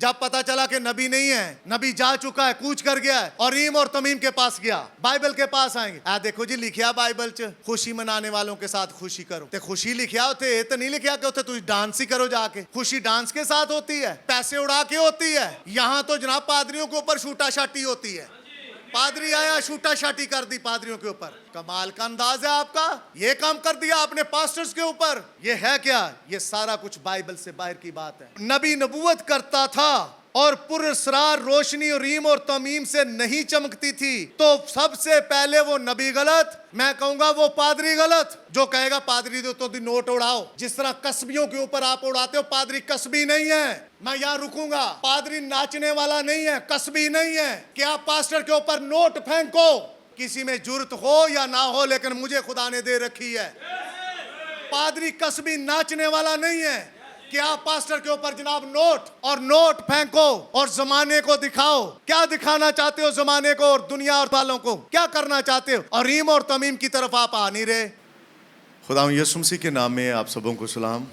जब पता चला कि नबी नहीं है, नबी जा चुका है, कूच कर गया है, और रीम और तमीम के पास गया, बाइबल के पास आएंगे। देखो जी लिखिया बाइबल च खुशी मनाने वालों के साथ खुशी करो। ते खुशी लिखिया उथे ये तो नहीं लिखिया कि उथे तुम डांस ही करो जाके। खुशी डांस के साथ होती है, पैसे उड़ा के होती है। यहाँ तो जनाब पादरियों के ऊपर शूटा शाटी होती है। पादरी आया, शूटा शाटी कर दी पादरियों के ऊपर। कमाल का अंदाज है आपका, ये काम कर दिया आपने पास्टर्स के ऊपर। ये है क्या? ये सारा कुछ बाइबल से बाहर की बात है। नबी नबूवत करता था और पुरस्रार रोशनी और रीम और तमीम से नहीं चमकती थी, तो सबसे पहले वो नबी गलत, मैं कहूंगा वो पादरी गलत। जो कहेगा पादरी तो नोट उड़ाओ, जिस तरह कसबियों के ऊपर आप उड़ाते हो, पादरी कसबी नहीं है। मैं यहाँ रुकूंगा, पादरी नाचने वाला नहीं है, कसबी नहीं है कि आप पास्टर के ऊपर नोट फेंको। किसी में जुर्त हो या ना हो, लेकिन मुझे खुदा ने दे रखी है। पादरी कसबी नाचने वाला नहीं है कि आप पास्टर के ऊपर जनाब नोट फेंको और जमाने को दिखाओ। क्या दिखाना चाहते हो जमाने को और दुनिया और वालों को? क्या करना चाहते हो? और रीम और तमीम की तरफ आप आ नहीं रहे। खुदावंद यीशु मसीह के नाम में आप सबों को सलाम।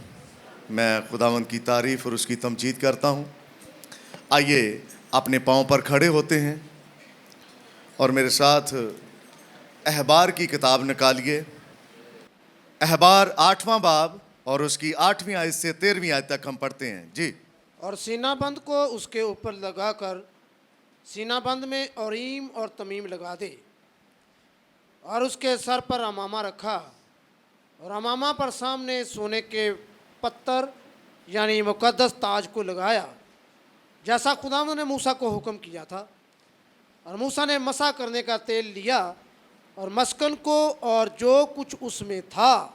मैं खुदावंद की तारीफ और उसकी तमजीद करता हूँ। आइए अपने पाँव पर खड़े होते हैं और मेरे साथ अहबार की किताब निकालिए। अहबार 8वां बाब और उसकी 8वीं आयत से 13वीं आयत तक हम पढ़ते हैं जी। और सीनाबंद को उसके ऊपर लगाकर सीनाबंद में औरीम और तमीम लगा दे, और उसके सर पर अमामा रखा, और अमामा पर सामने सोने के पत्थर यानी मुकद्दस ताज को लगाया, जैसा खुदावंद ने मूसा को हुक्म किया था। और मूसा ने मसा करने का तेल लिया और मस्कन को और जो कुछ उसमें था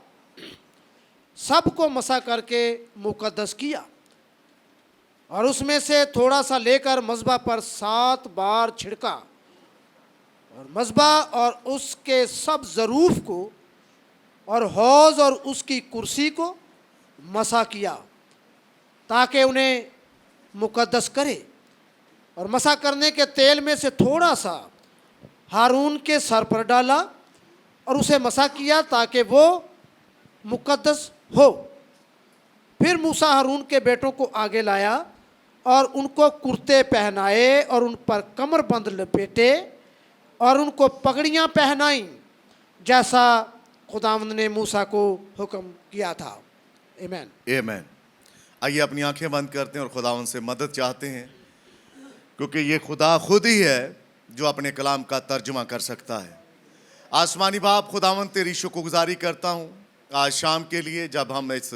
सब को मसा करके मुकद्दस किया, और उसमें से थोड़ा सा लेकर मज़बा पर 7 बार छिड़का, और मज़बा और उसके सब ज़रूफ को और हौज़ और उसकी कुर्सी को मसा किया, ताकि उन्हें मुकद्दस करे। और मसा करने के तेल में से थोड़ा सा हारून के सर पर डाला और उसे मसा किया ताकि वो मुकद्दस हो। फिर मूसा हारून के बेटों को आगे लाया और उनको कुर्ते पहनाए और उन पर कमरबंद लपेटे और उनको पगड़ियाँ पहनाई, जैसा खुदावंद ने मूसा को हुक्म किया था। आमीन आमीन। आइए अपनी आंखें बंद करते हैं और खुदावंद से मदद चाहते हैं, क्योंकि ये खुदा खुद ही है जो अपने कलाम का तर्जुमा कर सकता है। आसमानी बाप खुदावंद तेरी शुक्रगुजारी करता हूँ आज शाम के लिए, जब हम इस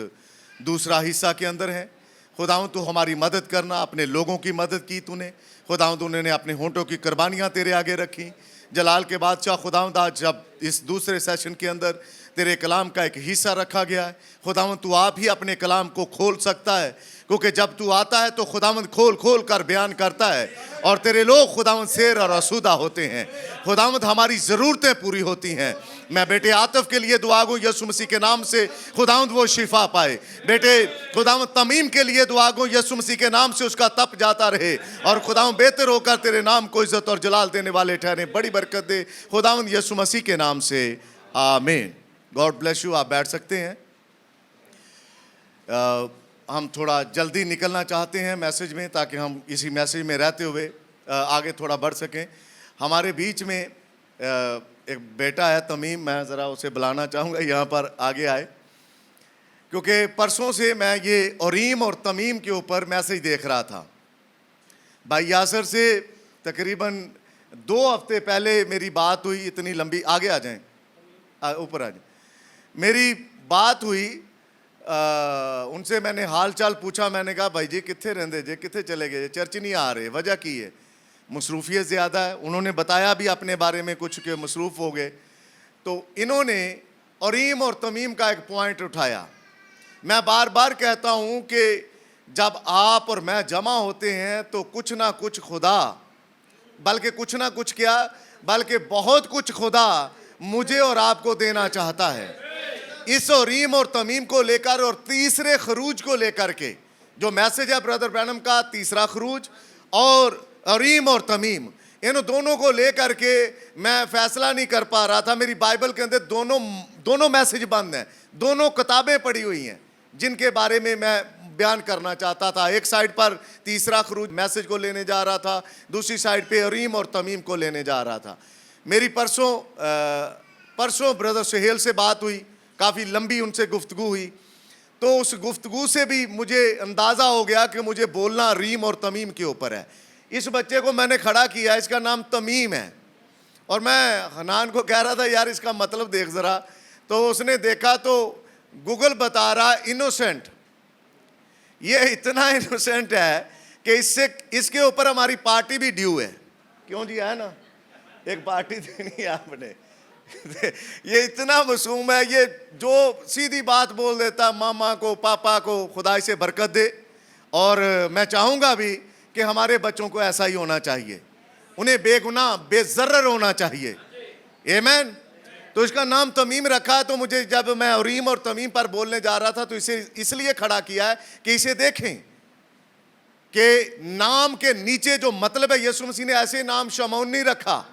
दूसरा हिस्सा के अंदर हैं। खुदावंद तू हमारी मदद करना, अपने लोगों की मदद की तूने खुदावंद, उन्होंने अपने होंठों की कुर्बानियाँ तेरे आगे रखी। जलाल के बादशाह खुदावंद आज जब इस दूसरे सेशन के अंदर तेरे कलाम का एक हिस्सा रखा गया है, खुदावंद तू आप ही अपने कलाम को खोल सकता है, क्योंकि जब तू आता है तो खुदावंद खोल खोल कर बयान करता है और तेरे लोग खुदावंद शेर और आसूदा होते हैं। खुदावंद हमारी ज़रूरतें पूरी होती हैं। मैं बेटे आतिफ के लिए दुआ गूँ यीशु मसीह के नाम से, खुदावंद वो शिफा पाए। बेटे खुदावंद तमीम के लिए दुआ गूँ यीशु मसीह के नाम से, उसका तप जाता रहे और खुदावंद बेहतर होकर तेरे नाम को इज्जत और जलाल देने वाले ठहरे। बड़ी बरकत दे खुदावंद यीशु मसीह के नाम से, आमीन। God bless you. आप बैठ सकते हैं। हम थोड़ा जल्दी निकलना चाहते हैं मैसेज में, ताकि हम इसी मैसेज में रहते हुए आगे थोड़ा बढ़ सकें। हमारे बीच में एक बेटा है तमीम, मैं ज़रा उसे बुलाना चाहूँगा यहाँ पर आगे आए, क्योंकि परसों से मैं ये औरीम और तमीम के ऊपर मैसेज देख रहा था। भाई यासर से तकरीबन 2 हफ्ते पहले मेरी बात हुई, इतनी लंबी, आगे आ जाएं, ऊपर आ जाएं, मेरी बात हुई। उनसे मैंने हाल चाल पूछा। मैंने कहा भाई जी कित्थे रहंदे जे, कित्थे चले गए, चर्च नहीं आ रहे, वजह की है? मसरूफियत ज़्यादा है। उन्होंने बताया भी अपने बारे में कुछ के मसरूफ़ हो गए। तो इन्होंने औरीम और तमीम का एक पॉइंट उठाया। मैं बार बार कहता हूँ कि जब आप और मैं जमा होते हैं तो कुछ ना कुछ खुदा, बल्कि कुछ ना कुछ क्या, बल्कि बहुत कुछ खुदा मुझे और आपको देना चाहता है। इस औरीम और तमीम को लेकर और तीसरे खरूज को लेकर के जो मैसेज है ब्रदर ब्रैनम का, तीसरा खरूज और औरीम और तमीम, इन दोनों को लेकर के मैं फैसला नहीं कर पा रहा था। मेरी बाइबल के अंदर दोनों मैसेज बंद हैं, दोनों किताबें पड़ी हुई हैं जिनके बारे में मैं बयान करना चाहता था। एक साइड पर तीसरा खरूज मैसेज को लेने जा रहा था, दूसरी साइड पे उरीम और तमीम को लेने जा रहा था। मेरी परसों ब्रदर सुहेल से बात हुई, काफ़ी लंबी उनसे गुफ्तगू हुई। तो उस गुफ्तगू से भी मुझे अंदाज़ा हो गया कि मुझे बोलना रीम और तमीम के ऊपर है। इस बच्चे को मैंने खड़ा किया, इसका नाम तमीम है, और मैं हनान को कह रहा था यार इसका मतलब देख ज़रा, तो उसने देखा तो गूगल बता रहा इनोसेंट। ये इतना इनोसेंट है कि इसके ऊपर हमारी पार्टी भी ड्यू है। क्यों जी, है ना, एक पार्टी देनी है आपने। ये इतना मासूम है, ये जो सीधी बात बोल देता, मामा को पापा को खुदा से बरकत दे। और मैं चाहूँगा भी कि हमारे बच्चों को ऐसा ही होना चाहिए, उन्हें बेगुनाह बेज़र्र होना चाहिए। आमीन। तो इसका नाम तमीम रखा। तो मुझे जब मैं उरीम और तमीम पर बोलने जा रहा था तो इसे इसलिए खड़ा किया है कि इसे देखें कि नाम के नीचे जो मतलब है, यीशु मसीह ने ऐसे नाम शमौन नहीं रखा,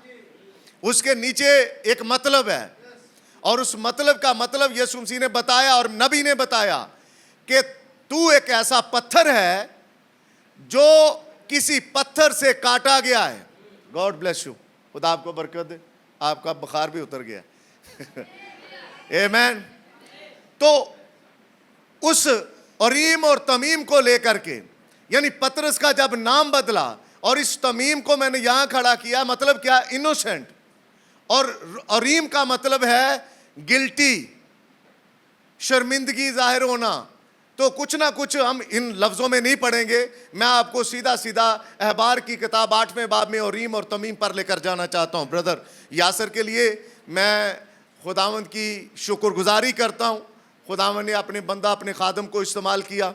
उसके नीचे एक मतलब है, और उस मतलब का मतलब यीशु मसीह ने बताया और नबी ने बताया कि तू एक ऐसा पत्थर है जो किसी पत्थर से काटा गया है। गॉड ब्लेस यू, खुदा आपको बरकत दे, आपका बुखार भी उतर गया। आमीन। तो उस उरीम और तमीम को लेकर के, यानी पतरस का जब नाम बदला और इस तमीम को मैंने यहां खड़ा किया, मतलब क्या, इनोसेंट, और उरीम का मतलब है गिल्टी, शर्मिंदगी जाहिर होना। तो कुछ ना कुछ हम इन लफ्ज़ों में नहीं पढ़ेंगे, मैं आपको सीधा सीधा अहबार की किताब 8वें बाब में उरीम और तमीम पर लेकर जाना चाहता हूँ। ब्रदर यासर के लिए मैं खुदावंद की शुक्रगुजारी करता हूँ। खुदावंद ने अपने बंदा, अपने खादम को इस्तेमाल किया,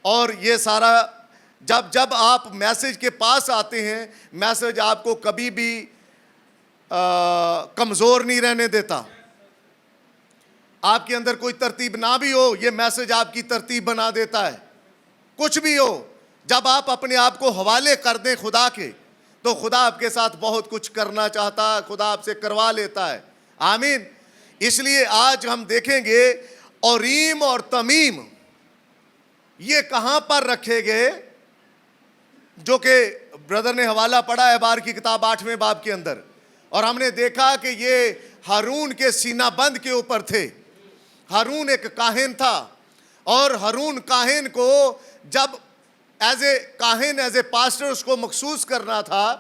और ये सारा जब आप मैसेज के पास आते हैं, मैसेज आपको कभी भी कमज़ोर नहीं रहने देता। आपके अंदर कोई तरतीब ना भी हो, ये मैसेज आपकी तरतीब बना देता है। कुछ भी हो, जब आप अपने आप को हवाले कर दें खुदा के, तो खुदा आपके साथ बहुत कुछ करना चाहता है, खुदा आपसे करवा लेता है। आमीन। इसलिए आज हम देखेंगे उरीम और तमीम ये कहां पर रखे गए, जो कि ब्रदर ने हवाला पढ़ा है बार की किताब 8वें बाब के अंदर, और हमने देखा कि ये हारून के सीनाबंद के ऊपर थे। हारून एक काहिन था, और हारून काहिन को जब एज ए पास्टर उसको मखसूस करना था,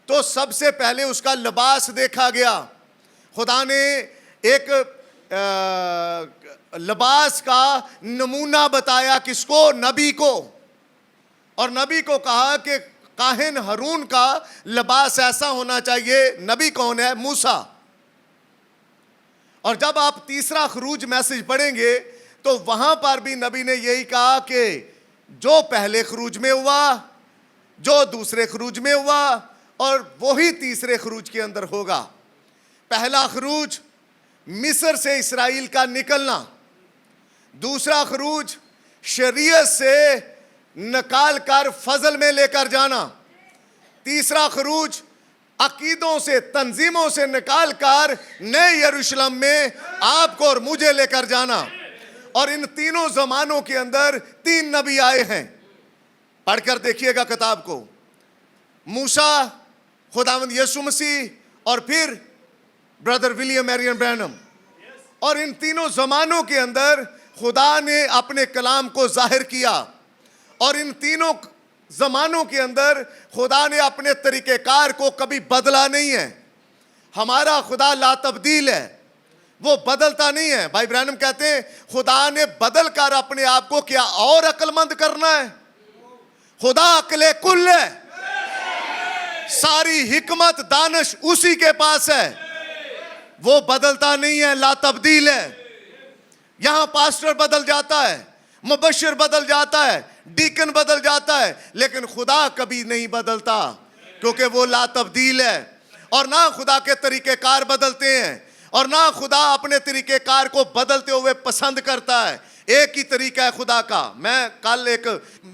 तो सबसे पहले उसका लिबास देखा गया। खुदा ने एक लिबास का नमूना बताया, किसको, नबी को, और नबी को कहा कि काहिन हारून का लिबास ऐसा होना चाहिए। नबी कौन है? मूसा। और जब आप तीसरा खरूज मैसेज पढ़ेंगे तो वहां पर भी नबी ने यही कहा कि जो पहले खरूज में हुआ, जो दूसरे खरूज में हुआ, और वही तीसरे खरूज के अंदर होगा। पहला खरूज मिस्र से इसराइल का निकलना, दूसरा खरूज शरीयत से निकाल कर फजल में लेकर जाना, तीसरा खरूज अकीदों से, तंजीमों से निकाल कर नए यरूशलेम में आपको और मुझे लेकर जाना। और इन तीनों जमानों के अंदर 3 नबी आए हैं। पढ़कर देखिएगा किताब को, मूसा, खुदावंद यीशु मसीह, और फिर ब्रदर विलियम मैरियन ब्रैनम। और इन तीनों जमानों के अंदर खुदा ने अपने कलाम को जाहिर किया, और इन तीनों जमानों के अंदर खुदा ने अपने तरीक़ेकार को कभी बदला नहीं है। हमारा खुदा लातब्दील है, वो बदलता नहीं है। भाई ब्रैनम कहते हैं खुदा ने बदल कर अपने आप को क्या और अक्लमंद करना है। खुदा अक्ले कुल है, सारी हिकमत दानिश उसी के पास है, वो बदलता नहीं है, लातब्दील है। यहां पास्टर बदल जाता है, मुबश्शिर बदल जाता है, डीकन बदल जाता है, लेकिन खुदा कभी नहीं बदलता, क्योंकि वो लातब्दील है। और ना खुदा के तरीक़ेकार बदलते हैं, और ना खुदा अपने तरीक़ेकार को बदलते हुए पसंद करता है। एक ही तरीका है खुदा का। मैं कल एक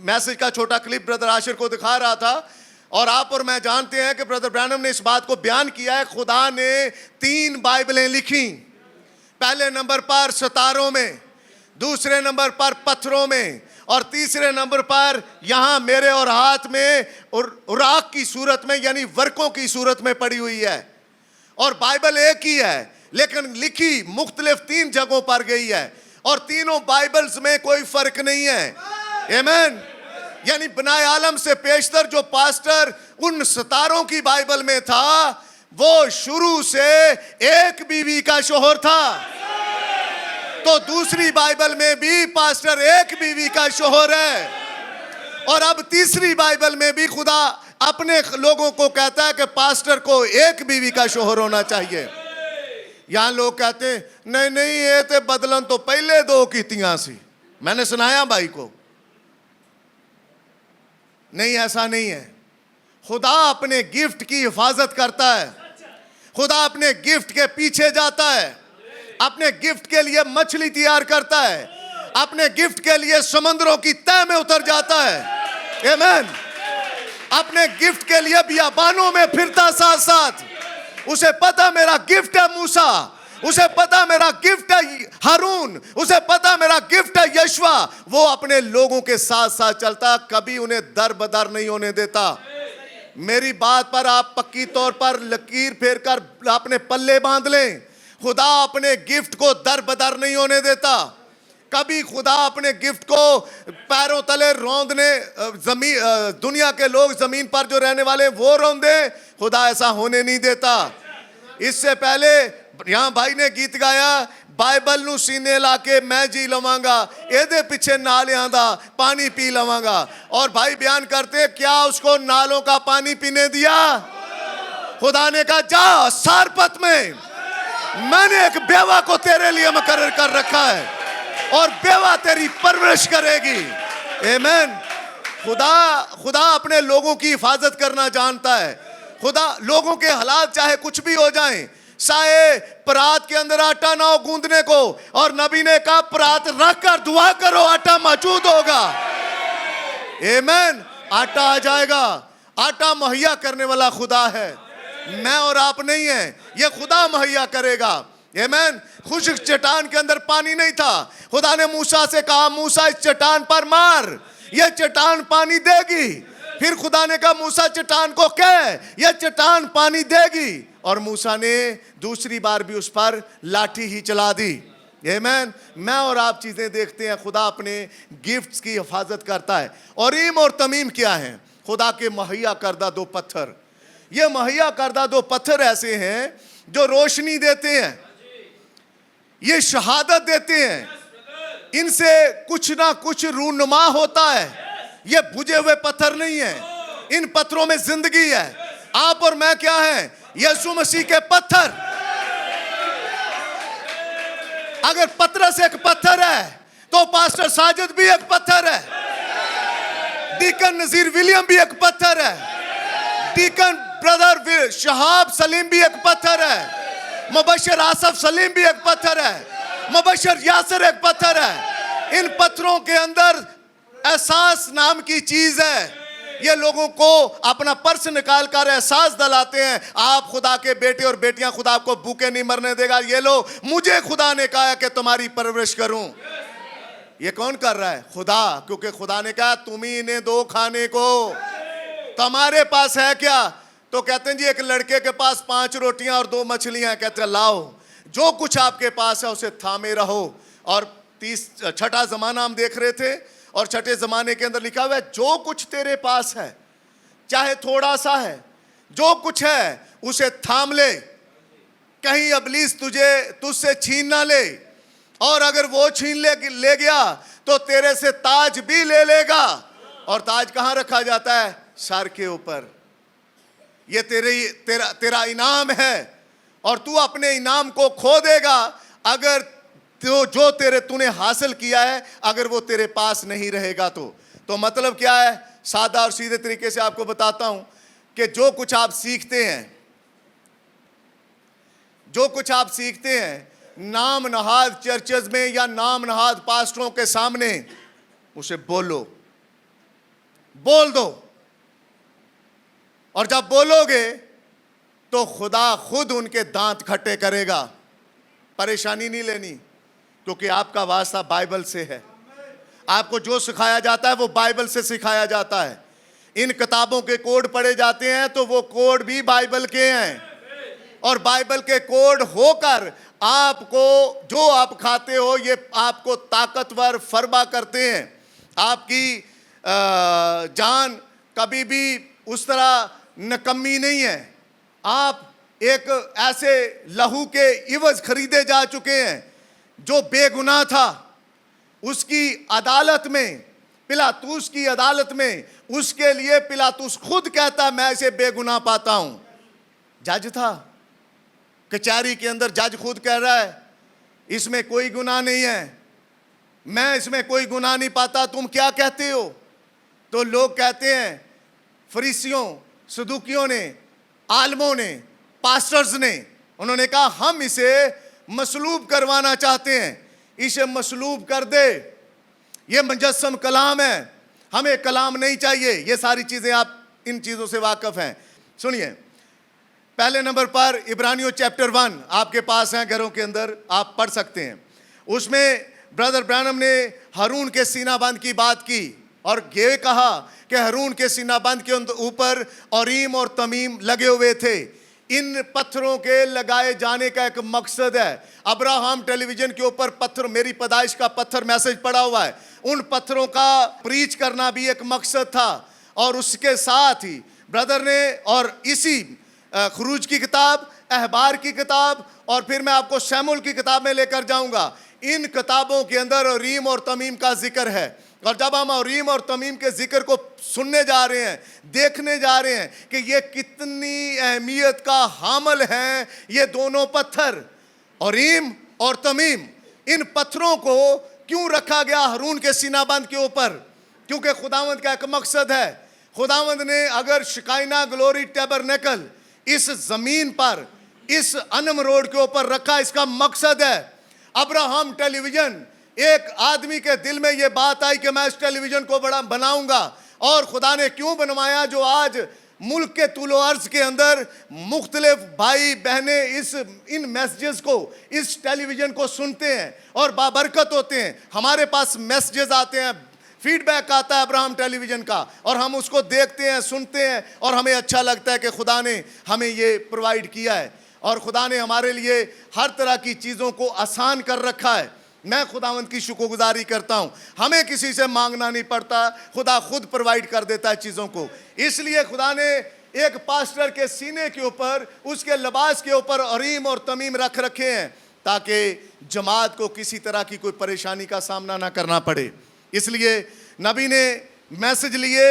मैसेज का छोटा क्लिप ब्रदर आशिर को दिखा रहा था, और आप और मैं जानते हैं कि ब्रदर ब्रैनम ने इस बात को बयान किया है। खुदा ने 3 बाइबलें लिखी, पहले नंबर पर सितारों में, दूसरे नंबर पर पत्थरों में, और तीसरे नंबर पर यहां मेरे और हाथ में उराक की सूरत में यानी वर्कों की सूरत में पड़ी हुई है। और बाइबल एक ही है लेकिन लिखी मुख्तलिफ 3 जगहों पर गई है और तीनों बाइबल्स में कोई फर्क नहीं है। आमीन। यानी बनाए आलम से पेशतर जो पास्टर उन सितारों की बाइबल में था वो शुरू से एक बीवी का शोहर था, तो दूसरी बाइबल में भी पास्टर एक बीवी का शोहर है। और अब तीसरी बाइबल में भी खुदा अपने लोगों को कहता है कि पास्टर को एक बीवी का शोहर होना चाहिए। यहां लोग कहते हैं नहीं नहीं ये तो बदलन तो पहले 2 कीतियां सी। मैंने सुनाया भाई को, नहीं ऐसा नहीं है। खुदा अपने गिफ्ट की हिफाजत करता है, खुदा अपने गिफ्ट के पीछे जाता है, अपने गिफ्ट के लिए मछली तैयार करता है, अपने गिफ्ट के लिए समुद्रों की तह में उतर जाता है। आमीन। अपने गिफ्ट के लिए बियाबानों में फिरता साथ साथ। उसे पता मेरा गिफ्ट है मूसा, उसे पता मेरा गिफ्ट है हारून, उसे पता मेरा गिफ्ट है यशवा। वो अपने लोगों के साथ साथ चलता, कभी उन्हें दर बदर नहीं होने देता। मेरी बात पर आप पक्की तौर पर लकीर फेर कर अपने पल्ले बांध लें। खुदा अपने गिफ्ट को दर बदर नहीं होने देता। कभी खुदा अपने गिफ्ट को पैरों तले रौंदने जमीन दुनिया के लोग जमीन पर जो रहने वाले वो रौंदे, खुदा ऐसा होने नहीं देता। इससे पहले यहाँ भाई ने गीत गाया बाइबल नू सीने लाके मैं जी लवांगा, एदे पीछे नालियां दा पानी पी लवांगा। और भाई बयान करते क्या उसको नालों का पानी पीने दिया? खुदा ने कहा जा सारपत में मैंने एक बेवा को तेरे लिए मुकर्रर कर रखा है और बेवा तेरी परवरिश करेगी। आमीन। खुदा अपने लोगों की हिफाजत करना जानता है। खुदा लोगों के हालात चाहे कुछ भी हो जाएं, साए परात के अंदर आटा ना हो गूंदने को, और नबी ने कहा परात रख कर दुआ करो आटा मौजूद होगा। आमीन। आटा आ जाएगा। आटा मुहैया करने वाला खुदा है, मैं और आप नहीं है, ये खुदा मुहैया करेगा। आमीन। खुश्क चट्टान के अंदर पानी नहीं था, खुदा ने मूसा से कहा मूसा इस चट्टान पर मार, यह चट्टान पानी देगी। फिर खुदा ने कहा मूसा चट्टान को कह यह चट्टान पानी देगी, और मूसा ने दूसरी बार भी उस पर लाठी ही चला दी। आमीन। मैं और आप चीजें देखते हैं, खुदा अपने गिफ्ट्स की हिफाजत करता है। औरीम और तमीम क्या है? खुदा के मुहैया करदा 2 पत्थर। ये मुहैया करदा 2 पत्थर ऐसे हैं जो रोशनी देते हैं, ये शहादत देते हैं, इनसे कुछ ना कुछ रूनुमा होता है। ये बुझे हुए पत्थर नहीं है, इन पत्थरों में जिंदगी है। आप और मैं क्या है? यीशु मसीह के पत्थर। अगर पतरस एक पत्थर है तो पास्टर साजिद भी एक पत्थर है, डीकन नजीर विलियम भी एक पत्थर है, डीकन ब्रदर शहाब सलीम भी एक पत्थर है, मुबशर आसफ सलीम भी एक पत्थर है, मुबशर यासर एक पत्थर है। इन पत्थरों के अंदर एहसास नाम की चीज है। ये लोगों को अपना पर्स निकाल कर एहसास दिलाते हैं आप खुदा के बेटे और बेटियां, खुदा आपको भूखे नहीं मरने देगा। ये लो मुझे खुदा ने कहा कि तुम्हारी परवरिश करूं। ये कौन कर रहा है? खुदा। क्योंकि खुदा ने कहा तुम ही इन्हें दो खाने को। तुम्हारे पास है क्या? तो कहते हैं जी एक लड़के के पास 5 रोटियां और 2 मछलियां। कहते हैं लाओ जो कुछ आपके पास है उसे थामे रहो। और 6ठा जमाना हम देख रहे थे, और 6ठे जमाने के अंदर लिखा हुआ है जो कुछ तेरे पास है, चाहे थोड़ा सा है, जो कुछ है उसे थाम ले, कहीं इब्लीस तुझसे छीन ना ले। और अगर वो छीन ले गया तो तेरे से ताज भी ले लेगा। और ताज कहाँ रखा जाता है? सर के ऊपर। ये तेरा इनाम है, और तू अपने इनाम को खो देगा अगर तो जो तूने हासिल किया है अगर वो तेरे पास नहीं रहेगा। तो मतलब क्या है? सादा और सीधे तरीके से आपको बताता हूं कि जो कुछ आप सीखते हैं नाम नहाद चर्चेज में या नाम नहाद पास्टरों के सामने, उसे बोल दो। और जब बोलोगे तो खुदा खुद उनके दांत खट्टे करेगा। परेशानी नहीं लेनी, क्योंकि आपका वास्ता बाइबल से है, आपको जो सिखाया जाता है वो बाइबल से सिखाया जाता है। इन किताबों के कोड पढ़े जाते हैं तो वो कोड भी बाइबल के हैं, और बाइबल के कोड होकर आपको जो आप खाते हो ये आपको ताकतवर फरमा करते हैं। आपकी जान कभी भी उस तरह नकम्मी नहीं है। आप एक ऐसे लहू के इवज खरीदे जा चुके हैं जो बेगुनाह था। उसकी अदालत में, पिलातूस की अदालत में, उसके लिए पिलातूस खुद कहता मैं इसे बेगुनाह पाता हूं। जज था, कचहरी के अंदर जज खुद कह रहा है इसमें कोई गुनाह नहीं है, मैं इसमें कोई गुनाह नहीं पाता, तुम क्या कहते हो? तो लोग कहते हैं, फरीसियों, सदूकियों ने, आलमों ने, पास्टर्स ने, उन्होंने कहा हम इसे मसलूब करवाना चाहते हैं, इसे मसलूब कर दे, ये मुजस्सम कलाम है, हमें कलाम नहीं चाहिए। ये सारी चीजें आप इन चीजों से वाकिफ हैं। सुनिए, पहले नंबर पर इब्रानियों चैप्टर 1 आपके पास है, घरों के अंदर आप पढ़ सकते हैं। उसमें ब्रदर ब्रैनम ने हारून के सीनाबंद की बात की और ये कहा कि हारून के सीनाबंद के ऊपर औरीम और तमीम लगे हुए थे। इन पत्थरों के लगाए जाने का एक मकसद है। अब्राहम टेलीविजन के ऊपर पत्थर, मेरी पैदाइश का पत्थर मैसेज पड़ा हुआ है, उन पत्थरों का प्रीच करना भी एक मकसद था। और उसके साथ ही ब्रदर ने, और इसी खुरूज की किताब, अहबार की किताब, और फिर मैं आपको शमूएल की किताब में लेकर जाऊंगा। इन किताबों के अंदर औरीम और तमीम का जिक्र है। और जब हम औरीम और तमीम के जिक्र को सुनने जा रहे हैं, देखने जा रहे हैं कि ये कितनी अहमियत का हामिल हैं ये दोनों पत्थर, औरीम और तमीम। इन पत्थरों को क्यों रखा गया हारून के सीनाबंद के ऊपर? क्योंकि खुदावंद का एक मकसद है। खुदावंद ने अगर शिकायना ग्लोरी टैबरनेकल इस जमीन पर, इस अनम रोड के ऊपर रखा, इसका मकसद है। अब्राहम टेलीविजन, एक आदमी के दिल में यह बात आई कि मैं इस टेलीविजन को बड़ा बनाऊंगा, और खुदा ने क्यों बनवाया? जो आज मुल्क के तुलो अर्ज के अंदर मुख्तलिफ भाई बहनें इन मैसेजेस को, इस टेलीविजन को सुनते हैं और बाबरकत होते हैं। हमारे पास मैसेजेस आते हैं, फीडबैक आता है अब्राहम टेलीविजन का, और हम उसको देखते हैं, सुनते हैं, और हमें अच्छा लगता है कि खुदा ने हमें ये प्रोवाइड किया है और खुदा ने हमारे लिए हर तरह की चीज़ों को आसान कर रखा है। मैं खुदावंद की शुक्रगुजारी करता हूँ, हमें किसी से मांगना नहीं पड़ता, खुदा खुद प्रोवाइड कर देता है चीज़ों को। इसलिए खुदा ने एक पास्टर के सीने के ऊपर, उसके लिबास के ऊपर औरीम और तमीम रख रखे हैं ताकि जमात को किसी तरह की कोई परेशानी का सामना ना करना पड़े। इसलिए नबी ने मैसेज लिए,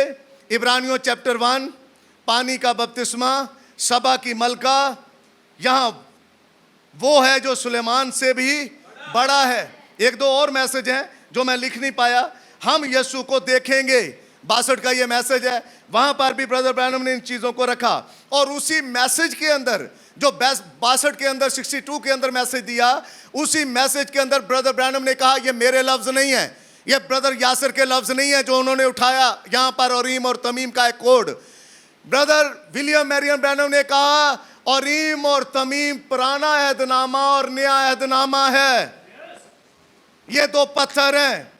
इब्रानियों चैप्टर 1, पानी का बपतिस्मा, सबा की मलका, यहाँ वो है जो सुलेमान से भी बड़ा है। एक दो और मैसेज हैं जो मैं लिख नहीं पाया। हम यीशु को देखेंगे, 62 का ये मैसेज है, वहां पर भी ब्रदर ब्रैनम ने इन चीजों को रखा। और उसी मैसेज के अंदर जो 62 के अंदर, 62 के अंदर मैसेज दिया, उसी मैसेज के अंदर ब्रदर ब्रैनम ने कहा ये मेरे लफ्ज नहीं है, ये ब्रदर यासर के लफ्ज नहीं है जो उन्होंने उठाया यहां पर औरीम और तमीम का एक कोड। ब्रदर विलियम मैरियन ब्रैनम ने कहा औरीम और तमीम पुराना अहदनामा और नया अहदनामा है, ये दो पत्थर हैं।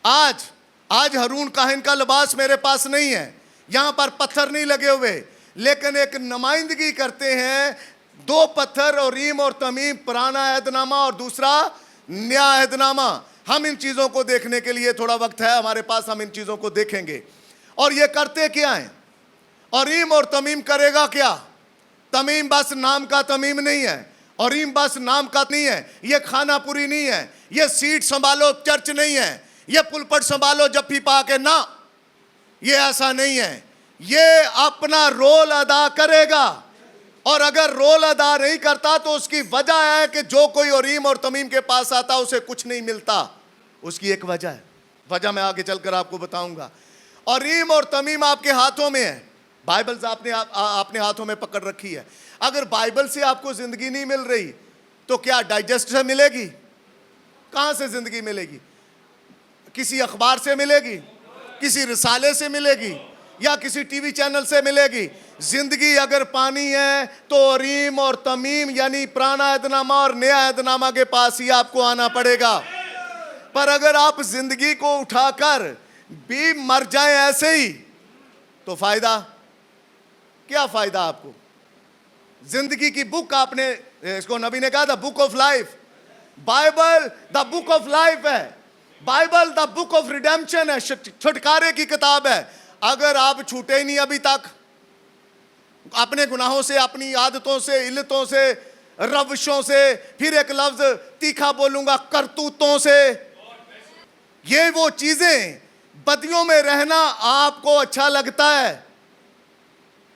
आज हारून काहिन का लिबास मेरे पास नहीं है, यहां पर पत्थर नहीं लगे हुए, लेकिन एक नुमाइंदगी करते हैं दो पत्थर, औरीम और तमीम, पुराना अहदनामा और दूसरा नया अहदनामा। हम इन चीज़ों को देखने के लिए थोड़ा वक्त है हमारे पास, हम इन चीज़ों को देखेंगे। और ये करते क्या हैं? औरीम और तमीम करेगा क्या? तमीम बस नाम का तमीम नहीं है, औरीम बस नाम का नहीं है, ये खानापुरी नहीं है, ये सीट संभालो चर्च नहीं है, ये पुलपट संभालो जफ्फी पा के ना, ये ऐसा नहीं है। ये अपना रोल अदा करेगा, और अगर रोल अदा नहीं करता तो उसकी वजह है कि जो कोई औरीम और तमीम के पास आता उसे कुछ नहीं मिलता। उसकी एक वजह है, वजह मैं आगे चलकर आपको बताऊंगा। औरीम और तमीम आपके हाथों में है, बाइबल आपने हाथों में पकड़ रखी है। अगर बाइबल से आपको जिंदगी नहीं मिल रही तो क्या डाइजेस्ट से मिलेगी? कहां से जिंदगी मिलेगी? किसी अखबार से मिलेगी, किसी रिसाले से मिलेगी, या किसी टीवी चैनल से मिलेगी? जिंदगी अगर पानी है तो औरीम और तमीम यानी पुराना अहदनामा और नया अहदनामा के पास ही आपको आना पड़ेगा। पर अगर आप जिंदगी को उठाकर भी मर जाएं ऐसे ही तो फायदा क्या? फायदा आपको जिंदगी की बुक, आपने इसको नबी ने कहा था book of life. Bible the book of life है, Bible the book of redemption है, छुटकारे की किताब है। अगर आप छूटे ही नहीं अभी तक अपने गुनाहों से, अपनी आदतों से, इल्लतों से, रविशों से, फिर एक लफ्ज तीखा बोलूंगा, करतूतों से, ये वो चीजें, बदियों में रहना आपको अच्छा लगता है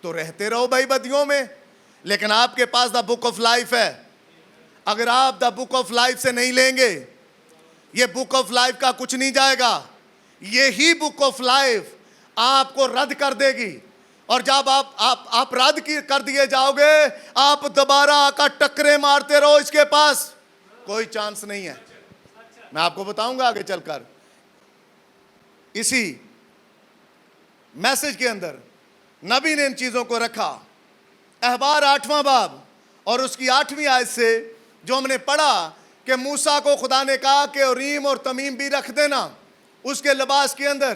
तो रहते रहो भाई बदियों में, लेकिन आपके पास द बुक ऑफ लाइफ है। अगर आप द बुक ऑफ लाइफ से नहीं लेंगे, ये बुक ऑफ लाइफ का कुछ नहीं जाएगा। ये ही बुक ऑफ लाइफ आपको रद्द कर देगी, और जब आप रद्द कर दिए जाओगे, आप दोबारा आकर टक्करे मारते रहो, इसके पास कोई चांस नहीं है। मैं आपको बताऊंगा आगे चलकर। इसी मैसेज के अंदर नबी ने इन चीजों को रखा। अहबार 8वां बाब और उसकी 8वीं आयत से जो हमने पढ़ा कि मूसा को खुदा ने कहा कि उरीम और तमीम भी रख देना उसके लिबास के अंदर,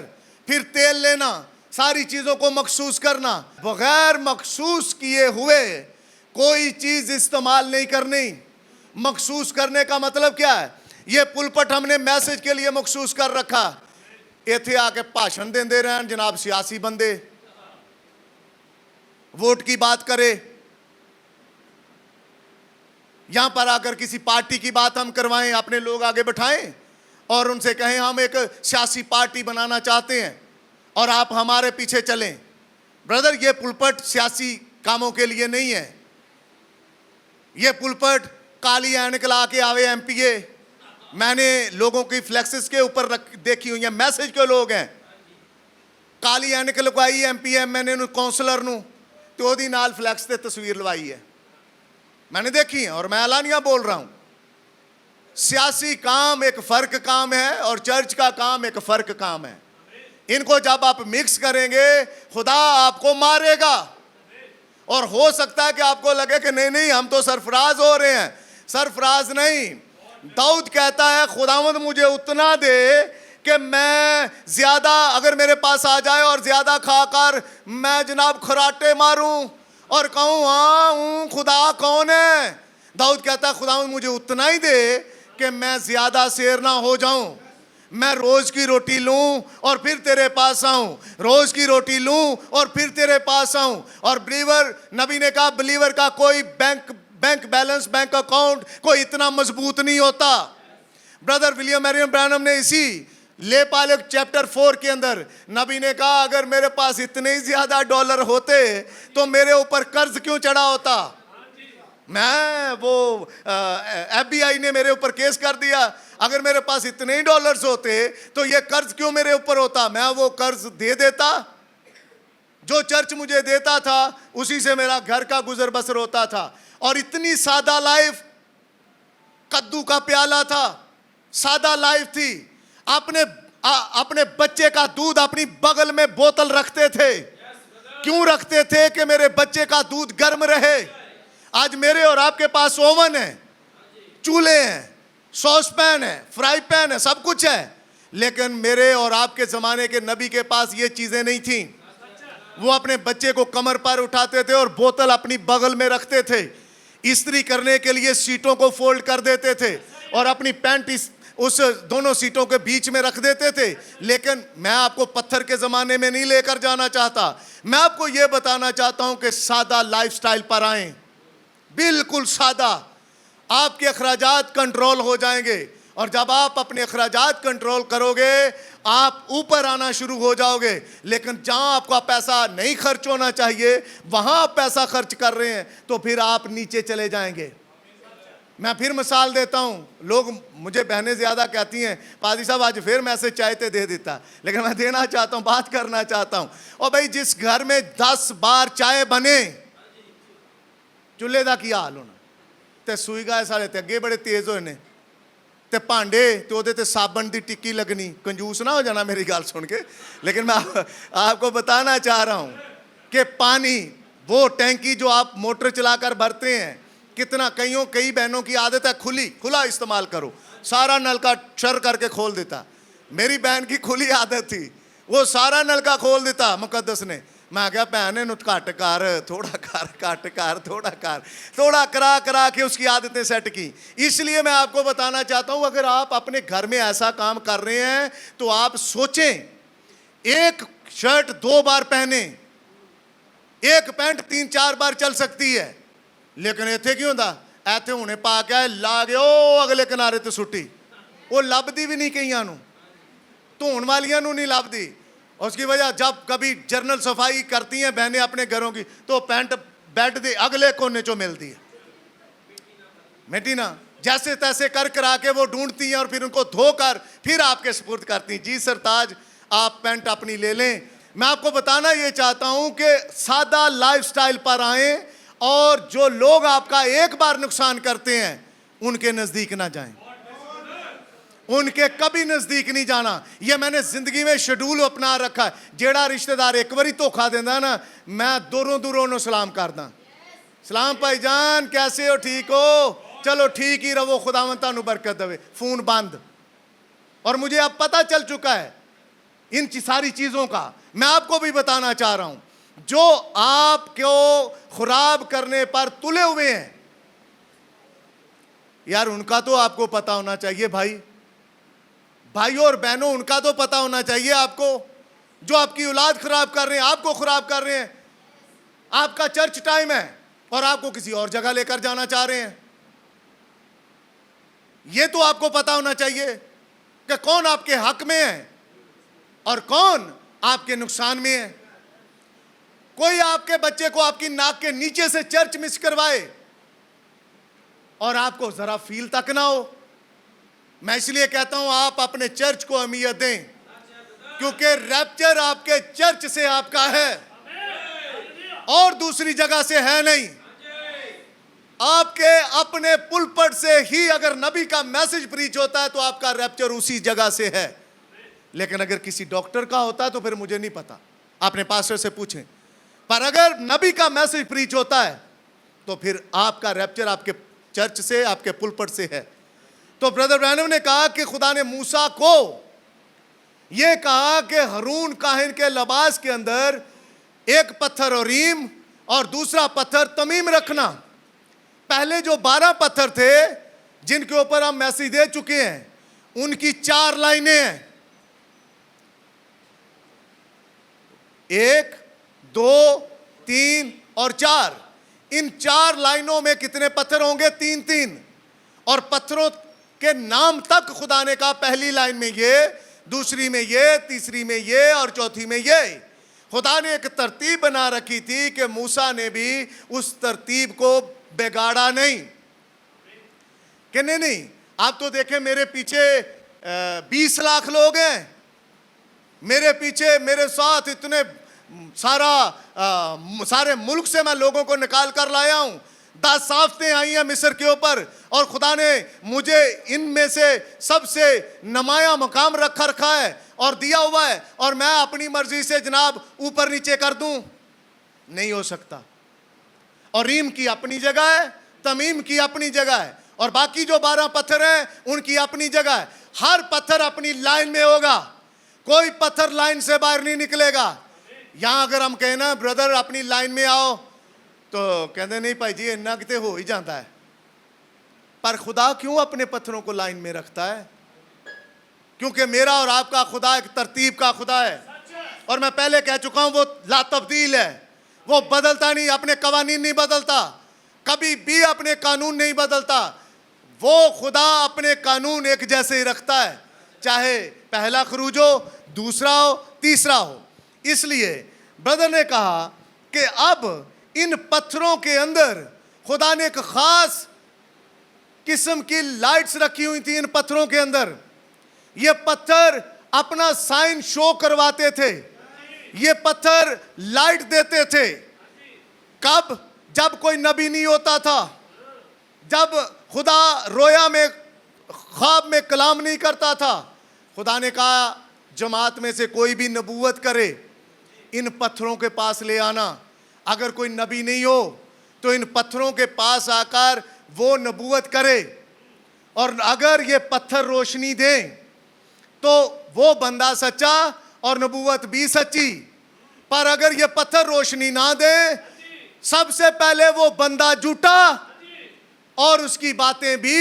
फिर तेल लेना, सारी चीजों को मखसूस करना, बगैर मखसूस किए हुए कोई चीज इस्तेमाल नहीं करनी। मखसूस करने का मतलब क्या है? ये पुलपट हमने मैसेज के लिए मखसूस कर रखा। इथे आके भाषण देंदे रहन जनाब सियासी बंदे, वोट की बात करे, यहां पर आकर किसी पार्टी की बात हम करवाएं, अपने लोग आगे बैठाएं और उनसे कहें हम एक सियासी पार्टी बनाना चाहते हैं और आप हमारे पीछे चलें। ब्रदर, ये पुलपट सियासी कामों के लिए नहीं है। ये पुलपट काली ऐनक ला के आवे एमपीए, मैंने लोगों की फ्लैक्सेस के ऊपर देखी हुई है, मैसेज के लोग हैं, काली ऐनक लगवाई एमपीए मैंने काउंसलर नू तो ओदी नाल फ्लैक्स ते तस्वीर लवाई है, मैंने देखी है और मैं एलानिया बोल रहा हूं। सियासी काम एक फर्क काम है और चर्च का काम एक फर्क काम है। इनको जब आप मिक्स करेंगे, खुदा आपको मारेगा। और हो सकता है कि आपको लगे कि नहीं नहीं हम तो सरफराज हो रहे हैं। सरफराज नहीं, दाऊद कहता है खुदावंद मुझे उतना दे कि मैं ज्यादा अगर मेरे पास आ जाए और ज्यादा खाकर मैं जनाब खराटे मारूं और कहूं हाँ हूं खुदा कौन है। दाऊद कहता है खुदावंद मुझे उतना ही दे कि मैं ज्यादा शेर ना हो जाऊं, मैं रोज की रोटी लूं और फिर तेरे पास आऊं, रोज की रोटी लूं और फिर तेरे पास आऊं। और बिलीवर, नबी ने कहा बिलीवर का कोई बैंक बैलेंस, बैंक अकाउंट कोई इतना मजबूत नहीं होता। ब्रदर विलियम मैरियम ब्रैनम ने इसी ले पालक चैप्टर 4 के अंदर नबी ने कहा अगर मेरे पास इतने ही ज्यादा डॉलर होते तो मेरे ऊपर कर्ज क्यों चढ़ा होता। मैं वो FBI ने मेरे ऊपर केस कर दिया, अगर मेरे पास इतने ही डॉलर्स होते तो ये कर्ज क्यों मेरे ऊपर होता, मैं वो कर्ज दे देता, जो चर्च मुझे देता था उसी से मेरा घर का गुजर बसर होता था। और इतनी सादा लाइफ, कद्दू का प्याला था, सादा लाइफ थी। अपने बच्चे का दूध अपनी बगल में बोतल रखते थे, क्यों रखते थे कि मेरे बच्चे का दूध गर्म रहे। आज मेरे और आपके पास ओवन है, चूल्हे हैं, सॉस पैन है, फ्राई पैन है, सब कुछ है, लेकिन मेरे और आपके जमाने के नबी के पास ये चीजें नहीं थी। वो अपने बच्चे को कमर पर उठाते थे और बोतल अपनी बगल में रखते थे, इस्त्री करने के लिए सीटों को फोल्ड कर देते थे और अपनी पैंट उस दोनों सीटों के बीच में रख देते थे। लेकिन मैं आपको पत्थर के जमाने में नहीं लेकर जाना चाहता, मैं आपको यह बताना चाहता हूं कि सादा लाइफस्टाइल पर आएं, बिल्कुल सादा। आपके अखराजात कंट्रोल हो जाएंगे और जब आप अपने अखराजात कंट्रोल करोगे आप ऊपर आना शुरू हो जाओगे। लेकिन जहां आपका पैसा नहीं खर्च होना चाहिए वहां आप पैसा खर्च कर रहे हैं तो फिर आप नीचे चले जाएंगे। मैं फिर मिसाल देता हूं, लोग मुझे बहनें ज्यादा कहती हैं पादी साहब आज फिर मैसेज चाहते दे देता, लेकिन मैं देना चाहता हूं, बात करना चाहता हूं। और भाई जिस घर में 10 बार चाय बने, चूल्हे का की हाल होना, ते सूई गाय सारे ते अगे बड़े तेज होए ने, ते भांडे ते ओदे ते साबन दी टिक्की लगनी। कंजूस ना हो जाना मेरी गल सुन के, लेकिन मैं आपको बताना चाह रहा हूं कि पानी, वो टैंकी जो आप मोटर चलाकर भरते हैं, कितना कई बहनों की आदत है खुला इस्तेमाल करो, सारा नलका शर करके खोल देता। मेरी बहन की खुली आदत थी, वो सारा नलका खोल देता मुकद्दस ने। मैं क्या भैन नु घट कर, थोड़ा कर, घट कर, थोड़ा करा के उसकी आदतें सेट की। इसलिए मैं आपको बताना चाहता हूं, अगर आप अपने घर में ऐसा काम कर रहे हैं तो आप सोचें, एक शर्ट 2 बार पहने, एक पैंट 3-4 बार चल सकती है, लेकिन इत्थे की होंदा, इत्थे हुणे पा के ला गए ओ अगले किनारे ते सुट्टी, वो लभदी भी नहीं, कईयां नूं धोण वालियां नूं नहीं लभदी। उसकी वजह, जब कभी जर्नल सफाई करती हैं बहनें अपने घरों की, तो पैंट बेड के अगले कोने चो मिलती है, मिट्टी ना, जैसे तैसे कर करा के वो ढूंढती हैं और फिर उनको धोकर फिर आपके सुपुर्द करती हैं। जी सरताज, आप पैंट अपनी ले लें। मैं आपको बताना ये चाहता हूं कि सादा लाइफस्टाइल पर आएं, और जो लोग आपका एक बार नुकसान करते हैं उनके नजदीक ना जाएं, उनके कभी नजदीक नहीं जाना। ये मैंने जिंदगी में शेड्यूल अपना रखा है। जेड़ा रिश्तेदार एक बारी धोखा देंदा ना, मैं दूरों सलाम करदा, सलाम भाईजान कैसे हो, ठीक हो, चलो ठीक ही रहो, खुदावंद तुहानू बरकत देवे, फोन बंद। और मुझे अब पता चल चुका है इन सारी चीजों का। मैं आपको भी बताना चाह रहा हूं, जो आपको खराब करने पर तुले हुए हैं, यार उनका तो आपको पता होना चाहिए। भाइयों और बहनों, उनका तो पता होना चाहिए आपको, जो आपकी औलाद खराब कर रहे हैं, आपको खराब कर रहे हैं। आपका चर्च टाइम है और आपको किसी और जगह लेकर जाना चाह रहे हैं। यह तो आपको पता होना चाहिए कि कौन आपके हक में है और कौन आपके नुकसान में है। कोई आपके बच्चे को आपकी नाक के नीचे से चर्च मिस करवाए और आपको जरा फील तक ना हो। मैं इसलिए कहता हूं, आप अपने चर्च को अहमियत दें, क्योंकि रैप्चर आपके चर्च से आपका है और दूसरी जगह से है नहीं। आपके अपने पुलपट से ही अगर नबी का मैसेज प्रीच होता है तो आपका रैप्चर उसी जगह से है। लेकिन अगर किसी डॉक्टर का होता है तो फिर मुझे नहीं पता, अपने पास्टर से पूछें। पर अगर नबी का मैसेज प्रीच होता है तो फिर आपका रैप्चर आपके चर्च से, आपके पुलपट से है। तो ब्रदर ब्रैनम ने कहा कि खुदा ने मूसा को यह कहा कि हारून काहिन के लिबास के अंदर एक पत्थर ओरीम और दूसरा पत्थर तमीम रखना। पहले जो 12 पत्थर थे जिनके ऊपर हम मैसेज दे चुके हैं, उनकी 4 लाइनें हैं, 1, 2, 3 और 4। इन 4 लाइनों में कितने पत्थर होंगे? 3-3। और पत्थरों के नाम तक खुदा ने कहा, पहली लाइन में ये, दूसरी में ये, तीसरी में ये और चौथी में ये। खुदा ने एक तरतीब बना रखी थी कि मूसा ने भी उस तरतीब को बिगाड़ा नहीं। कि नहीं, आप तो देखें मेरे पीछे 20 लाख लोग हैं, मेरे पीछे मेरे साथ इतने सारे मुल्क से मैं लोगों को निकाल कर लाया हूं। 10 आफतें आई हैं मिस्र के ऊपर और खुदा ने मुझे इनमें से सबसे नुमाया मकाम रखा है और दिया हुआ है, और मैं अपनी मर्जी से जनाब ऊपर नीचे कर दूं? नहीं हो सकता। और रीम की अपनी जगह है, तमीम की अपनी जगह है, और बाकी जो 12 पत्थर हैं उनकी अपनी जगह है। हर पत्थर अपनी लाइन में होगा, कोई पत्थर लाइन से बाहर नहीं निकलेगा। यहां अगर हम कहना ब्रदर अपनी लाइन में आओ, तो कहते नहीं भाई जी इन्ना किते हो ही जाता है। पर खुदा क्यों अपने पत्थरों को लाइन में रखता है? क्योंकि मेरा और आपका खुदा एक तरतीब का खुदा है, और मैं पहले कह चुका हूं वो ला तब्दील है, वो बदलता नहीं, अपने कवानीन नहीं बदलता, कभी भी अपने कानून नहीं बदलता। वो खुदा अपने कानून एक जैसे ही रखता है, चाहे पहला खरूज हो, दूसरा हो, तीसरा हो। इसलिए ब्रदर ने कहा कि अब इन पत्थरों के अंदर खुदा ने एक खास किस्म की लाइट्स रखी हुई थी। इन पत्थरों के अंदर ये पत्थर अपना साइन शो करवाते थे, ये पत्थर लाइट देते थे। कब? जब कोई नबी नहीं होता था, जब खुदा रोया में ख्वाब में कलाम नहीं करता था। खुदा ने कहा जमात में से कोई भी नबूवत करे इन पत्थरों के पास ले आना। अगर कोई नबी नहीं हो तो इन पत्थरों के पास आकर वो नबूवत करे, और अगर ये पत्थर रोशनी दें तो वो बंदा सच्चा और नबूवत भी सच्ची। पर अगर ये पत्थर रोशनी ना दे, सबसे पहले वो बंदा झूठा और उसकी बातें भी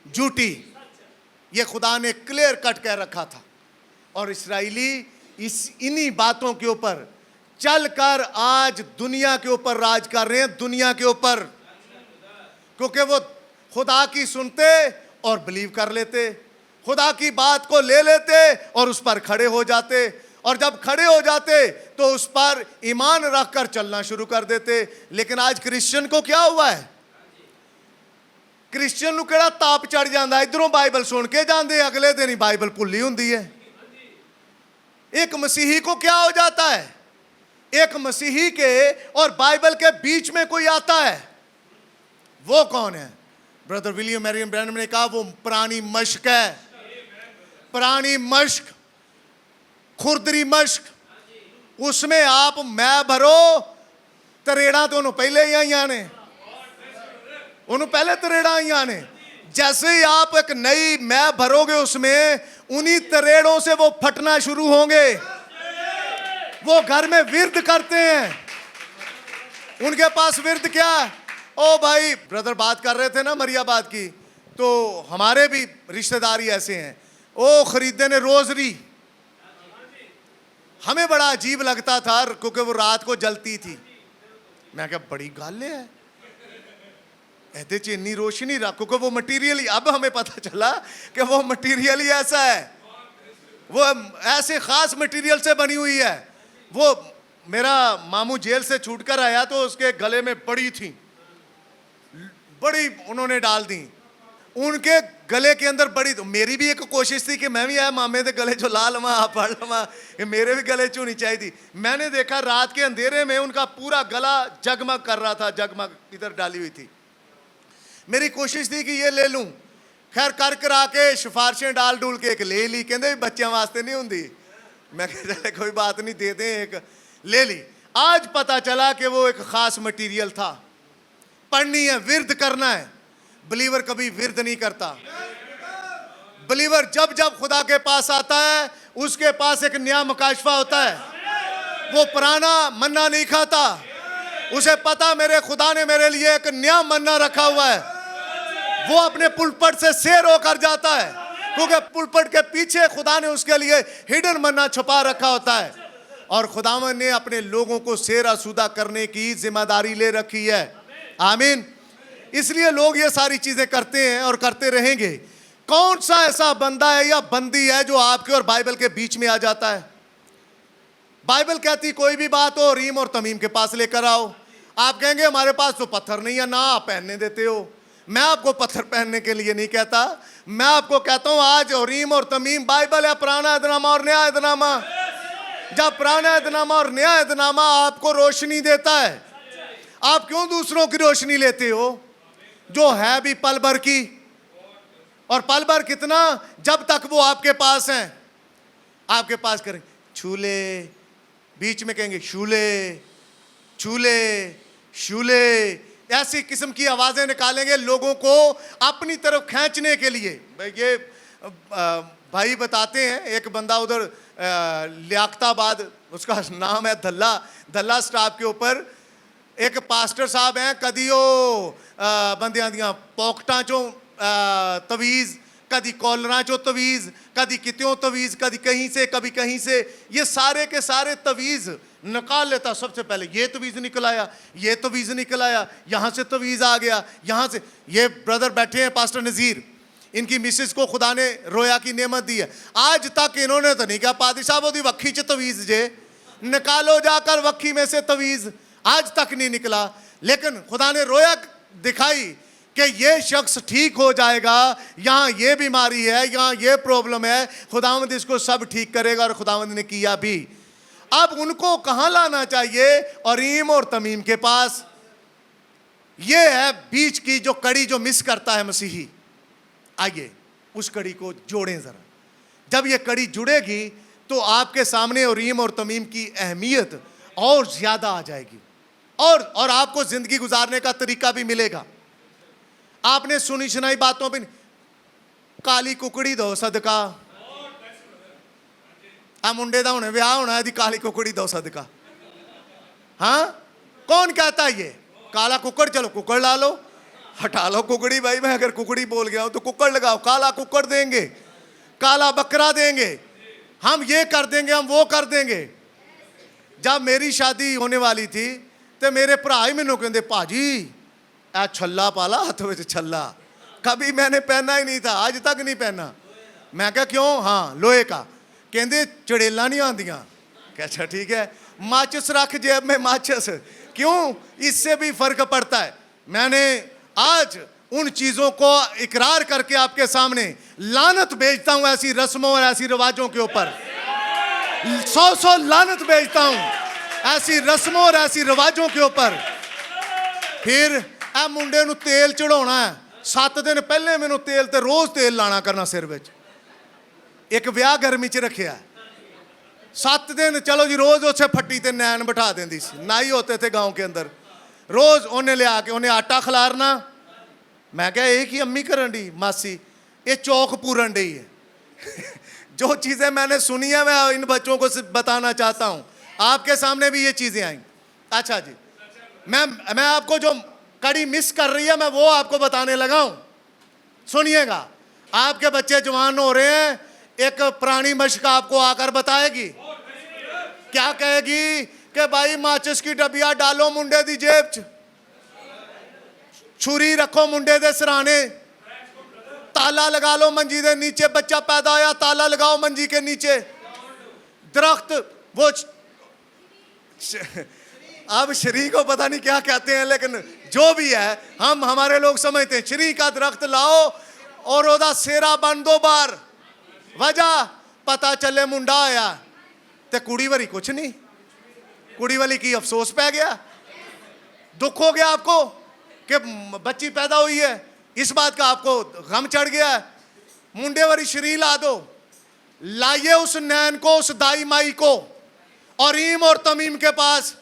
झूठी। ये खुदा ने क्लियर कट कह रखा था, और इस्राएली इन्हीं बातों के ऊपर चलकर आज दुनिया के ऊपर राज कर रहे हैं, दुनिया के ऊपर, क्योंकि वो खुदा की सुनते और बिलीव कर लेते, खुदा की बात को ले लेते और उस पर खड़े हो जाते, और जब खड़े हो जाते तो उस पर ईमान रखकर चलना शुरू कर देते। लेकिन आज क्रिश्चियन को क्या हुआ है? क्रिश्चियन ਨੂੰ ਕਿਹੜਾ ਤਾਪ ਚੜ ਜਾਂਦਾ, ਇਧਰੋਂ ਬਾਈਬਲ ਸੁਣ ਕੇ ਜਾਂਦੇ, अगले दिन ही बाइबल भुल्ली हुंदी है। एक मसीही को क्या हो जाता है? एक मसीही के और बाइबल के बीच में कोई आता है, वो कौन है? ब्रदर विलियम मैरियन ब्रैनम ने कहा वो पुरानी मश्क है, पुरानी मश्क, खुरदरी मश्क। उसमें आप मैं भरो, तरेड़ा तो उन्होंने पहले ही आईया ने, उन्होंने पहले तरेड़ा आईया ने। जैसे ही आप एक नई मैं भरोगे उसमें, उन्हीं तरेड़ों से वो फटना शुरू होंगे। वो घर में विर्द करते हैं, उनके पास विर्द क्या है? ओ भाई, ब्रदर बात कर रहे थे ना मरियाबाद की, तो हमारे भी रिश्तेदारी ऐसे हैं, ओ खरीदे ने रोजरी। हमें बड़ा अजीब लगता था क्योंकि वो रात को जलती थी। मैं क्या बड़ी गल है, ਇਹਦੇ इन्नी रोशनी रखो, क्योंकि वो मटीरियल, अब हमें पता चला कि वो मटीरियल ही ऐसा है, वो ऐसे खास मटीरियल से बनी हुई है। वो मेरा मामू जेल से छूट कर आया तो उसके गले में बड़ी थी, बड़ी उन्होंने डाल दी, उनके गले के अंदर बड़ी। तो मेरी भी एक कोशिश थी कि मैं भी आया मामे के गले जो ला लवा, पढ़ लवा, मेरे भी गले च होनी चाहिए थी। मैंने देखा रात के अंधेरे में उनका पूरा गला जगमग कर रहा था, जगमग इधर डाली हुई थी। मेरी कोशिश थी कि ये ले लूं, खैर कर करा के सिफारिशें डाल डूल के एक ले ली, कहते बच्चों वास्ते नहीं होंगी। मैं कहता कोई बात नहीं, दे दें, एक ले ली। आज पता चला कि वो एक खास मटीरियल था। पढ़नी है, विर्द करना है। बिलीवर कभी विर्द नहीं करता। बिलीवर जब जब खुदा के पास आता है, उसके पास एक नया मुकाशफा होता है। वो पुराना मन्ना नहीं खाता, उसे पता मेरे खुदा ने मेरे लिए एक नया मन्ना रखा हुआ है। वो अपने पुलपट से शेर होकर जाता है, क्योंकि पुलपट के पीछे खुदा ने उसके लिए हिडन मन्ना छुपा रखा होता है, और खुदावन ने अपने लोगों को शेर आसूदा करने की जिम्मेदारी ले रखी है। आमीन। इसलिए लोग ये सारी चीजें करते हैं और करते रहेंगे। कौन सा ऐसा बंदा है या बंदी है जो आपके और बाइबल के बीच में आ जाता है? बाइबल कहती कोई भी बात हो रीम और तमीम के पास लेकर आओ। आप कहेंगे हमारे पास तो पत्थर नहीं है ना, आप पहनने देते हो। मैं आपको पत्थर पहनने के लिए नहीं कहता, मैं आपको कहता हूं आज रीम और तमीम बाइबल है, पुराना ऐदनामा और नया ऐदनामा। जब पुराना ऐदनामा और नया ऐदनामा आपको रोशनी देता है, आप क्यों दूसरों की रोशनी लेते हो जो है भी पल भर की? और पल भर कितना? जब तक वो आपके पास हैं। आपके पास करें छूले, बीच में कहेंगे शूले छूले शूले, ऐसी किस्म की आवाजें निकालेंगे लोगों को अपनी तरफ खींचने के लिए। ये भाई बताते हैं, एक बंदा उधर लियाकताबाद, उसका नाम है धल्ला, धल्ला स्टॉप के ऊपर एक पास्टर साहब हैं। कदी बंदियां दियां पॉकटां चों तवीज़, कदी कॉलरां चो तवीज़, कदी कित्यों तवीज़, कदी कहीं से कभी कहीं से, ये सारे के सारे तवीज़ निकाल लेता। सबसे पहले ये तवीज़ निकल आया, ये तवीज़ निकल आया, यहाँ से तवीज़ आ गया, यहाँ से। ये ब्रदर बैठे हैं पास्टर नज़ीर, इनकी मिसेस को खुदा ने रोया की नेमत दी है। आज तक इन्होंने तो नहीं कहा पादी साहब ओदी वक्खी च तवीज़ जे निकालो जाकर वक्खी में से तवीज़, आज तक नहीं निकला। लेकिन खुदा ने रोया दिखाई कि ये शख्स ठीक हो जाएगा, यहाँ ये बीमारी है, यहाँ ये प्रॉब्लम है, खुदावंद इसको सब ठीक करेगा, और खुदावंद ने किया भी। अब उनको कहाँ लाना चाहिए? अरीम और तमीम के पास। ये है बीच की जो कड़ी जो मिस करता है मसीही। आइए उस कड़ी को जोड़ें ज़रा। जब ये कड़ी जुड़ेगी तो आपके सामने अरीम और तमीम की अहमियत और ज़्यादा आ जाएगी। और आपको जिंदगी गुजारने का तरीका भी मिलेगा। आपने सुनी सुनाई बातों पे काली कुकड़ी दो सदका, आ मुंडे दा हुणे विआह होना है, काली कुकड़ी दो सदका। हाँ, कौन कहता है ये? काला कुकड़, चलो कुकड़ ला लो, हटा लो कुकड़ी। भाई मैं अगर कुकड़ी बोल गया हूं तो कुकड़ लगाओ। काला कुकड़ देंगे, काला बकरा देंगे, हम ये कर देंगे, हम वो कर देंगे। जब मेरी शादी होने वाली थी तो मेरे भरा ही मैनू कहते, भाजी ए छल्ला पाला, हाथ में छल्ला। कभी मैंने पहना ही नहीं था, आज तक नहीं पहना। मैं क्या क्यों? हाँ, लोहे का। कहते चड़ेला नहीं आंदियां। अच्छा ठीक है, माचिस रख जेब में, माचिस। क्यों? इससे भी फर्क पड़ता है। मैंने आज उन चीजों को इकरार करके आपके सामने लानत भेजता हूं, ऐसी रस्मों और ऐसी रिवाजों के ऊपर 100 लानत भेजता हूं ऐसी रस्मों और ऐसी रिवाजों के ऊपर। फिर ए मुंडे नू तेल चढ़ाना है, 7 दिन पहले मैनू तेल ते रोज तेल लाना करना सिर विच। एक ब्याह गर्मी च रखिया, 7 दिन चलो जी, रोज उसे फट्टी ते नैन बिठा देंदी सी। नाई होते थे गांव के अंदर, रोज उन्हें लिया के उन्हें आटा खिलारना। मैं क्या ये की अम्मी करन डी? मासी ये चौक पूरन डी है। जो चीजें मैंने सुनी है मैं इन बच्चों को बताना चाहता हूं, आपके सामने भी ये चीजें आई। अच्छा जी, मैं आपको जो कड़ी मिस कर रही है मैं वो आपको बताने लगा हूं, सुनिएगा। आपके बच्चे जवान हो रहे हैं, एक पुरानी मशक आपको आकर बताएगी। क्या कहेगी कि भाई माचिस की डबिया डालो मुंडे दी जेब च, छुरी रखो मुंडे दे सराने, ताला लगा लो मंजी दे नीचे। बच्चा पैदा होया, ताला लगाओ मंजी के नीचे। दरख्त वो अब श्री को पता नहीं क्या कहते हैं, लेकिन जो भी है हम हमारे लोग समझते हैं। श्री का दरख्त लाओ और ओदा सेरा बन दो बार, वजह पता चले मुंडा आया। ते कुड़ी वाली कुछ नहीं, कुड़ी वाली की अफसोस पै गया, दुख हो गया आपको कि बच्ची पैदा हुई है, इस बात का आपको गम चढ़ गया है। मुंडे वाली श्री ला दो, लाइए उस नैन को, उस दाई माई को और ईम और तमीम के पास,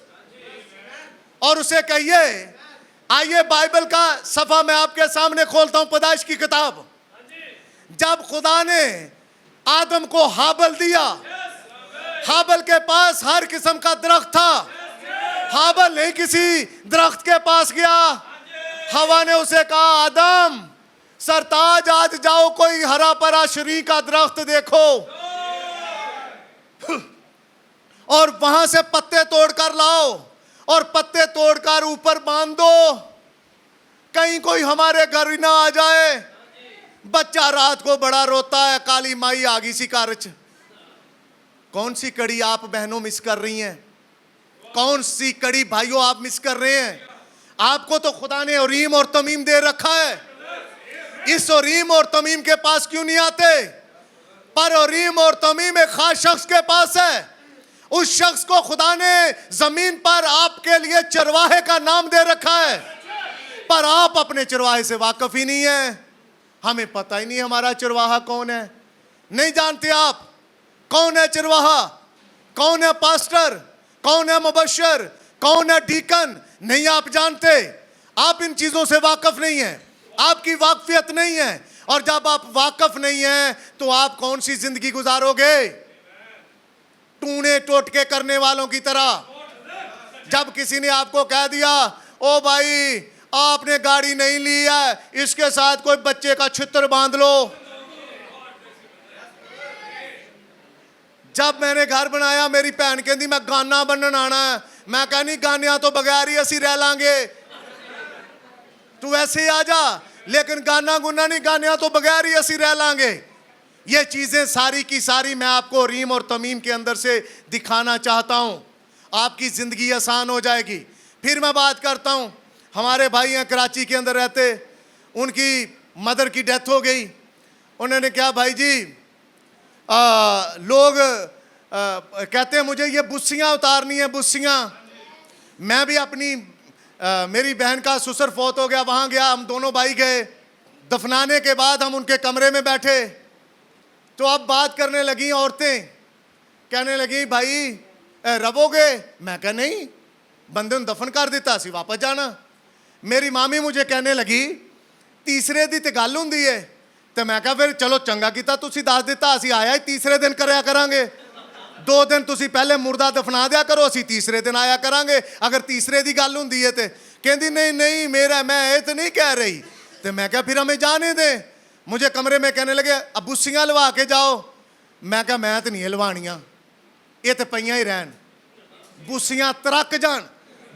और उसे कहिए, आइए बाइबल का सफा मैं आपके सामने खोलता हूं, पैदाइश की किताब। जब खुदा ने आदम को हाबल दिया, हाबल के पास हर किस्म का दरख्त था। हाबल नहीं किसी दरख्त के पास गया। हवा ने उसे कहा, आदम सरताज आज जाओ, कोई हरा भरा श्री का दरख्त देखो और वहां से पत्ते तोड़कर लाओ और पत्ते तोड़कर ऊपर बांध दो, कहीं कोई हमारे घर ही ना आ जाए। बच्चा रात को बड़ा रोता है, काली माई आ गई सी घर च। कौन सी कड़ी आप बहनों मिस कर रही हैं? कौन सी कड़ी भाइयों आप मिस कर रहे हैं? आपको तो खुदा ने उरीम और तमीम दे रखा है। इस उरीम और तमीम के पास क्यों नहीं आते? पर उरीम और तमीम एक खास शख्स के पास है। उस शख्स को खुदा ने जमीन पर आपके लिए चरवाहे का नाम दे रखा है, पर आप अपने चरवाहे से वाकिफ ही नहीं है। हमें पता ही नहीं हमारा चरवाहा कौन है, नहीं जानते आप कौन है चरवाहा, कौन है पास्टर, कौन है मुबशर, कौन है डीकन, नहीं आप जानते। आप इन चीजों से वाकिफ नहीं हैं, आपकी वाकफियत नहीं है। और जब आप वाकिफ नहीं हैं तो आप कौन सी जिंदगी गुजारोगे? टूने टोटके करने वालों की तरह। जब किसी ने आपको कह दिया, ओ भाई आपने गाड़ी नहीं ली है, इसके साथ कोई बच्चे का छित्र बांध लो। जब मैंने घर बनाया मेरी भैन कहती मैं गाना बनन आना है। मैं कहनी गानिया तो बगैर ही असी रह लांगे, तू ऐसे ही आ जा, लेकिन गाना गुना नहीं, गानिया तो बगैर ही असी रह लांगे। ये चीजें सारी की सारी मैं आपको रीम और तमीम के अंदर से दिखाना चाहता हूं। आपकी जिंदगी आसान हो जाएगी। फिर मैं बात करता हूं, हमारे भाई हैं कराची के अंदर रहते, उनकी मदर की डेथ हो गई। उन्होंने क्या भाई जी लोग कहते हैं मुझे ये बुस्सियाँ उतारनी है, बुस्सियाँ। मैं भी अपनी मेरी बहन का ससुर फौत हो गया, वहाँ गया, हम दोनों भाई गए। दफनाने के बाद हम उनके कमरे में बैठे तो अब बात करने लगी औरतें, कहने लगी भाई रवोगे? मैं कहा नहीं, बंदे ਨੂੰ दफन कर दिता सी वापस जाना। मेरी मामी मुझे कहने लगी तीसरे दी ते गल हुंदी है, तो मैं कहा फिर चलो चंगा कीता तुसी दस दिता, असीं आया ही तीसरे दिन करया करांगे। 2 दिन तुसी पहले मुर्दा दफना दिया करो, असीं तीसरे दिन आया करांगे अगर तीसरे दी गल हुंदी है। ते कहंदी नहीं नहीं मेरा मैं ये तो नहीं कह रही। तो मैं कहा फिर हमें जाने दे। मुझे कमरे में कहने लगे अब बुस्सियाँ लवा के जाओ। मैं कहा मैं तो नहीं लवानियाँ, ये तो पईयां ही रहन, बुस्सियाँ तरक जान,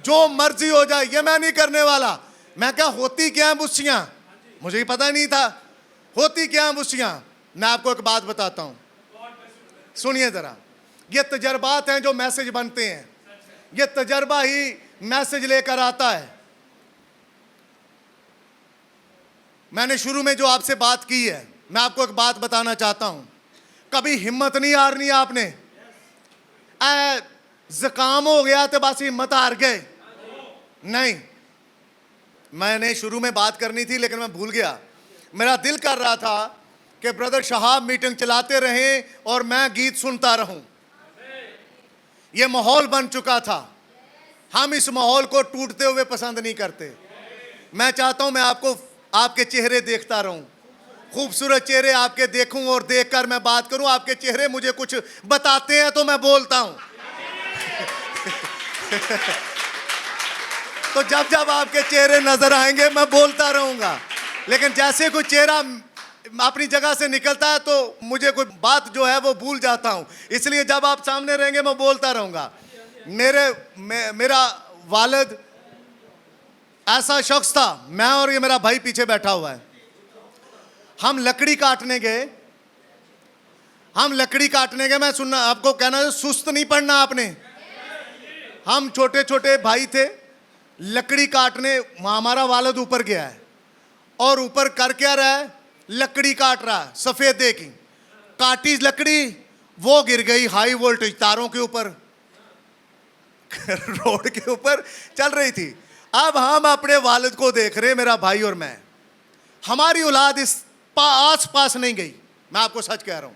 जो मर्जी हो जाए, ये मैं नहीं करने वाला। मैं क्या होती क्या है बुस्सियाँ, मुझे ही पता नहीं था होती क्या है बुस्सियाँ। मैं आपको एक बात बताता हूँ, सुनिए ज़रा। ये तजर्बात हैं जो मैसेज बनते हैं, ये तजर्बा ही मैसेज लेकर आता है। मैंने शुरू में जो आपसे बात की है, मैं आपको एक बात बताना चाहता हूँ, कभी हिम्मत नहीं हारनी आपने। ज़ुकाम हो गया तो बस हिम्मत हार गए, नहीं। मैंने शुरू में बात करनी थी लेकिन मैं भूल गया। मेरा दिल कर रहा था कि ब्रदर शहाब मीटिंग चलाते रहें और मैं गीत सुनता रहूं। ये माहौल बन चुका था, हम इस माहौल को टूटते हुए पसंद नहीं करते। मैं चाहता हूं मैं आपको आपके चेहरे देखता रहूं, खूबसूरत चेहरे आपके देखूं और देखकर मैं बात करूं। आपके चेहरे मुझे कुछ बताते हैं तो मैं बोलता हूं। तो जब जब आपके चेहरे नजर आएंगे मैं बोलता रहूंगा, लेकिन जैसे कोई चेहरा अपनी जगह से निकलता है तो मुझे कोई बात जो है वो भूल जाता हूं। इसलिए जब आप सामने रहेंगे मैं बोलता रहूंगा। मेरा वालिद ऐसा शख्स था, मैं और ये मेरा भाई पीछे बैठा हुआ है। हम लकड़ी काटने गए, मैं सुनना आपको कहना सुस्त नहीं पड़ना आपने। हम छोटे छोटे भाई थे, लकड़ी काटने, हमारा वालिद ऊपर गया है और ऊपर कर क्या रहा है, लकड़ी काट रहा है। सफेदे की काटी लकड़ी, वो गिर गई हाई वोल्टेज तारों के ऊपर, रोड के ऊपर चल रही थी। अब हम अपने वालिद को देख रहे, मेरा भाई और मैं। हमारी औलाद इस आस पास नहीं गई, मैं आपको सच कह रहा हूं।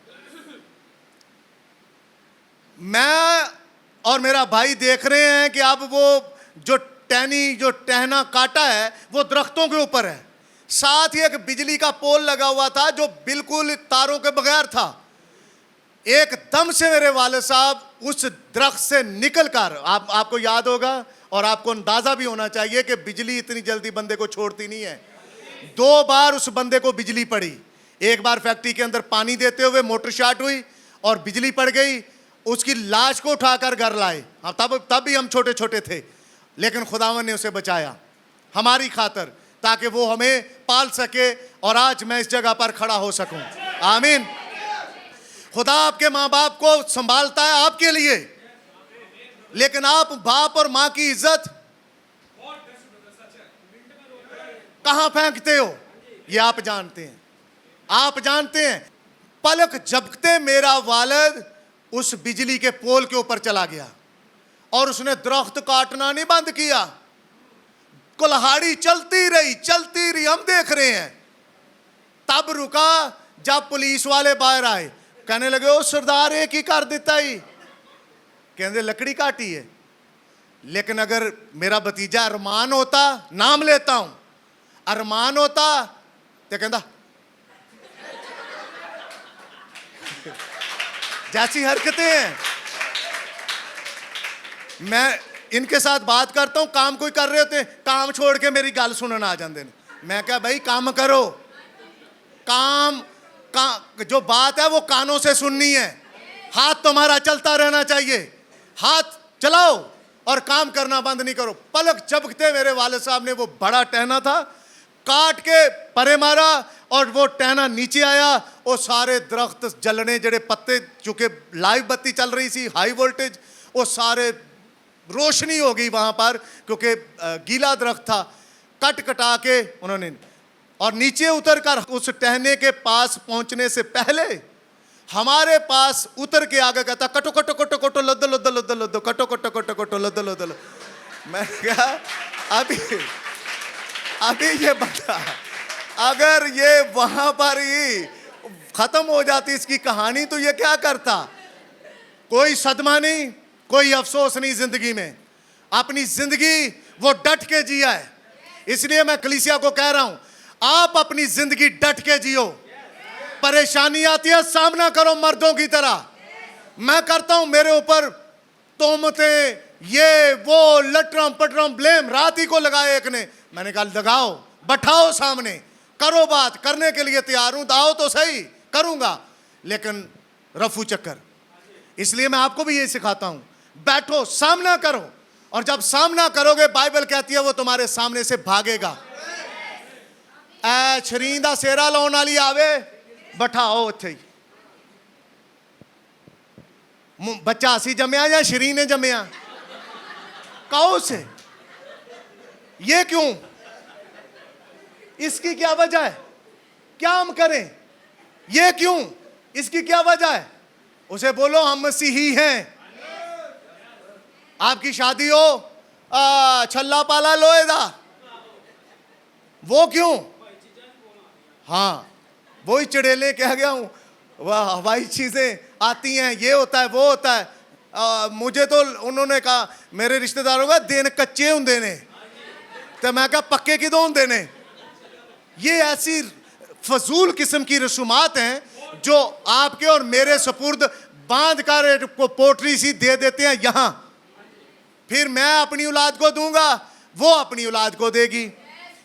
मैं और मेरा भाई देख रहे हैं कि अब वो जो टहना काटा है वो दरख्तों के ऊपर है। साथ ही एक बिजली का पोल लगा हुआ था जो बिल्कुल तारों के बगैर था। एकदम से मेरे वालिद साहब उस दरख्त से निकलकर, आपको याद होगा और आपको अंदाजा भी होना चाहिए कि बिजली इतनी जल्दी बंदे को छोड़ती नहीं है। 2 बार उस बंदे को बिजली पड़ी। एक बार फैक्ट्री के अंदर पानी देते हुए मोटर शॉर्ट हुई और बिजली पड़ गई। उसकी लाश को उठाकर घर लाए। तब भी हम छोटे छोटे थे, लेकिन खुदावन ने उसे बचाया हमारी खातर, ताकि वो हमें पाल सके और आज मैं इस जगह पर खड़ा हो सकूं। आमीन। खुदा आपके माँ बाप को संभालता है आपके लिए, लेकिन आप बाप और माँ की इज्जत कहां फेंकते हो ये आप जानते हैं। आप जानते हैं, पलक झपकते मेरा वालिद उस बिजली के पोल के ऊपर चला गया और उसने दरख्त काटना नहीं बंद किया। कुल्हाड़ी चलती रही, हम देख रहे हैं। तब रुका जब पुलिस वाले बाहर आए, कहने लगे ओ सरदार एक ही कर देता ही, कहते लकड़ी काटी है। लेकिन अगर मेरा भतीजा अरमान होता, नाम लेता हूं, अरमान होता तो कहता जैसी हरकतें हैं। मैं इनके साथ बात करता हूं, काम कोई कर रहे होते, काम छोड़ के मेरी गल सुनने आ जाते हैं। मैं क्या भाई काम करो, काम जो बात है वो कानों से सुननी है। हाथ तुम्हारा चलता रहना चाहिए, हाथ चलाओ और काम करना बंद नहीं करो। पलक झपकते मेरे वालिद साहब ने वो बड़ा टहना था काट के परे मारा और वो टहना नीचे आया। वो सारे दरख्त जलने, जड़े पत्ते, चूंकि लाइव बत्ती चल रही थी हाई वोल्टेज, वो सारे रोशनी हो गई वहां पर, क्योंकि गीला दरख्त था। कट कटा के उन्होंने, और नीचे उतर कर उस टहने के पास पहुंचने से पहले हमारे पास उतर के आगे कहता कटो कटो कटो कटो लद्दो लद्दो लद्दो लद्दो कटो कटो कटो कटो लद्दो लद्दो। मैं कहा अभी ये बता, अगर ये वहां पर ही खत्म हो जाती इसकी कहानी तो ये क्या करता। कोई सदमा नहीं, कोई अफसोस नहीं जिंदगी में। अपनी जिंदगी वो डट के जिया है। इसलिए मैं कलीसिया को कह रहा हूं, आप अपनी जिंदगी डट के जियो। परेशानी आती है, सामना करो मर्दों की तरह। मैं करता हूं, मेरे ऊपर तोहमतें, ये वो लटरम पटरम ब्लेम रात ही को लगाए एक ने। मैंने कहा लगाओ, बैठाओ सामने, करो बात, करने के लिए तैयार हूं, दाओ तो सही, करूंगा, लेकिन रफू चक्कर। इसलिए मैं आपको भी यही सिखाता हूं, बैठो, सामना करो, और जब सामना करोगे बाइबल कहती है वो तुम्हारे सामने से भागेगा। ऐ छरीं दा सेरा लाउण वाली आवे, बैठाओ उत्थे ही। बच्चा असी जमया या शरी ने जमया? काओ से। ये क्यों? इसकी क्या वजह है? क्या हम करें? ये क्यों? इसकी क्या वजह है? उसे बोलो हम मसीही हैं। आपकी शादी हो छल्ला पाला लोएदा, वो क्यों? हाँ, वही चढ़ेले कह गया हूं, वह हवाई चीजें आती हैं, ये होता है वो होता है। मुझे तो उन्होंने कहा, मेरे रिश्तेदारों का देने कच्चे होंगे ने, तो मैं कहा पक्के की दो देने। ये ऐसी फजूल किस्म की रसूमात हैं जो आपके और मेरे सपुर्द बांध कर पोटरी सी दे देते हैं यहां, फिर मैं अपनी औलाद को दूंगा, वो अपनी औलाद को देगी।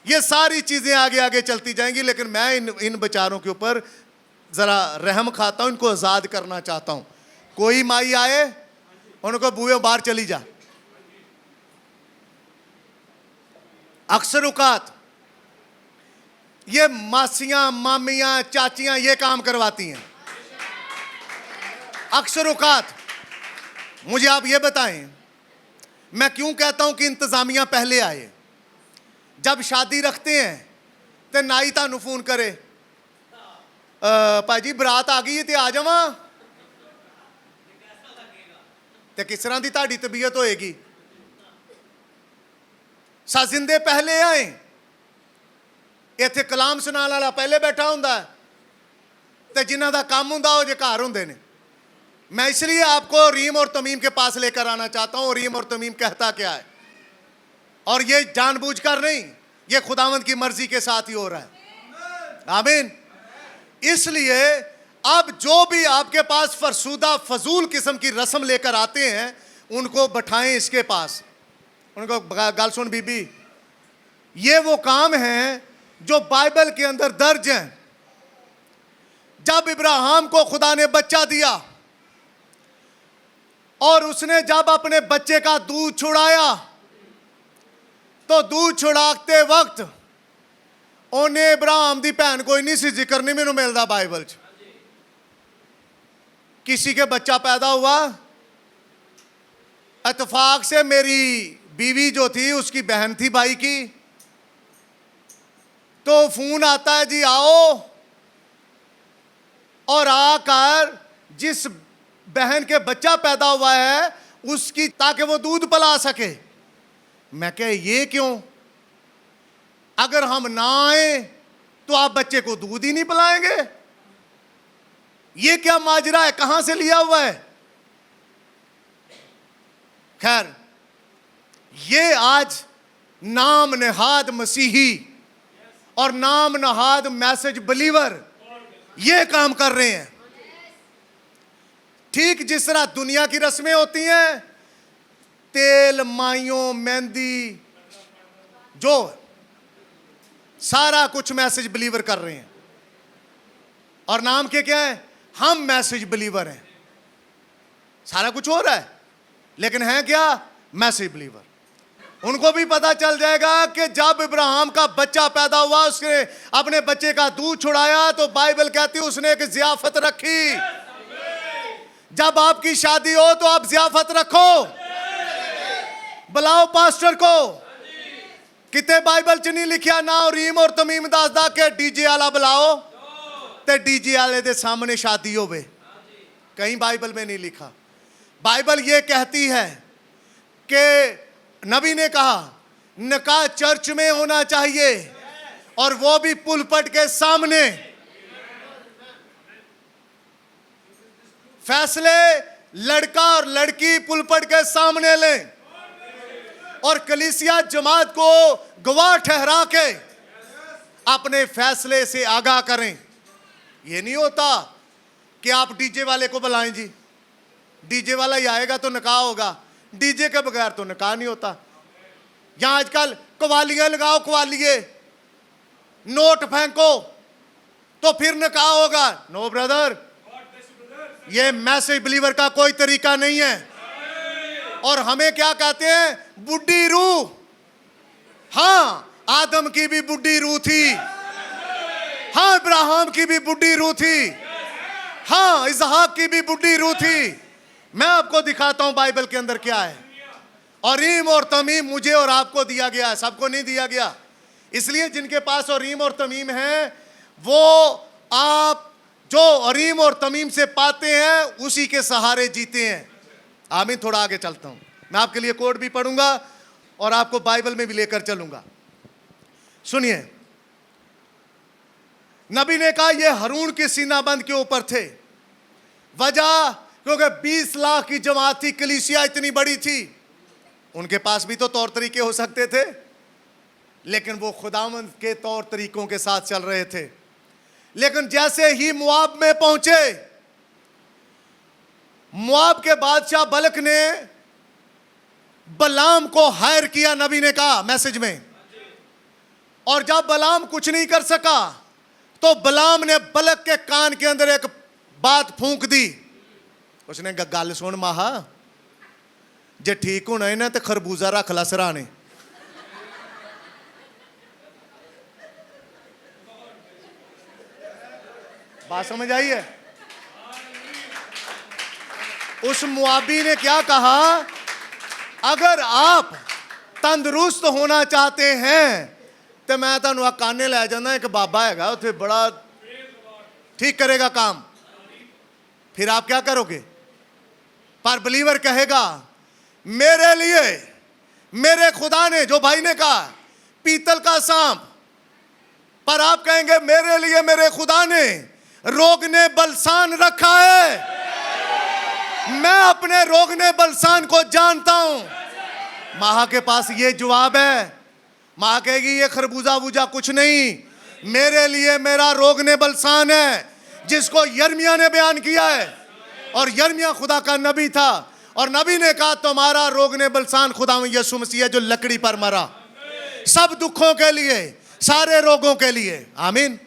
ये सारी चीजें आगे आगे चलती जाएंगी, लेकिन मैं इन बेचारों के ऊपर जरा रहम खाता हूं, इनको आजाद करना चाहता हूं। कोई माई आए, उनको बुए बाहर चली जा। अक्सर औकात ये मासियां, मामियां, चाचियां ये काम करवाती हैं। अक्सर औकात मुझे आप ये बताएं, मैं क्यों कहता हूं कि इंतजामिया पहले आए? जब शादी रखते हैं तो नाई तानू फोन करे, भाजी बरात आ गई है, आ जावा, तो किस तरह की ताड़ी तबीयत होएगी? साजिंदे पहले आए, इत्थे कलाम सुनाने वाला पहले बैठा हुंदा है, ते जिन्हां दा काम हुंदा वो जे घर हुंदे ने। मैं इसलिए आपको रीम और तमीम के पास लेकर आना चाहता हूं। रीम और तमीम कहता क्या है, और ये जानबूझकर नहीं, ये खुदावंद की मर्जी के साथ ही हो रहा है। आमीन। इसलिए अब जो भी आपके पास फरसूदा फजूल किस्म की रस्म लेकर आते हैं, उनको बैठाएं इसके पास, उनको गल सुन बीबी, ये वो काम है जो बाइबल के अंदर दर्ज हैं। जब इब्राहिम को खुदा ने बच्चा दिया और उसने जब अपने बच्चे का दूध छुड़ाया, तो दूध छुड़ाते वक्त उन्हें इब्राहिम दी भैन कोई नहीं सी जिक्र नहीं मैनू मिलता बाइबल च। किसी के बच्चा पैदा हुआ, इत्तेफाक से मेरी बीवी जो थी उसकी बहन थी भाई की, तो फोन आता है जी आओ, और आकर जिस बहन के बच्चा पैदा हुआ है उसकी, ताकि वो दूध पिला सके। मैं कह ये क्यों? अगर हम ना आए तो आप बच्चे को दूध ही नहीं पिलाएंगे? ये क्या माजरा है, कहां से लिया हुआ है? खैर, ये आज नाम नहाद मसीही और नाम नहाद मैसेज बिलीवर ये काम कर रहे हैं। ठीक जिस तरह दुनिया की रस्में होती हैं, तेल, माइयों, मेहंदी, जो सारा कुछ मैसेज बिलीवर कर रहे हैं, और नाम के क्या है? हम मैसेज बिलीवर हैं। सारा कुछ हो रहा है, लेकिन है क्या? Message believer. उनको भी पता चल जाएगा कि जब इब्राहिम का बच्चा पैदा हुआ, उसने अपने बच्चे का दूध छुड़ाया, तो बाइबल कहती है उसने एक जियाफत रखी। जब आपकी शादी हो तो आप जियाफत रखो, बुलाओ पास्टर को। किते बाइबल च नहीं लिखा ना रीम और तमीम दसदा के डीजे वाला बुलाओ ते डीजे वाले दे सामने शादी होवे, कहीं बाइबल में नहीं लिखा। बाइबल ये कहती है कि नबी ने कहा निकाह चर्च में होना चाहिए, और वो भी पुलपट के सामने। फैसले लड़का और लड़की पुलपट के सामने लें। और कलीसिया जमात को गवाह ठहरा के अपने फैसले से आगाह करें। ये नहीं होता कि आप डीजे वाले को बुलाएं, जी डीजे वाला ही आएगा तो निकाह होगा, डीजे के बगैर तो निकाह नहीं होता। यहां आजकल कवालियां लगाओ, कवालिए नोट फेंको तो फिर निकाह होगा। नो ब्रदर, ये मैसेज बिलीवर का कोई तरीका नहीं है। और हमें क्या कहते हैं? बुड्ढी रूह। हाँ, आदम की भी बुड्ढी रूह थी, हाँ इब्राहिम की भी बुड्ढी रूह थी, हाँ इसहाक की भी बुड्ढी रूह थी। मैं आपको दिखाता हूं बाइबल के अंदर क्या है। उरीम और तमीम मुझे और आपको दिया गया है, सबको नहीं दिया गया। इसलिए जिनके पास उरीम और तमीम है, वो आप जो उरीम और तमीम से पाते हैं उसी के सहारे जीते हैं। आमीन। थोड़ा आगे चलता हूं, मैं आपके लिए कोड भी पढ़ूंगा और आपको बाइबल में भी लेकर चलूंगा। सुनिए, नबी ने कहा ये हारून के सीनाबंद के ऊपर थे। वजह क्योंकि 20 लाख की जमात थी, कलीसिया इतनी बड़ी थी। उनके पास भी तो तौर तरीके हो सकते थे, लेकिन वो खुदावंद के तौर तरीकों के साथ चल रहे थे। लेकिन जैसे ही मुआब में पहुंचे, मुआब के बादशाह बलक ने बलाम को हायर किया, नबी ने कहा मैसेज में। और जब बलाम कुछ नहीं कर सका तो बलाम ने बलक के कान के अंदर एक बात फूंक दी। उसने गल सुन माहा, जे ठीक होना है ना तो खरबूजा रख ला सराने। बात समझ आई है? उस मुआबी ने क्या कहा? अगर आप तंदुरुस्त होना चाहते हैं तो मैं तुहानू काने लै जाना, एक बाबा हैगा उत्थे बड़ा ठीक करेगा काम। फिर आप क्या करोगे? पर बिलीवर कहेगा मेरे लिए मेरे खुदा ने, जो भाई ने कहा पीतल का सांप, पर आप कहेंगे मेरे लिए मेरे खुदा ने रोगने बलसान रखा है। मैं अपने रोगने बलसान को जानता हूं। माहा के पास ये जवाब है। मां कहेगी ये खरबूजा वूजा कुछ नहीं, मेरे लिए मेरा रोगने बलसान है, जिसको यर्मिया ने बयान किया है। और यर्मिया खुदा का नबी था, और नबी ने कहा तुम्हारा रोगने बलसान खुदा में यीशु मसीह है, जो लकड़ी पर मरा सब दुखों के लिए, सारे रोगों के लिए। आमीन।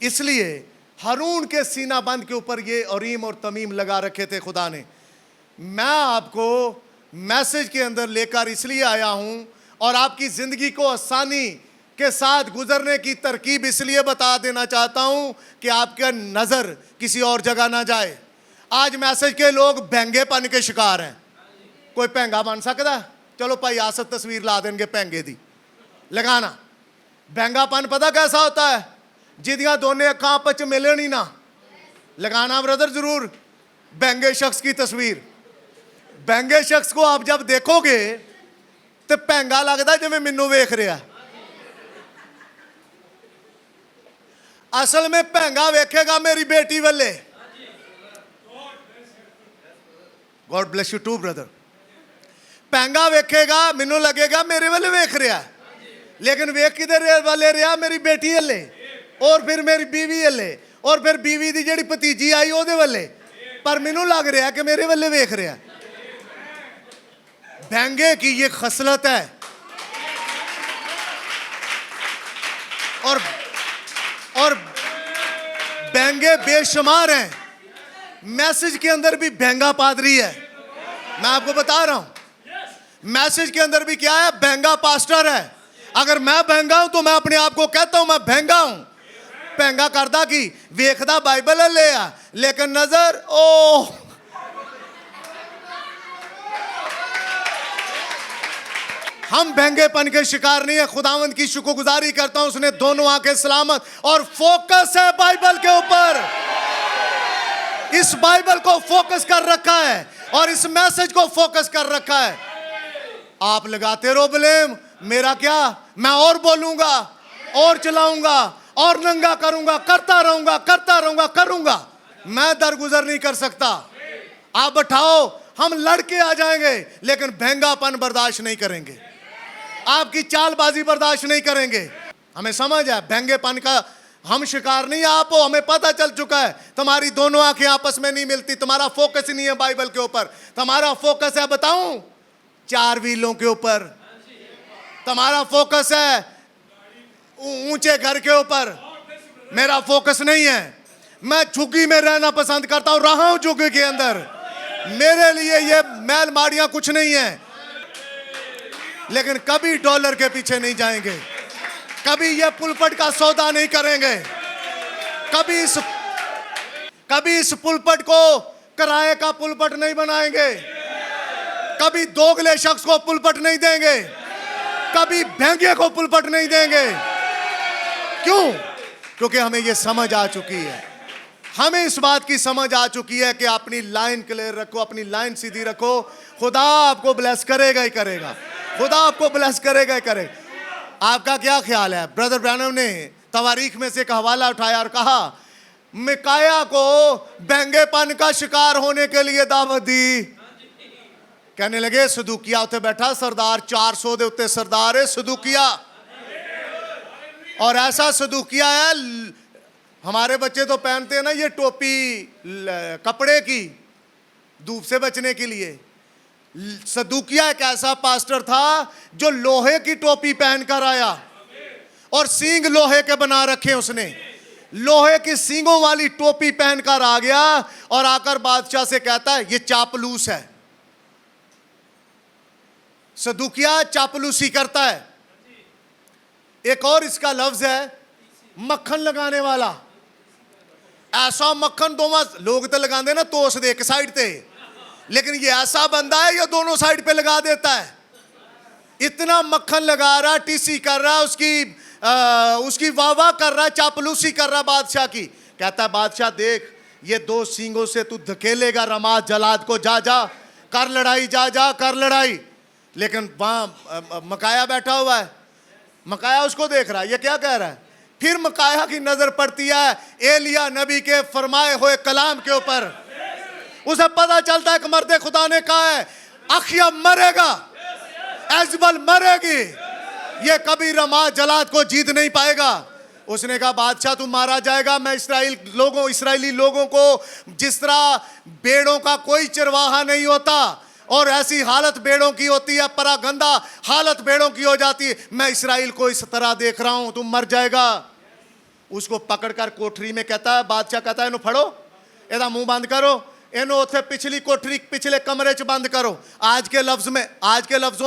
इसलिए हारून के सीना बंद के ऊपर ये उरीम और तमीम लगा रखे थे खुदा ने। मैं आपको मैसेज के अंदर लेकर इसलिए आया हूं, और आपकी जिंदगी को आसानी के साथ गुजरने की तरकीब इसलिए बता देना चाहता हूं कि आपका नजर किसी और जगह ना जाए। आज मैसेज के लोग भैंगेपन के शिकार हैं। कोई भैंगा बन सकता है? चलो भाई आसत तस्वीर ला देंगे भैंगे दी लगाना। भैंगापन पता कैसा होता है? जिदियां दोने अखां आपस च मिलन ही ना। लगाना ब्रदर जरूर भैंगे शख्स की तस्वीर। भैंगे शख्स को आप जब देखोगे तो भैंगा लगता जिवें मैनू वेख रहा। असल में भैंगा वेखेगा मेरी बेटी वाले। God bless you too brother. भैंगा वेखेगा, मैनू लगेगा मेरे वाले वेख रहा, लेकिन वेख किधर वाले रहा? मेरी बेटी हले, और फिर मेरी बीवी हले, और फिर बीवी दी जेड़ी भतीजी आई ओदे वाले, पर मैनू लग रहा कि मेरे वाले वेख रहा। भैंगे की ये खसलत है। और भैंगे बेशुमार हैं। मैसेज के अंदर भी भैंगा पादरी है। मैं आपको बता रहा हूं, मैसेज के अंदर भी क्या है? भैंगा पास्टर है। अगर मैं भैंगा हूं तो मैं अपने आप को कहता हूं मैं भैंगा हूं। भैंगा करदा की वेखदा बाइबल ले आ, लेकिन नजर ओ हम भैंगेपन के शिकार नहीं है। खुदावंद की शुक्रगुजारी करता हूं, उसने दोनों आंखें सलामत और फोकस है बाइबल के ऊपर। इस बाइबल को फोकस कर रखा है और इस मैसेज को फोकस कर रखा है। आप लगाते रहो ब्लेम, मेरा क्या? मैं और बोलूंगा और चलाऊंगा और नंगा करूंगा, करता रहूंगा, करूंगा। मैं दरगुजर नहीं कर सकता। आप बैठाओ, हम लड़के आ जाएंगे, लेकिन भैंगापन बर्दाश्त नहीं करेंगे। आपकी चालबाजी बर्दाश्त नहीं करेंगे। हमें समझ है व्यंग्यपन का हम शिकार नहीं, आप हो, हमें पता चल चुका है। तुम्हारी दोनों आंखें आपस में नहीं मिलती, तुम्हारा फोकस ही नहीं है बाइबल के ऊपर, तुम्हारा फोकस है बताऊं 4 व्हीलों के ऊपर, तुम्हारा फोकस है ऊंचे घर के ऊपर। मेरा फोकस नहीं है, मैं झुग्गी में रहना पसंद करता हूं, रहा हूं झुग्गी के अंदर। मेरे लिए ये महल माड़ियां कुछ नहीं है, लेकिन कभी डॉलर के पीछे नहीं जाएंगे, कभी ये पुलपट का सौदा नहीं करेंगे, कभी इस पुलपट को किराए का पुलपट नहीं बनाएंगे, कभी दोगले शख्स को पुलपट नहीं देंगे, कभी भेंगे को पुलपट नहीं देंगे। क्यों? क्योंकि हमें ये समझ आ चुकी है, हमें इस बात की समझ आ चुकी है कि अपनी लाइन क्लियर रखो, अपनी लाइन सीधी रखो, खुदा आपको ब्लेस करेगा ही करेगा, खुदा आपको ब्लेस करेगा ही करेगा। आपका क्या ख्याल है? ब्रदर ब्रैनम ने तवारीख में से एक हवाला उठाया और कहा मिकाया को बेंगेपन का शिकार होने के लिए दावत दी। कहने लगे सदूकिया उत्ते बैठा सरदार, 400 दे उत्ते सरदार है सदूकिया, और ऐसा सदूकिया है, हमारे बच्चे तो पहनते हैं ना ये टोपी कपड़े की, धूप से बचने के लिए। सदूकिया एक ऐसा पास्टर था जो लोहे की टोपी पहनकर आया और सींग लोहे के बना रखे उसने, लोहे की सींगों वाली टोपी पहनकर आ गया और आकर बादशाह से कहता है ये चापलूस है। सदूकिया चापलूसी करता है। एक और इसका लफ्ज है मक्खन लगाने वाला। ऐसा मक्खन दोनों लोग तो लगाते ना तोस दे एक साइड पे, लेकिन ये ऐसा बंदा है ये दोनों साइड पे लगा देता है। इतना मक्खन लगा रहा, टीसी कर रहा, उसकी वाह कर रहा, चापलूसी कर रहा बादशाह की। कहता है बादशाह देख ये 2 सींगों से तू धकेलेगा रमात जलाद को, जा जा कर लड़ाई, जा जा कर लड़ाई। लेकिन वहां मकाया बैठा हुआ है, मकाया उसको देख रहा है, ये क्या कह रहा है। फिर मकाया की नजर पड़ती है एलिया नबी के फरमाए हुए कलाम के ऊपर। उसे पता चलता है कि मर्द खुदा ने कहा है अखिया मरेगा, एजबल मरेगी, ये कभी रमा जलाद को जीत नहीं पाएगा। उसने कहा बादशाह तू मारा जाएगा, मैं इस्राएली लोगों को जिस तरह भेड़ों का कोई चरवाहा नहीं होता और ऐसी हालत भेड़ों की होती है, परागंदा हालत भेड़ों की हो जाती है, मैं इस्राएल को इस तरह देख रहा हूं, तुम मर जाएगा। उसको पकड़कर कोठरी में कहता है, बादशाह कहता है इन्हों फड़ो, एदा मुंह बंद करो, इन्हों उथे पिछली कोठरी पिछले कमरे च बंद करो। आज के लफ्जों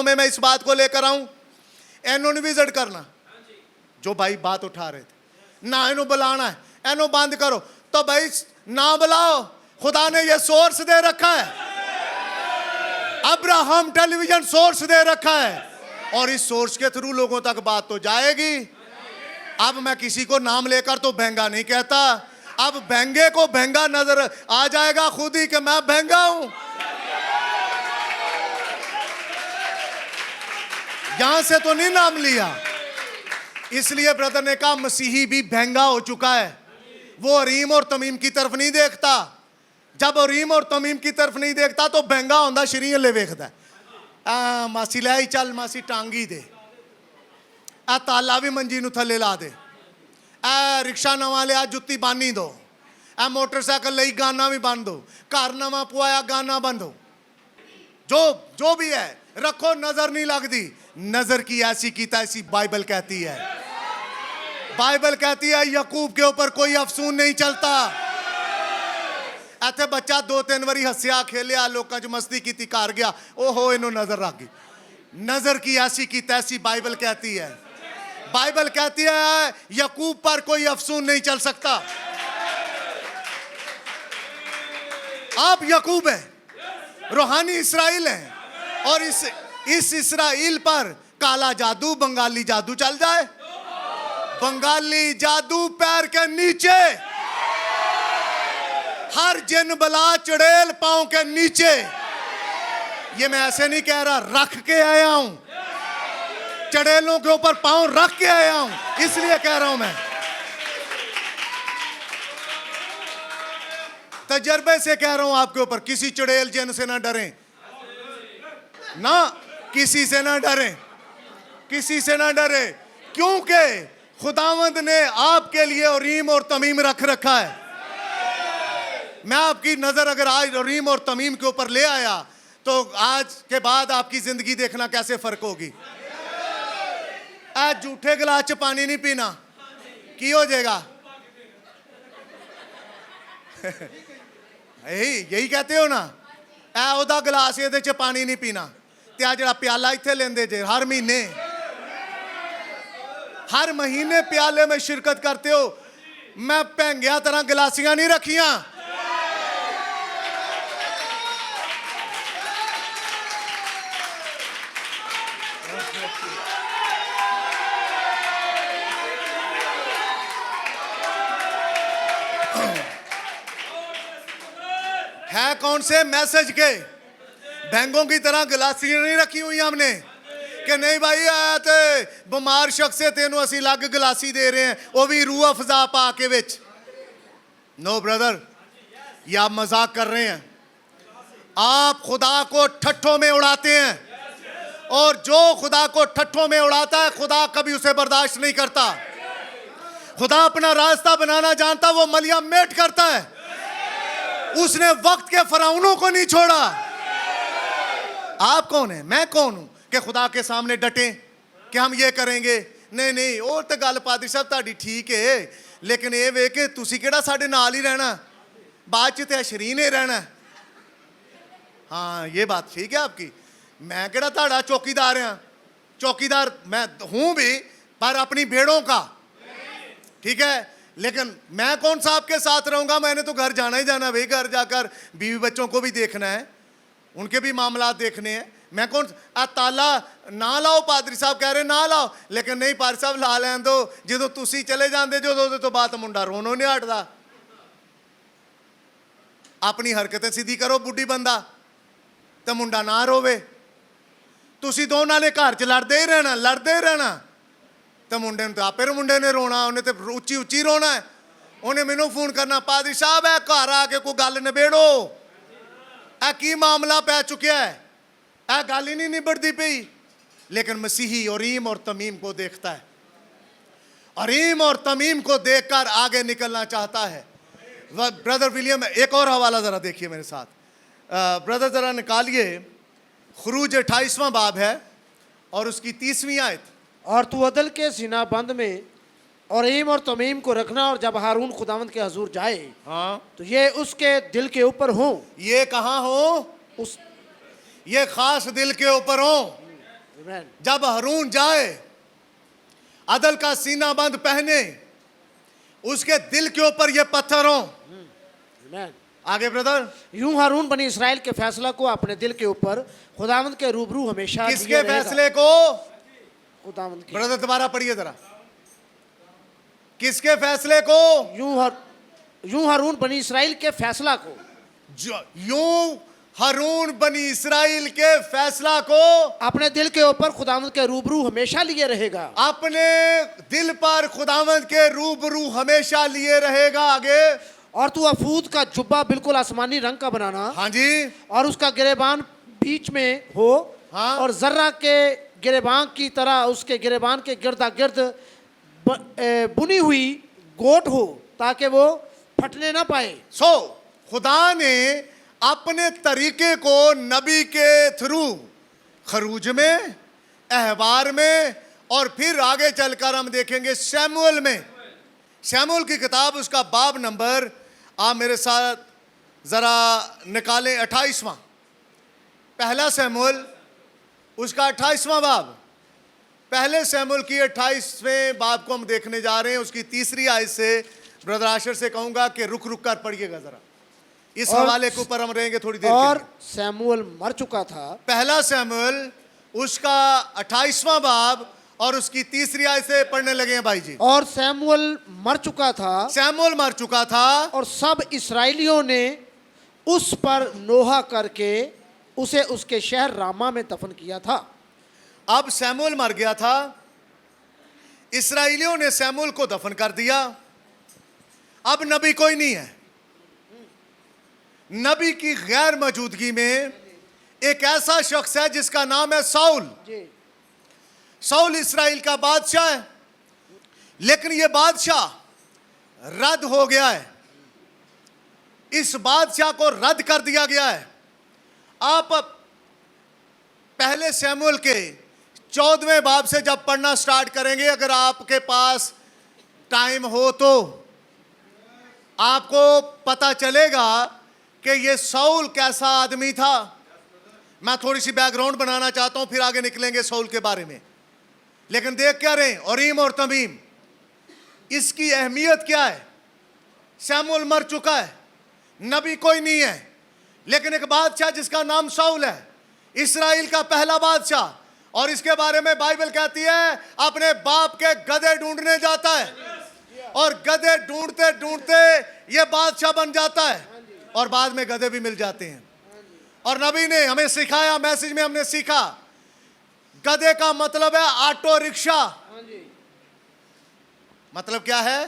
में मैं इस बात को लेकर आऊं, इन्हों ने विजिट करना जो भाई बात उठा रहे थे ना, इन्हों बुलाना है, इन्हों बंद करो। तो भाई ना बुलाओ, खुदा ने ये सोर्स दे रखा है, अब्राहम टेलीविजन सोर्स दे रखा है और इस सोर्स के थ्रू लोगों तक बात तो जाएगी। अब मैं किसी को नाम लेकर तो भेंगा नहीं कहता, अब भेंगे को भेंगा नजर आ जाएगा खुद ही कि मैं भेंगा हूं। यहां से तो नहीं नाम लिया, इसलिए ब्रदर ने कहा मसीही भी भेंगा हो चुका है, वो अरीम और तमीम की तरफ नहीं देखता। जब अरीम और तमीम की तरफ नहीं देखता तो भेंगा होंदा शरीर ले वेखदा है। मासी लै चल मासी टांगी दे, आ ताला भी मंजी नूं थले ला दे, आ रिक्शा नवा लिया जुत्ती बानी दो, आ मोटरसाइकिल लई गाना भी बन दो, घर नवा पुआया गाना बन दो, जो भी है रखो, नजर नहीं लगती। नजर की ऐसी की तैसी बाइबल कहती है, बाइबल कहती है यकूब के ऊपर कोई अफसून नहीं चलता। इत्थे बच्चा 2-3 बारी हस्या खेलिया, लोगों च मस्ती की, घर गया, ओहो इन्हों नजर रख गई। नजर की ऐसी की तैसी बाइबल कहती है, बाइबल कहती है यकूब पर कोई अफसून नहीं चल सकता। आप यकूब है, रूहानी इसराइल है, और इस इसराइल पर काला जादू बंगाली जादू चल जाए, बंगाली जादू पैर के नीचे, हर जिन बला चुड़ैल पांव के नीचे। ये मैं ऐसे नहीं कह रहा, रख के आया हूं, चड़ेलों के ऊपर पांव रख के आया हूं, इसलिए कह रहा हूं मैं। तजर्बे से कह रहा हूं आपके ऊपर, किसी चुड़ैल जिन से ना डरें, ना किसी से ना डरें, किसी से ना डरे, क्योंकि खुदावंद ने आपके लिए उरीम और तमीम रख रखा है। मैं आपकी नजर अगर आज उरीम और तमीम के ऊपर ले आया तो आज के बाद आपकी जिंदगी देखना कैसे फर्क होगी। आज झूठे गिलास च पानी नहीं पीना, की हो जाएगा? यही कहते हो ना, ए ओदा गिलास ये च पानी नहीं पीना, ते आ जड़ा प्याला इत्थे लेंदे जे हर महीने प्याले में शिरकत करते हो। मैं भैंगिया तरह गिलासियां नहीं रखियां। है कौन से मैसेज के? बैंगों की तरह गिलासियां नहीं रखी हुई हमने कि नहीं भाई आया तो बीमार शख्स है तेनों असी अलग गिलासी दे रहे हैं, वो भी रूह अफजा पा के विच। नो ब्रदर, ये आप मजाक कर रहे हैं। आप खुदा को ठट्ठों में उड़ाते हैं, और जो खुदा को ठट्ठों में उड़ाता है खुदा कभी उसे बर्दाश्त नहीं करता। खुदा अपना रास्ता बनाना जानता, वो मलिया मेट करता है। उसने वक्त के फराउनों को नहीं छोड़ा। आप कौन है, मैं कौन हूं कि खुदा के सामने डटे कि हम ये करेंगे? नहीं नहीं, वो तो गल पादरी साहब ताड़ी ठीक है, लेकिन ये वे कि तुसी केड़ा साडे नाल ही रहना, बाद च ते शरीन ही रहना। हाँ ये बात ठीक है आपकी। मैं केड़ा ताड़ा चौकीदार हां? चौकीदार मैं हूं भी, पर अपनी भेड़ों का, ठीक है। लेकिन मैं कौन सा आपके साथ रहूंगा? मैंने तो घर जाना ही जाना भाई, घर जाकर बीवी बच्चों को भी देखना है, उनके भी मामलात देखने हैं। मैं कौन ताला ना लाओ, पादरी साहब कह रहे ना लाओ, लेकिन नहीं पादरी साहब ला लैन दो। जो तुसी चले जाते जो तो बात मुंडा रोनों नहीं हटदा। अपनी हरकतें सीधी करो बुढ़ी बंदा, तो मुंडा ना रोवे। तुसी दोनों ने घर च लड़ते ही रहना, तो मुंडे ने तो आपे मुंडे ने रोना, उन्हें तो उच्ची उच्ची रोना है। उन्हें मैनू फोन करना, पादरी साहब है घर आके कोई गल निबेड़ो, ए की मामला पै चुका है, ए गल ही नहीं निबड़ती पई। लेकिन मसीही उरीम और तमीम को देखता है, उरीम और तमीम को देखकर आगे निकलना चाहता है। ब्रदर विलियम, एक और हवाला जरा देखिए मेरे साथ। ब्रदर जरा निकालिए, खुरूज 28वां बाब है और उसकी 30वीं आयत। और तू अदल के सीना बंद में उरीम और तमीम को रखना, और जब हारून खुदावंद के हजूर जाए, हाँ, तो ये उसके दिल के ऊपर हो। ये कहाँ हो? उस ये खास दिल के ऊपर हो। आमीन। जब हारून जाए, अदल का सीना बंद पहने, उसके दिल के ऊपर ये पत्थर हो। आमीन। आगे ब्रदर। यूं हारून बनी इसराइल के फैसला को अपने दिल के ऊपर खुदावंद के रूबरू हमेशा लिए किसके रहेगा। फैसले को? खुदावंद के। ब्रदर दोबारा पढ़िए जरा, किसके फैसले को? यूं हारून बनी इसराइल के फैसला को, यूं हारून बनी इसराइल के फैसला को अपने दिल के ऊपर खुदावंद के रूबरू हमेशा लिए रहेगा। अपने दिल पर खुदावंद के रूबरू हमेशा लिए रहेगा। आगे। और तू अफूद का जुब्बा बिल्कुल आसमानी रंग का बनाना, हाँ जी, और उसका गिरेबान बीच में हो, हाँ, और जर्रा के गिरेबान की तरह उसके गिरेबान के गिरदा गिर्द बुनी हुई गोट हो, ताकि वो फटने ना पाए। खुदा ने अपने तरीके को नबी के थ्रू खरूज में, अहबार में, और फिर आगे चलकर हम देखेंगे शमूएल में। शमूएल की किताब, उसका बाब नंबर आप मेरे साथ जरा निकालें, 28वां। पहला शमूएल उसका 28वां बाब। पहले शमूएल की 28वें बाब को हम देखने जा रहे हैं। उसकी 3री आयत से ब्रदर आशर से कहूंगा कि रुक रुक कर पढ़िएगा जरा, इस हवाले के ऊपर हम रहेंगे थोड़ी देर। और शमूएल मर चुका था। पहला शमूएल उसका 28वां बाब और उसकी 3री आयत से पढ़ने लगे हैं भाई जी। और शमूएल मर चुका था, शमूएल मर चुका था, और सब इसराइलियों ने उस पर नोहा करके उसे उसके शहर रामा में दफन किया था। अब शमूएल मर गया था, इसराइलियों ने शमूएल को दफन कर दिया। अब नबी कोई नहीं है। नबी की गैर मौजूदगी में एक ऐसा शख्स है जिसका नाम है साउल। साउल इस्राएल का बादशाह है, लेकिन ये बादशाह रद्द हो गया है। इस बादशाह को रद्द कर दिया गया है। आप पहले शमूएल के 14वें बाब से जब पढ़ना स्टार्ट करेंगे, अगर आपके पास टाइम हो तो आपको पता चलेगा कि ये साउल कैसा आदमी था। मैं थोड़ी सी बैकग्राउंड बनाना चाहता हूं, फिर आगे निकलेंगे साउल के बारे में। लेकिन देख क्या रहे हैं, उरीम और तमीम, इसकी अहमियत क्या है। शमूएल मर चुका है, नबी कोई नहीं है, लेकिन एक बादशाह जिसका नाम साउल है, इस्राएल का पहला बादशाह, और इसके बारे में बाइबल कहती है अपने बाप के गधे ढूंढने जाता है, और गधे ढूंढते ढूंढते ये बादशाह बन जाता है, और बाद में गधे भी मिल जाते हैं। और नबी ने हमें सिखाया, मैसेज में हमने सीखा, गधे का मतलब है ऑटो रिक्शा। मतलब क्या है,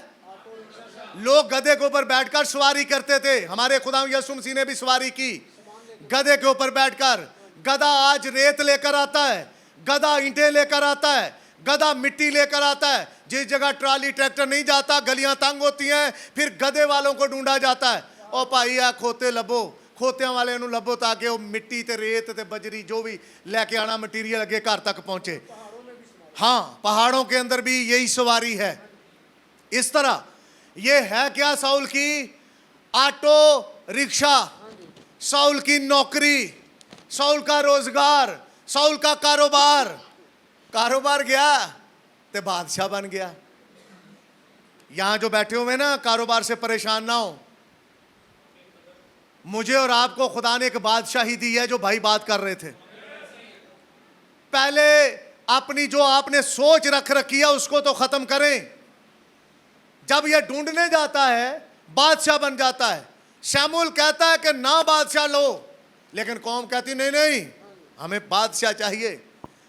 लोग गधे के ऊपर बैठकर सवारी करते थे। हमारे खुदा यीशु मसीह ने भी सवारी की गधे के ऊपर बैठकर। गधा आज रेत लेकर आता है, गधा ईंटें लेकर आता है, गधा मिट्टी लेकर आता है। जिस जगह ट्राली ट्रैक्टर नहीं जाता, गलियां तंग होती हैं, फिर गधे वालों को ढूंढा जाता है। ओ भाई आ खोते लभो, खोतियां वाले नूं लभो ताकि वो मिट्टी ते रेत ते बजरी जो भी लेके आना मटीरियल अगे घर तक पहुंचे। हाँ, पहाड़ों के अंदर भी यही सवारी है। इस तरह ये है क्या, साउल की ऑटो रिक्शा, साउल की नौकरी, साउल का रोजगार, साउल का कारोबार। कारोबार गया तो बादशाह बन गया। यहां जो बैठे हुए ना, कारोबार से परेशान ना हो। मुझे और आपको खुदा ने एक बादशाही दी है, जो भाई बात कर रहे थे। पहले अपनी जो आपने सोच रख रखी है उसको तो खत्म करें। जब यह ढूंढने जाता है बादशाह बन जाता है। शमूएल कहता है कि ना बादशाह लो, लेकिन कौम कहती नहीं नहीं, हमें बादशाह चाहिए।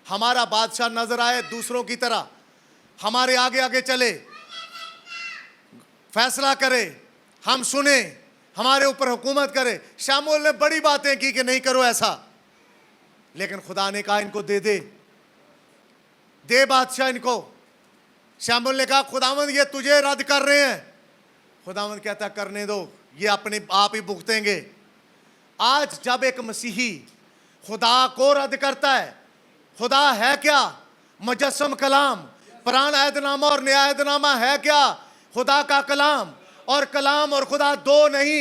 हमारा बादशाह नजर आए दूसरों की तरह, हमारे आगे आगे चले, फैसला करे, हम सुने, हमारे ऊपर हुकूमत करे। शमूएल ने बड़ी बातें की कि नहीं करो ऐसा, लेकिन खुदा ने कहा इनको दे दे, दे बादशाह इनको। शमूएल ने कहा खुदावंद ये तुझे रद्द कर रहे हैं। खुदावंद कहता करने दो, ये अपने आप ही भुगतेंगे। आज जब एक मसीही खुदा को रद्द करता है, खुदा है क्या, मुजस्सम कलाम, पुराना अहदनामा और नया अहदनामा है क्या, खुदा का कलाम। और कलाम और खुदा दो नहीं,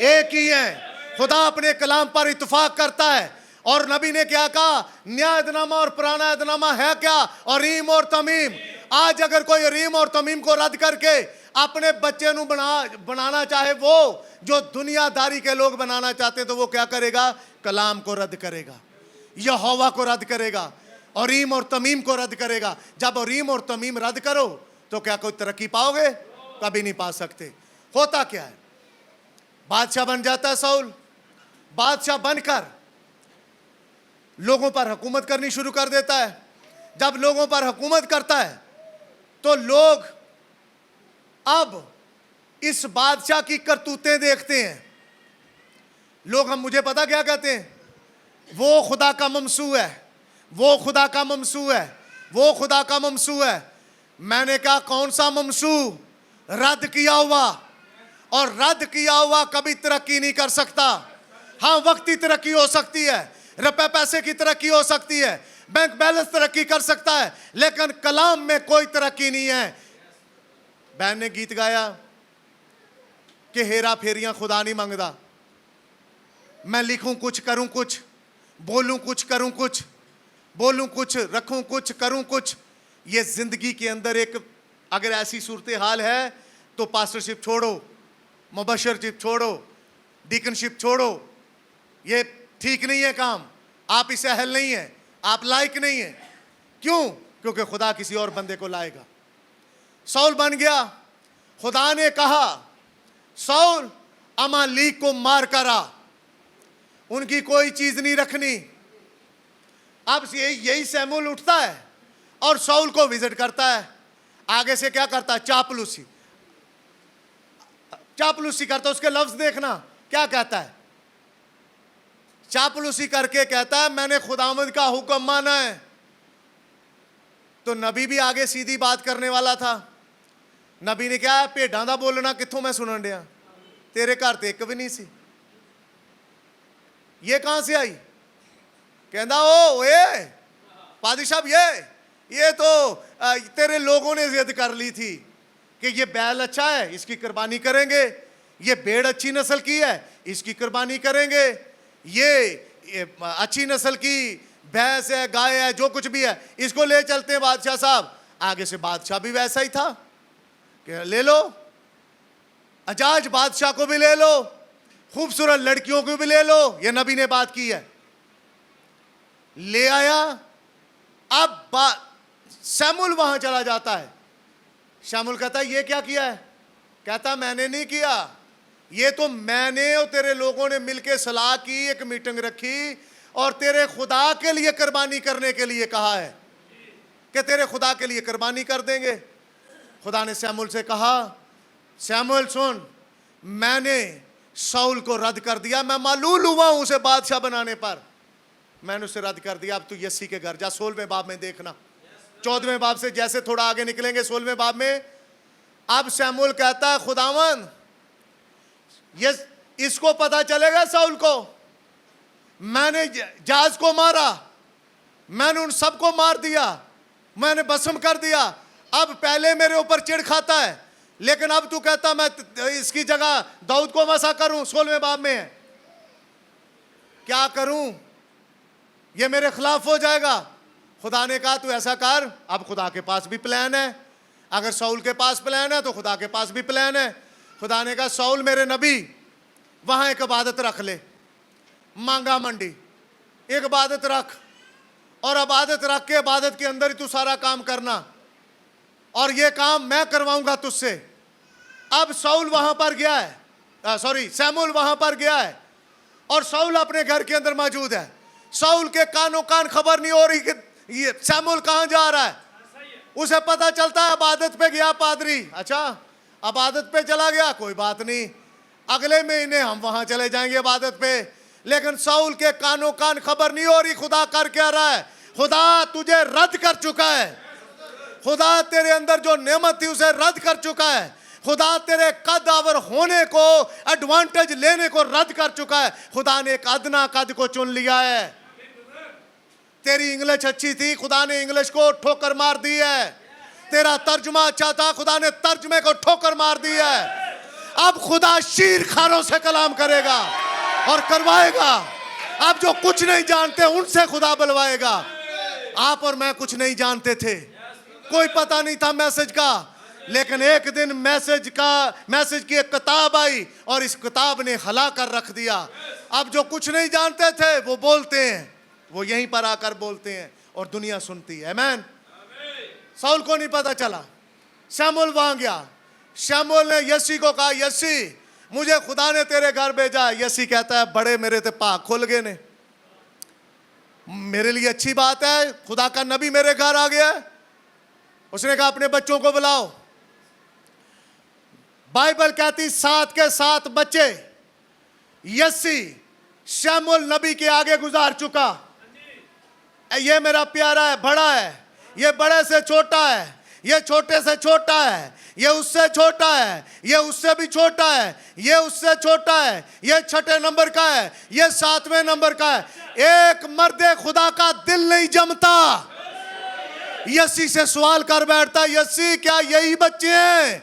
एक ही हैं। खुदा अपने कलाम पर इत्तेफाक करता है। और नबी ने क्या कहा, नया अहदनामा और पुराना अहदनामा है क्या, और रीम और तमीम। आज अगर कोई रीम और तमीम को रद्द करके अपने बच्चे नू बनाना चाहे, वो जो दुनियादारी के लोग बनाना चाहते हैं, तो वो क्या करेगा, कलाम को रद्द करेगा, यहोवा को रद्द करेगा, और रीम और तमीम को रद्द करेगा। जब रीम और तमीम रद्द करो तो क्या कोई तरक्की पाओगे, कभी नहीं पा सकते। होता क्या है, बादशाह बन जाता है साउल। बादशाह बनकर लोगों पर हुकूमत करनी शुरू कर देता है। जब लोगों पर हुकूमत करता है तो लोग अब इस बादशाह की करतूतें देखते हैं। लोग, हम, मुझे पता क्या कहते हैं, वो खुदा का ममसू है, वो खुदा का ममसू है, वो खुदा का ममसू है। मैंने कहा कौन सा ममसू, रद्द किया हुआ। और रद्द किया हुआ कभी तरक्की नहीं कर सकता। हाँ, वक्ती तरक्की हो सकती है, रुपए पैसे की तरक्की हो सकती है, बैंक बैलेंस तरक्की कर सकता है, लेकिन कलाम में कोई तरक्की नहीं है। बहन ने गीत गाया कि हेरा फेरियां खुदा नहीं मांगदा। मैं लिखूं कुछ, करूं कुछ, बोलूं कुछ, करूं कुछ, बोलूं कुछ, रखूं कुछ, करूं कुछ। ये जिंदगी के अंदर एक अगर ऐसी सूरत हाल है तो पास्टरशिप छोड़ो, मुबशरशिप छोड़ो, डीकनशिप छोड़ो। ये ठीक नहीं है काम, आप इसे अहल नहीं है, आप लायक नहीं है। क्यों? क्योंकि खुदा किसी और बंदे को लाएगा। साउल बन गया। खुदा ने कहा साउल अमालीक को मार कर आ, उनकी कोई चीज नहीं रखनी। अब यही शमूएल उठता है और साउल को विजिट करता है। आगे से क्या करता है, चापलूसी, चापलूसी करता है। उसके लफ्ज देखना क्या कहता है, चापलूसी करके कहता है मैंने खुदावंद का हुक्म माना है, तो नबी भी आगे सीधी बात करने वाला था। नबी ने क्या, भेडां दा बोलना कित्थों मैं सुनन दिया, तेरे घर ते एक भी नहीं सी, ये कहां से आई? कहता ओ ए पादिशाह, ये तो तेरे लोगों ने जिद कर ली थी कि ये बैल अच्छा है, इसकी कुर्बानी करेंगे, ये भेड़ अच्छी नस्ल की है, इसकी कुर्बानी करेंगे, ये अच्छी नस्ल की भैंस है, गाय है, जो कुछ भी है, इसको ले चलते हैं बादशाह साहब। आगे से बादशाह भी वैसा ही था कि ले लो, अजाज बादशाह को भी ले लो, खूबसूरत लड़कियों को भी ले लो, ये नबी ने बात की है। ले आया। अब शमूल वहां चला जाता है। शमूल कहता है ये क्या किया है? कहता मैंने नहीं किया, ये तो मैंने और तेरे लोगों ने मिलकर सलाह की, एक मीटिंग रखी और तेरे खुदा के लिए कुर्बानी करने के लिए कहा है कि तेरे खुदा के लिए कुर्बानी कर देंगे। खुदा ने शमूल से कहा, शमूल सुन, मैंने शाऊल को रद्द कर दिया, मैं मालूल हुआ हूं उसे बादशाह बनाने पर, मैंने उसे रद्द कर दिया। अब तू यस्सी के घर जा, 16वें बाब में देखना, 14वें बाब से जैसे थोड़ा आगे निकलेंगे 16वें बाब में। अब शमूल कहता है खुदावन, ये इसको पता चलेगा शाऊल को, मैंने जाज को मारा, मैंने उन सबको मार दिया, मैंने भस्म कर दिया। अब पहले मेरे ऊपर चिढ़ खाता है, लेकिन अब तू कहता मैं इसकी जगह दाऊद को मसा करूं, 16वें बाब में है। क्या करूं, ये मेरे खिलाफ हो जाएगा। खुदा ने कहा तू ऐसा कर, अब खुदा के पास भी प्लान है, अगर शाऊल के पास प्लान है तो खुदा के पास भी प्लान है। खुदा ने कहा शाऊल मेरे नबी, वहां एक इबादत रख ले, मांगा मंडी, एक इबादत रख, और इबादत रख के इबादत के अंदर ही तू सारा काम करना, और ये काम मैं करवाऊंगा तुझसे। अब शाऊल वहां पर गया है, शमूल वहां पर गया है, और शाऊल अपने घर के अंदर मौजूद है। शाऊल के कानों कान खबर नहीं हो रही कि ये शमूल कहां जा रहा है। उसे पता चलता है इबादत पे गया पादरी, अच्छा इबादत पे चला गया, कोई बात नहीं, अगले महीने हम वहां चले जाएंगे इबादत पे। लेकिन शाऊल के कानों कान खबर नहीं हो रही खुदा कर क्या रहा है। खुदा तुझे रद्द कर चुका है, खुदा तेरे अंदर जो नेमत थी उसे रद्द कर चुका है, खुदा तेरे कदावर होने को, एडवांटेज लेने को रद्द कर चुका है। खुदा ने एक अदना कद को चुन लिया है। तेरी इंग्लिश अच्छी थी, खुदा ने इंग्लिश को ठोकर मार दी है। तेरा तर्जुमा अच्छा था, खुदा ने तर्जुमे को ठोकर मार दी है। अब खुदा शीर खारों से कलाम करेगा और करवाएगा। अब जो कुछ नहीं जानते उनसे खुदा बुलवाएगा। आप और मैं कुछ नहीं जानते थे, कोई पता नहीं था मैसेज का, लेकिन एक दिन मैसेज की एक किताब आई और इस किताब ने हला कर रख दिया। अब जो कुछ नहीं जानते थे वो बोलते हैं, वो यहीं पर आकर बोलते हैं और दुनिया सुनती है। आमीन। शाऊल को नहीं पता चला, शमूल वहां गया। शमूल ने यस्सी को कहा, यस्सी मुझे खुदा ने तेरे घर भेजा है। यस्सी कहता है बड़े मेरे ते पाक खुल गए ने, मेरे लिए अच्छी बात है, खुदा का नबी मेरे घर आ गया है। उसने कहा अपने बच्चों को बुलाओ। बाइबल कहती 7 के 7 बच्चे यस्सी शमूल नबी के आगे गुजार चुका। ये मेरा प्यारा है, बड़ा है, ये बड़े से छोटा है, ये छोटे से छोटा है, ये उससे छोटा है, ये उससे भी छोटा है, ये उससे छोटा है, ये 6ठे नंबर का है, ये 7वें नंबर का है। एक मर्दे खुदा का दिल नहीं जमता। यस्सी से सवाल कर बैठता, यस्सी क्या यही बच्चे हैं?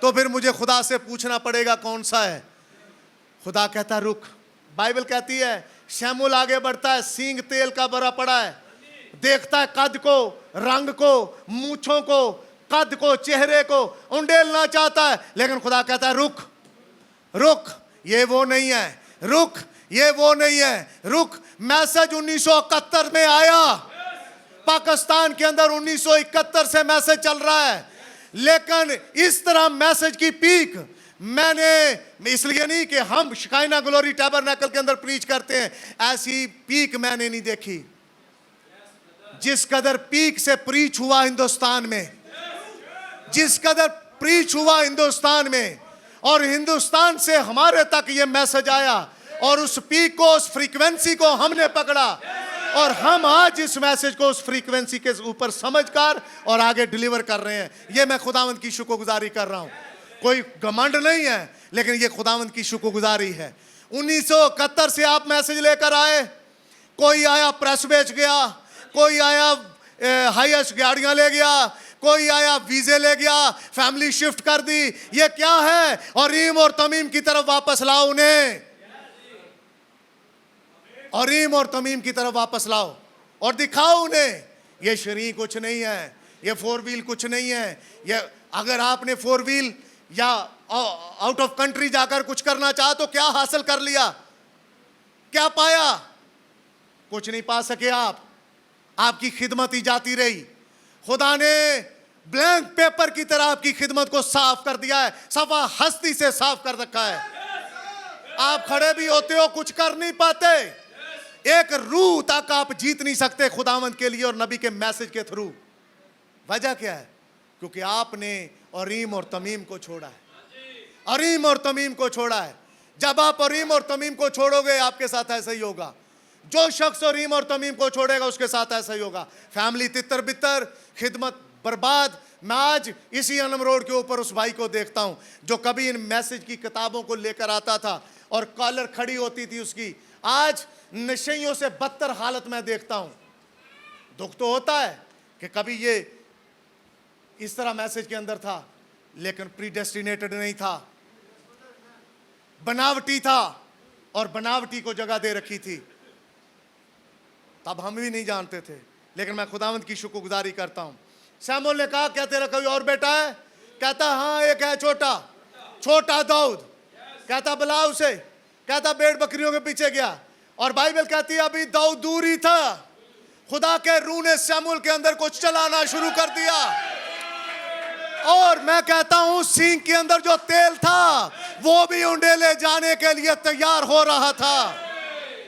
तो फिर मुझे खुदा से पूछना पड़ेगा कौन सा है। खुदा कहता रुक। बाइबल कहती है शमूल आगे बढ़ता है, सींग तेल का भरा पड़ा है, देखता है कद को, रंग को, मूछों को, कद को, चेहरे को, उंडेलना चाहता है, लेकिन खुदा कहता है रुक रुक, ये वो नहीं है, रुक ये वो नहीं है, रुक। मैसेज 1971 में आया, पाकिस्तान के अंदर 1971 से मैसेज चल रहा है, लेकिन इस तरह मैसेज की पीक मैंने इसलिए नहीं कि हम शिकायना ग्लोरी टैबरनेकल के अंदर प्रीच करते हैं, ऐसी पीक मैंने नहीं देखी जिस कदर पीक से प्रीच हुआ हिंदुस्तान में, जिस कदर प्रीच हुआ हिंदुस्तान में, और हिंदुस्तान से हमारे तक ये मैसेज आया और उस पीक को, उस फ्रीक्वेंसी को हमने पकड़ा। और हम आज इस मैसेज को उस फ्रीक्वेंसी के ऊपर समझकर और आगे डिलीवर कर रहे हैं। ये मैं खुदावंद की शुक्रगुजारी कर रहा हूं। कोई घमंड नहीं है, लेकिन ये खुदावंद की शुक्रगुजारी है। 1971 से आप मैसेज लेकर आए, कोई आया प्रेस बेच गया, कोई आया हाईएस्ट गाड़ियां ले गया, कोई आया वीजे ले गया, फैमिली शिफ्ट कर दी। ये क्या है? और रीम और तमीम की तरफ वापस लाओ उन्हें, और रीम और तमीम की तरफ वापस लाओ और दिखाओ उन्हें ये शरी कुछ नहीं है, ये फोर व्हील कुछ नहीं है। ये अगर आपने फोर व्हील या आउट ऑफ कंट्री जाकर कुछ करना चाहा तो क्या हासिल कर लिया? क्या पाया? कुछ नहीं पा सके आप। आपकी खिदमत ही जाती रही। खुदा ने ब्लैंक पेपर की तरह आपकी खिदमत को साफ कर दिया है, सफा हस्ती से साफ कर रखा है। आप खड़े भी होते हो, कुछ कर नहीं पाते। एक रूह तक आप जीत नहीं सकते खुदावंद के लिए और नबी के मैसेज के थ्रू। वजह क्या है? क्योंकि आपने अरीम और तमीम को छोड़ा है। अरीम और तमीम को छोड़ा है। जब आप अरीम और तमीम को छोड़ोगे, आपके साथ ऐसा ही होगा। जो शख्स अरीम और तमीम को छोड़ेगा, उसके साथ ऐसा ही होगा। फैमिली तितर बितर, खिदमत बर्बाद। मैं आज इसी अनम रोड के ऊपर उस भाई को देखता हूं जो कभी इन मैसेज की किताबों को लेकर आता था और कॉलर खड़ी होती थी उसकी। आज नशेइयों से बदतर हालत में देखता हूं। दुख तो होता है कि कभी ये इस तरह मैसेज के अंदर था, लेकिन प्रीडेस्टिनेटेड नहीं था, बनावटी था और बनावटी को जगह दे रखी थी। तब हम भी नहीं जानते थे, लेकिन मैं खुदावंद की शुक्रगुजारी करता हूं। शमूएल ने कहा, क्या तेरा कोई और बेटा है? कहता हाँ, एक है, छोटा दाऊद। कहता बुला उसे। कहता भेड़ बकरियों के पीछे गया। और बाइबल कहती है अभी दाऊद दूर ही था, खुदा के रूह ने शमूएल के अंदर कुछ चलाना शुरू कर दिया। और मैं कहता हूं सींग के अंदर जो तेल था वो भी उंडेले जाने के लिए तैयार हो रहा था।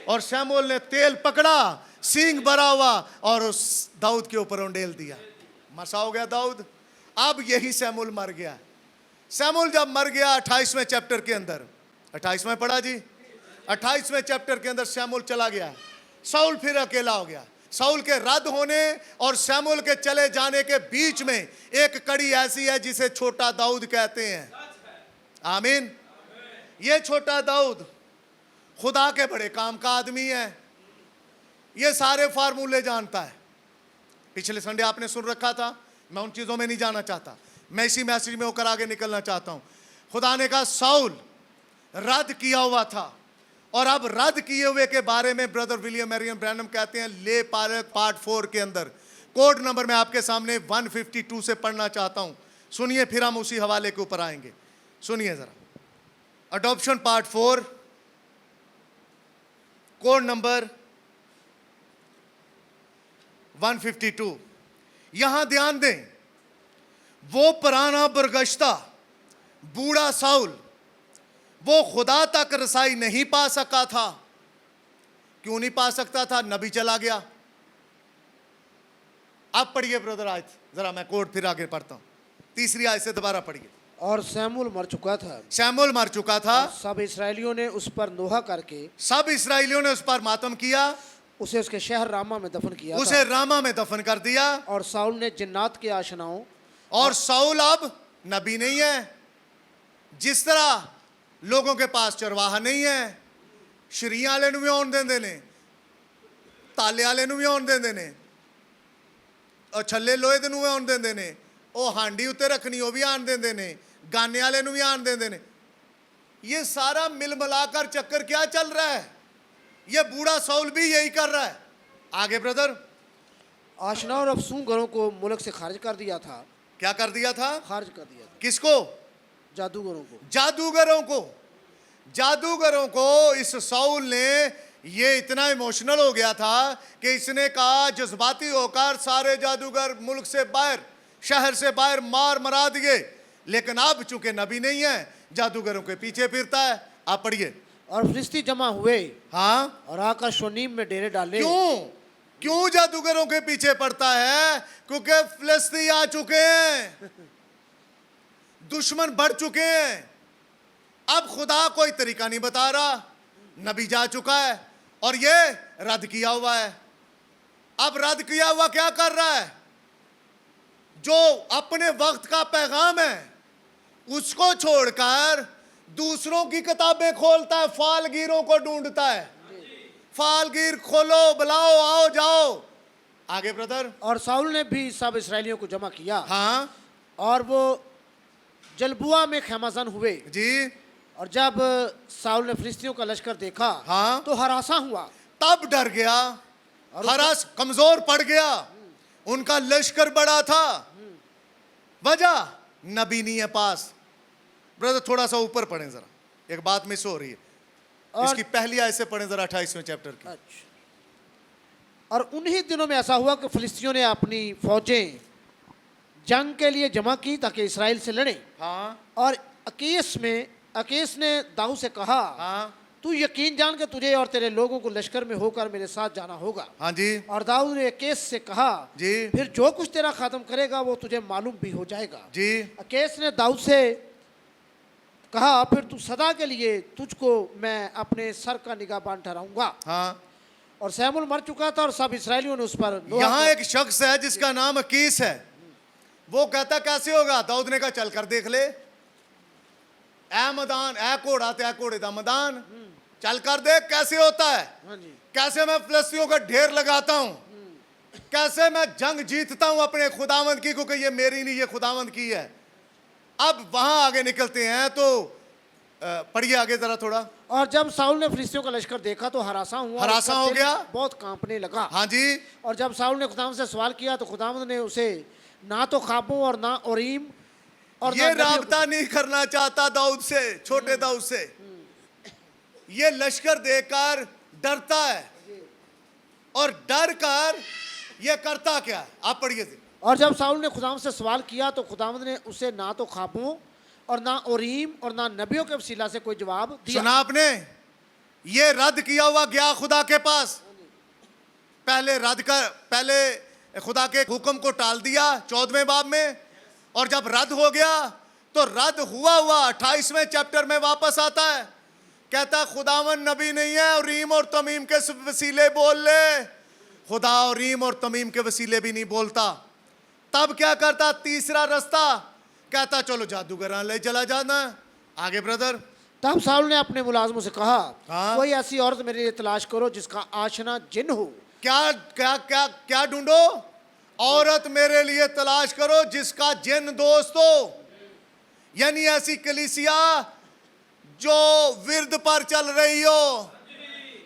और शमूएल ने तेल पकड़ा, सींग भरा हुआ, और उस दाऊद के ऊपर उंडेल दिया। मसा हो गया दाऊद। अब यही शमूएल मर गया। शमूएल जब मर गया 28वें चैप्टर के अंदर, 28वें पढ़ा जी, 28वें चैप्टर के अंदर शमूएल चला गया। शाऊल फिर अकेला हो गया। शाऊल के रद्द होने और शमूएल के चले जाने के बीच में एक कड़ी ऐसी है जिसे छोटा दाऊद कहते हैं। आमीन। ये छोटा दाऊद खुदा के बड़े काम का आदमी है। ये सारे फार्मूले जानता है। पिछले संडे आपने सुन रखा था, मैं उन चीज़ों में नहीं जाना चाहता। मैं इसी मैसेज में होकर आगे निकलना चाहता हूं। खुदा ने कहा शाऊल रद्द किया हुआ था, और अब रद्द किए हुए के बारे में ब्रदर विलियम मैरियन ब्रैनम कहते हैं ले पार्ट 4 के अंदर कोड नंबर में आपके सामने 152 से पढ़ना चाहता हूं। सुनिए, फिर हम उसी हवाले के ऊपर आएंगे। सुनिए जरा। Adoption part 4 code number 152। यहां ध्यान दें, वो पुराना बरगश्ता बूढ़ा शाऊल वो खुदा तक रसाई नहीं पा सका था। क्यों नहीं पा सकता था? नबी चला गया। अब पढ़िए ब्रदर आयत जरा, मैं कोड फिर आगे पढ़ता हूं। 3री आयत से दोबारा पढ़िए। और शमूएल मर चुका था। शमूएल मर चुका था। सब इसराइलियों ने उस पर नोहा करके, सब इसराइलियों ने उस पर मातम किया। उसे उसके शहर रामा में दफन किया उसे रामा में दफन कर दिया। और शाऊल ने जिन्नात के आशनाओं, और शाऊल अब नबी नहीं है। जिस तरह लोगों के पास चरवाहा नहीं है, शरीया वाले नूं भी आउण देंदे ने, ताले वाले नूं भी आउण देंदे ने, और छल्ले लोहे दे नूं भी आउण देंदे ने, ओ हांडी उत्ते रखनी ओ भी आण देंदे ने, गाने वाले नूं भी आण देंदे ने। ये सारा मिल मिलाकर चक्कर क्या चल रहा है? ये बूढ़ा शाऊल भी यही कर रहा है। आगे ब्रदर। आशना और अफसूंगरों को मुल्क से खारिज कर दिया था। क्या कर दिया था? खारिज कर दिया था। किसको? जादूगरों को। जादूगरों को इस शाऊल ने, ये इतना इमोशनल हो गया था कि इसने कहा जज्बाती होकर सारे जादूगर मुल्क से बाहर, शहर से बाहर मार मरा दिए। लेकिन अब चूंकि नबी नहीं है, जादूगरों के पीछे फिरता है। आप पढ़िए। और फिलिस्ती जमा हुए, हाँ, और आकर शोनीम में डेरे डाले। क्यों जादूगरों के पीछे पड़ता है? क्योंकि फिलिस्ती आ चुके हैं, दुश्मन बढ़ चुके हैं। अब खुदा कोई तरीका नहीं बता रहा, नबी जा चुका है और ये रद्द किया हुआ है। अब रद्द किया हुआ क्या कर रहा है? जो अपने वक्त का पैगाम है उसको छोड़कर दूसरों की किताबें खोलता है, फालगीरों को ढूंढता है। फालगीर खोलो, बुलाओ, आओ जाओ। आगे ब्रदर। और साउल ने भी सब इसराइलियों को जमा किया, हाँ और वो जलबुआ में खैमाजन हुए। जी। और जब साउल ने फिलिस्तीनियों का लश्कर देखा, हाँ। तो हरासा हुआ, तब डर गया, और हरास, कमजोर पड़ गया। उनका लश्कर बड़ा था। वजह नबी नहीं है पास। ब्रदर थोड़ा सा ऊपर पढ़ें जरा, एक बात मिस हो रही है। इसकी पहली आयत से पढ़ें जरा, 28वें चैप्टर की। अच्छा। और उन्हीं दिनों में ऐसा हुआ कि फिलिस्तीनियों ने अपनी फौजें जंग के लिए जमा की ताकि इसराइल से लड़े। हाँ और अकीस ने दाऊद से कहा, हाँ तू यकीन जान के तुझे और तेरे लोगों को लश्कर में होकर मेरे साथ जाना होगा। हाँ जी और दाऊद ने अकीस से कहा, जी फिर जो कुछ तेरा खात्म करेगा वो तुझे मालूम भी हो जाएगा। जी। अकीस ने दाऊद से कहा, फिर तू सदा के लिए तुझको मैं अपने सर का निगाहबान ठहराऊंगा। हाँ। और सैमुल मर चुका था और सब इसराइलियों ने उस पर यहाँ एक शख्स है जिसका नाम अकीस है। वो कहता कैसे होगा? दाऊद ने कहा चल कर देख ले, ए मैदान, ए घोड़ा ते ए घोड़े दा मैदान, चल कर देख कैसे होता है। हाँ जी। कैसे मैं फिलिस्तीनियों का ढेर लगाता हूँ, कैसे मैं जंग जीतता हूँ अपने खुदावंद की, क्योंकि ये मेरी नहीं, ये खुदावंद की है। अब वहां आगे निकलते हैं तो पढ़िए आगे जरा थोड़ा। और जब साउल ने फिलिस्तीनियों का लश्कर देखा तो हरासा हुआ, हरासा उसका हो दिल गया, बहुत कांपने लगा। हाँ जी। और जब साउल ने खुदावंद से सवाल किया तो खुदावंद ने उसे ना तो ख्वाबों और ना ओरीम और ये राबता नहीं करना चाहता दाऊद से, छोटे दाऊद से। ये लश्कर देखकर डरता है, और डर कर ये करता क्या है? आप पढ़िए। और जब साउल ने खुदावंद से सवाल किया तो खुदावंद ने उसे ना तो ख्वाबों और ना ओरीम और ना नबियों के वसीला से कोई जवाब दिया। सुना आपने? ये रद्द किया हुआ गया खुदा के पास। पहले खुदा के हुक्म को टाल दिया 14वें बाब में, और जब रद्द हो गया तो रद्द हुआ 28वें चैप्टर में वापस आता है। कहता खुदावन नबी नहीं है, और रीम और तमीम के वसीले बोल ले। खुदा और रीम और तमीम के वसीले भी नहीं बोलता। तब क्या करता? तीसरा रास्ता कहता चलो जादूगर ले चला जाना। आगे ब्रदर। तब साउल ने अपने मुलाजमों से कहा, हाँ? कोई ऐसी औरत मेरे लिए तलाश करो जिसका आशना जिन हो। क्या क्या क्या क्या ढूंढो? औरत मेरे लिए तलाश करो जिसका जिन दोस्त हो। यानी ऐसी कलीसिया जो विरद पर चल रही हो,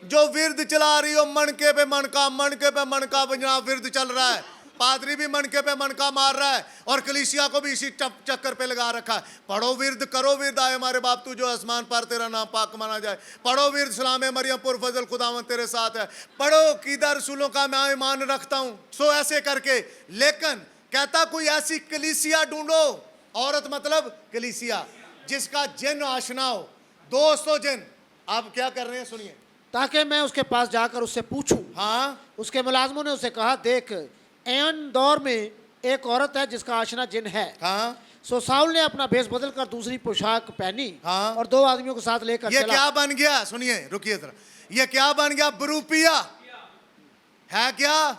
जो विरद चला रही हो, मनके पे मनका बजना विरद चल रहा है। पादरी भी मनके पे मनका मार रहा है, और कलीसिया को भी इसी चक्कर पे लगा रखा है। पढ़ो विरद, करो विरद, आए हमारे बाप तू जो आसमान पर, तेरा नाम पाक माना जाए। पढ़ो विरद, सलाम मरियम पुर फजल खुदावन तेरे साथ है। पढ़ो कीदा रसूलों का मैं ईमान रखता हूँ। सो ऐसे करके, लेकिन कहता कोई ऐसी कलीसिया ढूंढो, औरत मतलब कलीसिया, जिसका जिन आशना हो, दोस्त हो जिन। आप क्या कर रहे हैं सुनिए। ताकि मैं उसके पास जाकर उससे पूछूं। हाँ। उसके मुलाजमों ने उसे कहा, देख एन दौर में एक औरत है जिसका आशना जिन है। हाँ। सो साउल ने अपना भेष बदल कर दूसरी पोशाक पहनी, हाँ। और 2 आदमियों को साथ लेकर ये चला। क्या बन गया? सुनिए, रुकिए जरा। ये क्या बन गया? बरूपिया है क्या?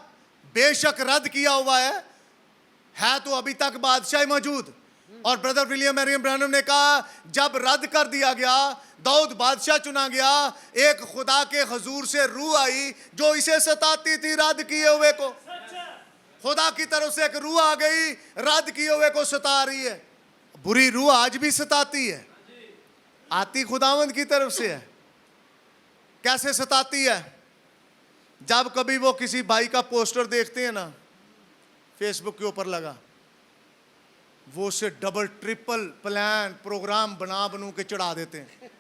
बेशक रद्द किया हुआ है तो अभी तक बादशाह मौजूद। और ब्रदर विलियम मैरियम ब्रैनम ने कहा जब रद्द कर दिया गया, दाऊद बादशाह चुना गया, एक खुदा के हजूर से रूह आई जो इसे सताती थी रद्द किए हुए को। खुदा की तरफ से एक रूह आ गई, रद्द किए हुए को सता रही है। बुरी रूह आज भी सताती है, आती खुदावंद की तरफ से है। कैसे सताती है? जब कभी वो किसी भाई का पोस्टर देखते हैं ना, फेसबुक के ऊपर लगा, वो उसे डबल ट्रिपल प्लान प्रोग्राम बनू के चढ़ा देते हैं।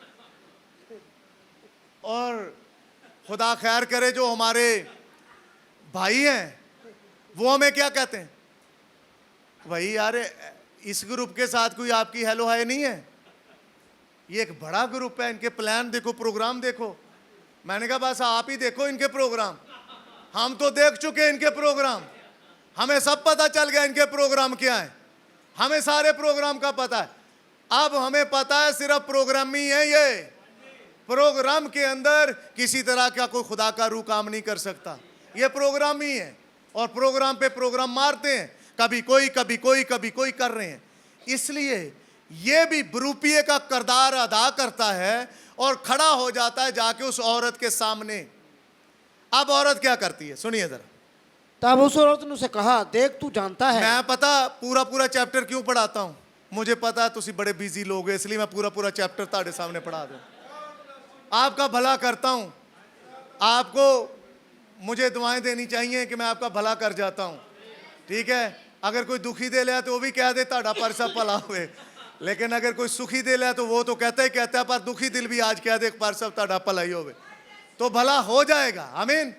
और खुदा खैर करे जो हमारे भाई हैं, वो हमें क्या कहते हैं? भाई यार इस ग्रुप के साथ कोई आपकी हेलो हाय नहीं है, ये एक बड़ा ग्रुप है, इनके प्लान देखो, प्रोग्राम देखो। मैंने कहा बस आप ही देखो इनके प्रोग्राम, हम तो देख चुके हैं इनके प्रोग्राम, हमें सब पता चल गया इनके प्रोग्राम क्या है, हमें सारे प्रोग्राम का पता है। अब हमें पता है सिर्फ प्रोग्राम ही है, ये प्रोग्राम के अंदर किसी तरह का कोई खुदा का रूह काम नहीं कर सकता, ये प्रोग्राम ही है। और प्रोग्राम पे प्रोग्राम मारते हैं, कभी कोई कभी कोई कभी कोई कर रहे हैं। इसलिए ये भी बरूपिये का किरदार अदा करता है और खड़ा हो जाता है जाके उस औरत के सामने। अब औरत क्या करती है, सुनिए जरा। तब उस औरत ने उसे कहा, देख तू जानता है। मैं पता पूरा चैप्टर क्यों पढ़ाता हूं, मुझे पता है तुसी बड़े बिजी लोग हो, इसलिए मैं पूरा चैप्टर ताड़े सामने पढ़ा दूं। आपका भला करता हूं, आपको मुझे दुआएं देनी चाहिए कि मैं आपका भला कर जाता हूं, ठीक है। अगर कोई दुखी दे लिया तो वो भी कह दे ताड़ा परसा भला हुए, लेकिन अगर कोई सुखी दे लिया तो वो तो कहता ही कहता है, पर दुखी दिल भी आज कह दे परसा ताड़ा भला ही होवे, तो भला हो जाएगा। आमीन।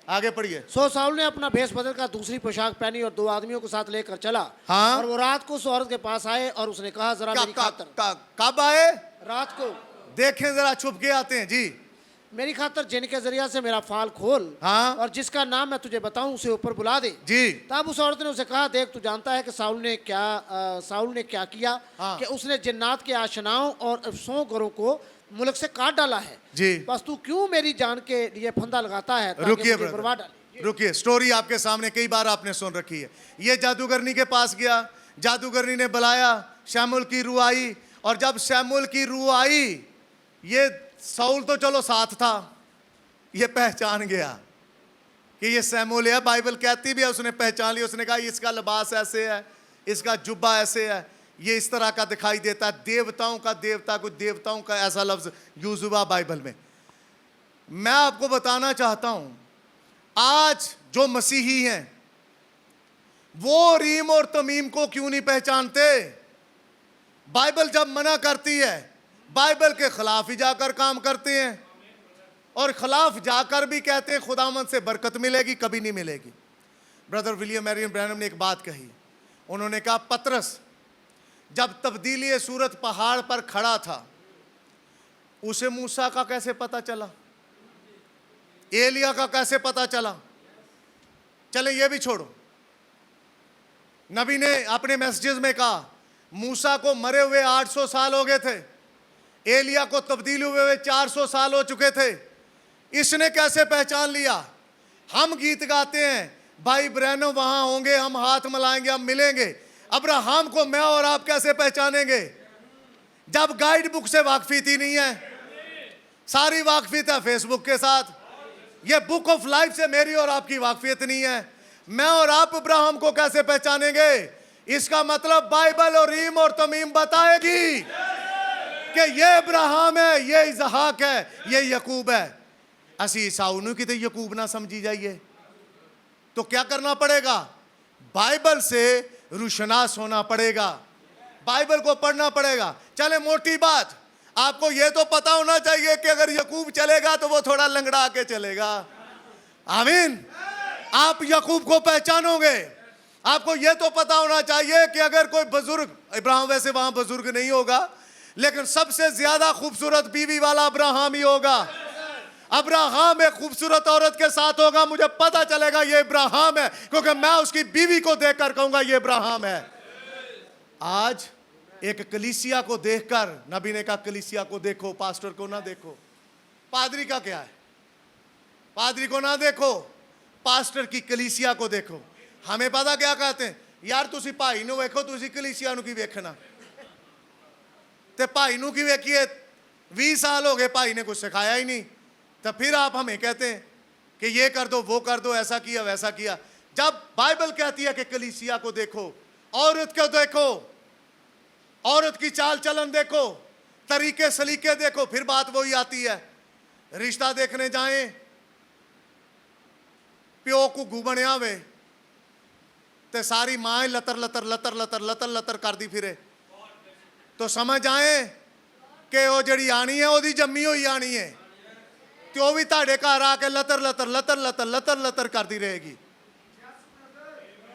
आगे पढ़िए। सो शाऊल ने अपना भेष बदल कर दूसरी पोशाक पहनी और 2 आदमियों को साथ लेकर चला। हाँ। और वो रात को उस औरत के पास आए और उसने कहा, जरा मेरी खातर। कब आए? रात को। देखें जरा, छुप के आते हैं जी। मेरी खातर जिनके जरिया से मेरा फाल खोल। हाँ। और जिसका नाम मैं तुझे बताऊं उसे ऊपर बुला दे जी। तब उस औरत ने उसे कहा, देख तू जानता है कि साउल ने क्या किया। हाँ। कि उसने जिन्नात के आशनाओं और अफसों घरों को मुल्क से काट डाला है जी। बस तू क्यों मेरी जान के लिए फंदा लगाता है ताकि रुकिए मुझे बर्बाद डाले। रुकिए, स्टोरी आपके सामने कई बार आपने सुन रखी है। ये जादूगरनी के पास गया, जादूगरनी ने बुलाया, शमूएल की रूह आई, और जब शमूएल की रूह आई, ये साउल तो चलो साथ था, ये पहचान गया कि ये शमूएल है। बाइबल कहती भी है उसने पहचान लिया, उसने कहा इसका लिबास ऐसे है, इसका जुब्बा ऐसे है, ये इस तरह का दिखाई देता है, देवताओं का देवता, कुछ देवताओं का ऐसा लफ्ज यूज हुआ बाइबल में। मैं आपको बताना चाहता हूं, आज जो मसीही हैं वो रीम और तमीम को क्यों नहीं पहचानते। बाइबल जब मना करती है, बाइबल के खिलाफ ही जाकर काम करते हैं, और खिलाफ जाकर भी कहते हैं खुदावंद से बरकत मिलेगी, कभी नहीं मिलेगी। ब्रदर विलियम मैरियन ब्रैनम ने एक बात कही, उन्होंने कहा पतरस जब तब्दीली सूरत पहाड़ पर खड़ा था, उसे मूसा का कैसे पता चला, एलिया का कैसे पता चला। चले ये भी छोड़ो, नबी ने अपने मैसेजेस में कहा मूसा को मरे हुए 800 साल हो गए थे, एलिया को तब्दील हुए 400 साल हो चुके थे, इसने कैसे पहचान लिया। हम गीत गाते हैं, भाई ब्रैनो वहां होंगे, हम हाथ मिलाएंगे, हम मिलेंगे। अब्राहम को मैं और आप कैसे पहचानेंगे जब गाइड बुक से वाकफीती नहीं है, सारी वाकफीत है फेसबुक के साथ। ये बुक ऑफ लाइफ से मेरी और आपकी वाकफियत नहीं है। मैं और आप अब्राहम को कैसे पहचानेंगे। इसका मतलब बाइबल और रीम और तमीम बताएगी कि ये अब्राहम है, ये इसहाक है, ये यकूब है। असी ईसाऊ की तो यकूब ना समझी जाइए, तो क्या करना पड़ेगा, बाइबल से रुशनास होना पड़ेगा, बाइबल को पढ़ना पड़ेगा। चले मोटी बात, आपको यह तो पता होना चाहिए कि अगर यकूब चलेगा तो वो थोड़ा लंगड़ा के चलेगा। आमीन। आप यकूब को पहचानोगे। आपको यह तो पता होना चाहिए कि अगर कोई बुजुर्ग, इब्राहिम वैसे वहां बुजुर्ग नहीं होगा, लेकिन सबसे ज्यादा खूबसूरत बीवी वाला अब्राहम ही होगा। अब्राहम एक खूबसूरत औरत के साथ होगा, मुझे पता चलेगा ये इब्राहिम है, क्योंकि मैं उसकी बीवी को देखकर कहूंगा ये इब्राहिम है। आज एक कलीसिया को देखकर नबी ने कहा कलीसिया को देखो, पास्टर को ना देखो। पादरी का क्या है, पादरी को ना देखो, पास्टर की कलीसिया को देखो। हमें पता क्या कहते हैं, यार तुसी भाई नू वेखो, तुसी कलीसिया नू की वेखना। ते भाई नू की वेखिए, 20 साल हो गए भाई ने कुछ सिखाया ही नहीं, तो फिर आप हमें कहते हैं कि ये कर दो, वो कर दो, ऐसा किया वैसा किया। जब बाइबल कहती है कि कलीसिया को देखो, औरत को देखो, औरत की चाल चलन देखो, तरीके सलीके देखो, फिर बात वही आती है। रिश्ता देखने जाएं, प्यो को घुबणिया वे ते सारी माए लतर लतर लतर लतर लतर लतर कर दी फिरे, तो समझ आए कि वो जड़ी आनी है ओदी जम्मी हुई आनी है, तो वो भी ताड़े घर आके लतर लतर लतर लतर लतर लतर करती रहेगी।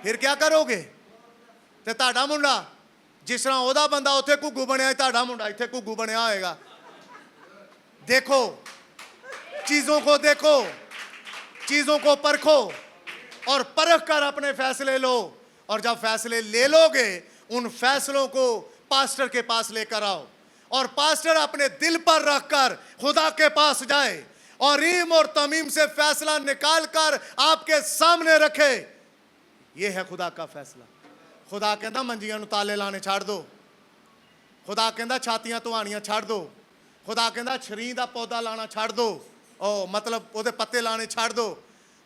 फिर क्या करोगे। ते ताड़ा मुंडा जिस तरह ओदा बंदा उत्थे घुग्गू बनिया, ताड़ा मुंडा इत्थे घुग्गू बनिया होएगा। देखो, चीजों को देखो, चीजों को परखो और परख कर अपने फैसले लो। और जब फैसले ले लोगे, उन फैसलों को पास्टर के पास लेकर आओ, और पास्टर अपने दिल पर रखकर खुदा के पास जाए और रीम और तमीम से फैसला निकाल कर आपके सामने रखे ये है खुदा का फैसला। खुदा कहता मंजियां नूं ताले लाने छाड़ दो, खुदा कहता छातियां धुआनियां छाड़ दो, खुदा कहता छरी का पौधा लाना छाड़ दो, ओ मतलब ਉਹਦੇ पत्ते लाने छाड़ दो।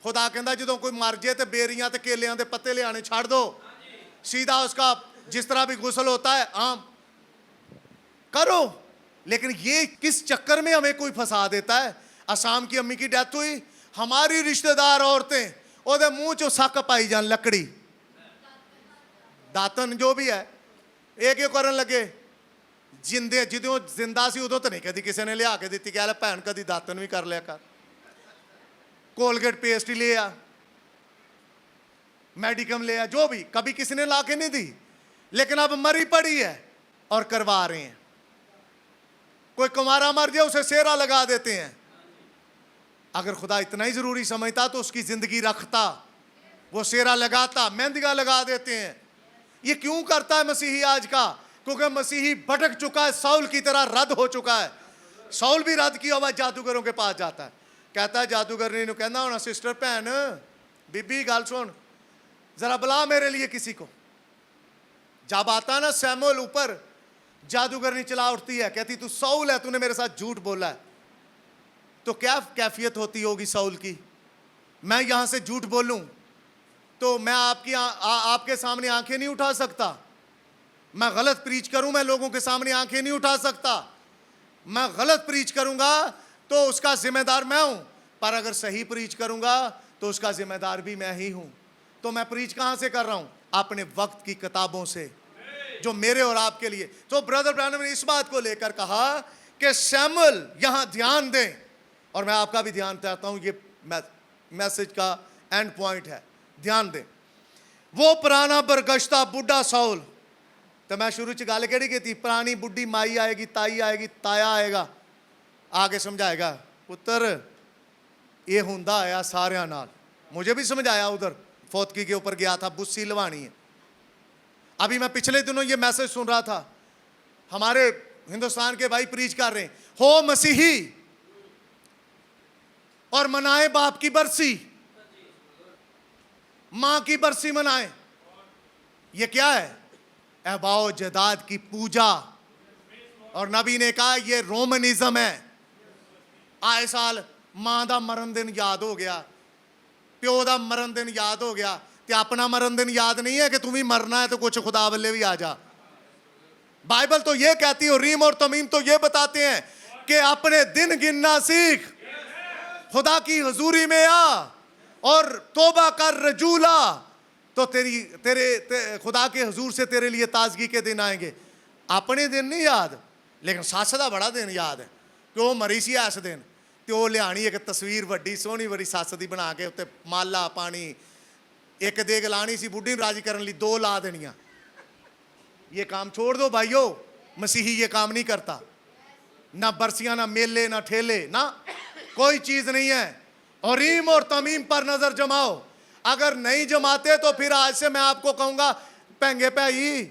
खुदा कहता जो कोई मर जाए तो बेरियां तो केलियां के पत्ते लियाने छाड़ दो, सीधा उसका जिस तरह भी गुस्ल होता है आम करो। लेकिन ये किस चक्कर में हमें कोई फंसा देता है। असम की अम्मी की डेथ हुई, हमारी रिश्तेदार औरतें ओदे मुंह चो सक पाई जान, लकड़ी दातन जो भी है एक क्यों करन लगे। जिंदे जिदों जिंदा सी उदों तो नहीं कदी किसी ने लिया के दी, कह ले भैन कदी दातन भी कर लिया कर, कोलगेट पेस्ट ही लिया, मेडिकम लिया, जो भी कभी किसी ने ला के नहीं दी। लेकिन अब मरी पड़ी है और करवा रहे हैं। कोई कुमारा मर जाए उसे सेरा लगा देते हैं। अगर खुदा इतना ही जरूरी समझता तो उसकी जिंदगी रखता, वो सेरा लगाता, मेहंदियां लगा देते हैं। ये क्यों करता है मसीही आज का? क्योंकि मसीही भटक चुका है, साउल की तरह रद्द हो चुका है। साउल भी रद्द किया हुआ जादूगरों के पास जाता है, कहता है जादूगरनी ने कहना होना सिस्टर भैन बीबी गल सुन जरा बुला मेरे लिए किसी को। जब आता ना सैमुअल ऊपर, जादूगरनी चला उठती है, कहती तू साउल है, तूने मेरे साथ झूठ बोला है। तो क्या कैफियत होती होगी साउल की? मैं यहां से झूठ बोलूं तो मैं आपके सामने आंखें नहीं उठा सकता। मैं गलत प्रीच करूं, मैं लोगों के सामने आंखें नहीं उठा सकता। मैं गलत प्रीच करूंगा तो उसका जिम्मेदार मैं हूं, पर अगर सही प्रीच करूंगा तो उसका जिम्मेदार भी मैं ही हूं। तो मैं प्रीच कहां से कर रहा हूं? अपने वक्त की किताबों से, जो मेरे और आपके लिए। तो ब्रदर ब्रैनम ने इस बात को लेकर कहा कि सैमुअल यहां ध्यान दें, और मैं आपका भी ध्यान चाहता हूं, ये मैसेज का एंड पॉइंट है, ध्यान दें। वो पुराना बरगश्ता बुढ़ा साउल, तो मैं शुरू च गल केड़ी की, पुरानी बुढ़ी माई आएगी, ताई आएगी, ताया आएगा, आगे समझाएगा पुत्र ये हुंदा आया सारियां नाल। मुझे भी समझाया, उधर फौतकी के ऊपर गया था, बुस्सी लवानी है। अभी मैं पिछले दिनों ये मैसेज सुन रहा था, हमारे हिंदुस्तान के भाई प्रीच कर रहे हैं, हो मसीही और मनाए बाप की बरसी, मां की बरसी मनाए। ये क्या है? अहबाओ जदाद की पूजा। और नबी ने कहा ये रोमनिज्म है। आए साल मां दा मरण दिन याद हो गया, प्यो दा मरण दिन याद हो गया, तो अपना मरण दिन याद नहीं है कि तुम्हें मरना है तो कुछ खुदा बल्ले भी आ जा। बाइबल तो ये कहती है, रीम और तमीम तो ये बताते हैं कि अपने दिन गिनना सीख, खुदा की हजूरी में आ और तौबा कर रजूला, तो तेरे खुदा के हजूर से तेरे लिए ताजगी के दिन आएंगे। अपने दिन नहीं याद, लेकिन सस का बड़ा दिन याद है कि वो मरी सी इस दिन, तो वो लियानी एक तस्वीर वड्डी सोहनी बड़ी सस की बना के उत्ते माला पानी, एक देग लानी सी बुढ़ी राजी करने लिए, दो ला देनियां। ये काम छोड़ दो भाइयों, मसीही ये काम नहीं करता। ना बरसियां, ना मेले, ना ठेले, ना कोई चीज नहीं है। और रीम और तमीम पर नजर जमाओ। अगर नहीं जमाते तो फिर आज से मैं आपको कहूंगा पेंगे पाई,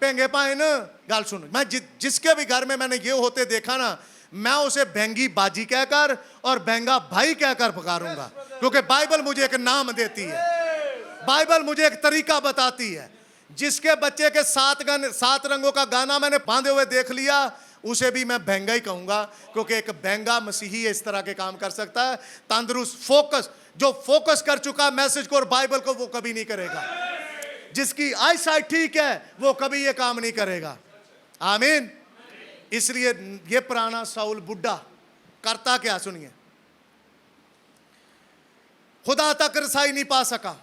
पेंगे पाए न। गल सुन, मैं जिसके भी घर में मैंने ये होते देखा ना, मैं उसे भेंगी बाजी कहकर और भेंगा भाई कहकर पुकारूंगा, क्योंकि बाइबल मुझे एक नाम देती है, बाइबल मुझे एक तरीका बताती है। जिसके बच्चे के 7 रंगों का गाना मैंने बांधे हुए देख लिया, उसे भी मैं भेंगा ही कहूंगा, क्योंकि एक भेंगा मसीही इस तरह के काम कर सकता है। तंदुरुस्त फोकस, जो फोकस कर चुका मैसेज को और बाइबल को, वो कभी नहीं करेगा। जिसकी आई साइट ठीक है वो कभी ये काम नहीं करेगा। आमीन। इसलिए ये पुराना साउल बुढ़ा करता क्या, सुनिए। खुदा तक रसाई नहीं पा सका,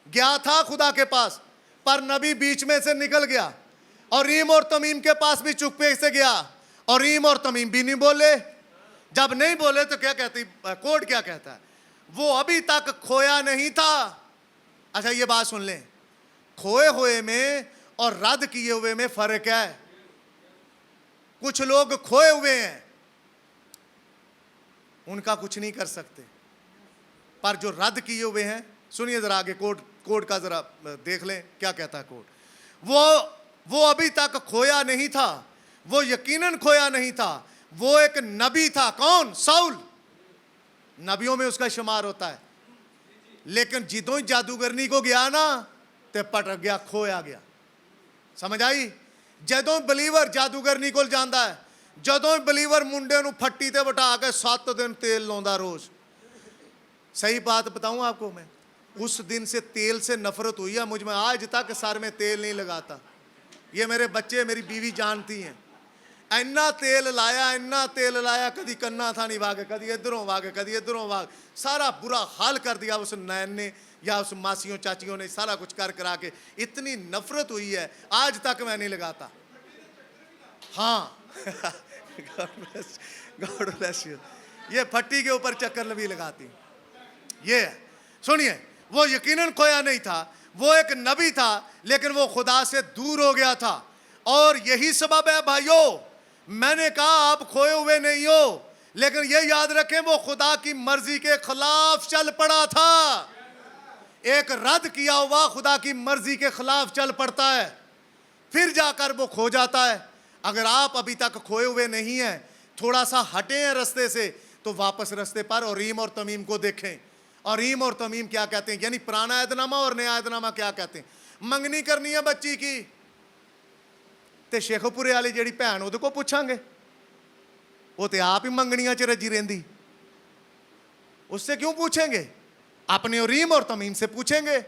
गया था खुदा के पास, पर नबी बीच में से निकल गया, और रीम और तमीम के पास भी चुपके से गया, और रीम और तमीम भी नहीं बोले। जब नहीं बोले तो क्या कहती कोड, क्या कहता है, वो अभी तक खोया नहीं था। अच्छा ये बात सुन लें, खोए हुए में और रद्द किए हुए में फर्क है। कुछ लोग खोए हुए हैं, उनका कुछ नहीं कर सकते, पर जो रद्द किए हुए हैं, सुनिए जरा आगे कोड का जरा देख लें क्या कहता है कोड। वो अभी तक खोया नहीं था, वो यकीनन खोया नहीं था, वो एक नबी था। कौन? साउल। नबियों में उसका शुमार होता है। लेकिन जिदों ही जादूगरनी को गया ना ते पटक गया, खोया गया। समझ आई? जदों बलीवर जादूगरनी को जाता है, जदों बलीवर मुंडे नूं फट्टी ते बिठा के 7 दिन तेल लाउंदा रोज। सही बात बताऊं आपको, मैं उस दिन से तेल से नफरत हुई है मुझ में। आज तक सर में तेल नहीं लगाता। ये मेरे बच्चे, मेरी बीवी जानती हैं। इन्ना तेल लाया, कभी कन्ना था नहीं भागे, कभी इधरों भागे, कभी इधरों भाग, सारा बुरा हाल कर दिया उस नैन ने या उस मासियों चाचियों ने, सारा कुछ कर करा के इतनी नफरत हुई है, आज तक मैं नहीं लगाता। हाँ गॉड ब्लेस यू। ये फट्टी के ऊपर चक्कर भी लगाती। ये है, सुनिए, वो यकीनन खोया नहीं था, वो एक नबी था, लेकिन वो खुदा से दूर हो गया था। और यही सबब है भाइयों, मैंने कहा आप खोए हुए नहीं हो, लेकिन ये याद रखें वो खुदा की मर्जी के खिलाफ चल पड़ा था। एक रद्द किया हुआ खुदा की मर्जी के खिलाफ चल पड़ता है, फिर जाकर वो खो जाता है। अगर आप अभी तक खोए हुए नहीं हैं, थोड़ा सा हटे हैं रास्ते से, तो वापस रास्ते पर उरीम और तमीम को देखें। उरीम और तमीम क्या कहते हैं, यानी पुराना अहदनामा और नया अहदनामा क्या कहते हैं। मंगनी करनी है बच्ची की, ते शेखपुरे वाली जेड़ी भैन उहदे को पूछांगे, वो तो आप ही मंगनियां च रजी रहिंदी, उससे क्यों पूछेंगे? अपने उरीम और तमीम से पूछेंगे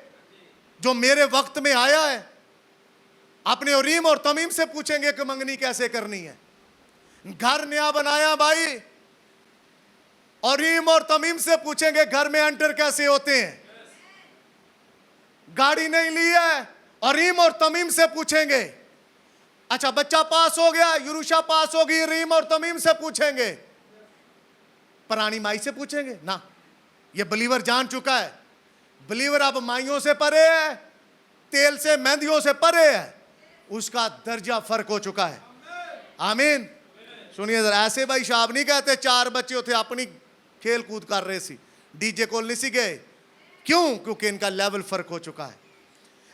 जो मेरे वक्त में आया है। अपने उरीम और तमीम से पूछेंगे कि मंगनी कैसे करनी है। घर नया बनाया भाई, उरीम और तमीम से पूछेंगे घर में एंटर कैसे होते हैं। गाड़ी नहीं ली है, उरीम और तमीम से पूछेंगे। अच्छा, बच्चा पास हो गया, युरूशा पास होगी, उरीम और तमीम से पूछेंगे। पुरानी माई से पूछेंगे ना, ये बलीवर जान चुका है। बलीवर अब माइयों से परे है, तेल से मेहंदियों से परे है, उसका दर्जा फर्क हो चुका है। आमीन। सुनिए जरा, ऐसे भाई साहब नहीं कहते 4 बच्चे थे अपनी खेल कूद कर रहे सी, डीजे को नहीं सी गए। क्यों? क्योंकि इनका लेवल फर्क हो चुका है।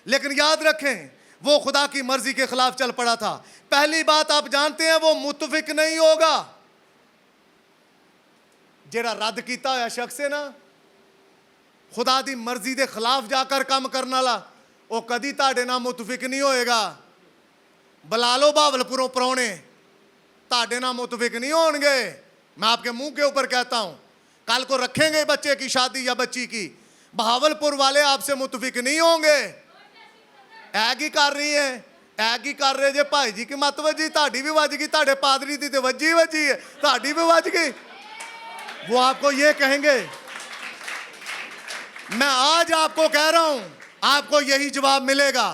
लेकिन याद रखें, वो खुदा की मर्जी के खिलाफ चल पड़ा था। पहली बात आप जानते हैं, वो मुत्तफिक नहीं होगा। जेड़ा रद्द किया होया शख्स है ना, खुदा दी मर्जी के खिलाफ जाकर काम करने वाला, वो कदी ताड़े नाल मुत्तफिक नहीं होएगा। बुला लो बहावलपुरों परौने, ताड़े नाल मुत्तफिक नहीं होंगे। मैं आपके मुंह के ऊपर कहता हूं, कल को रखेंगे बच्चे की शादी या बच्ची की, बहावलपुर वाले आपसे मुत्तफिक नहीं होंगे। ऐग ही कर रही है, ऐग ही कर रहे जे भाई जी की मत वजी, ताड़ी भी वज गई, ताड़े पादरी दी ते वजी है, ताड़ी भी वज गई। वो आपको ये कहेंगे। मैं आज आपको कह रहा हूं, आपको यही जवाब मिलेगा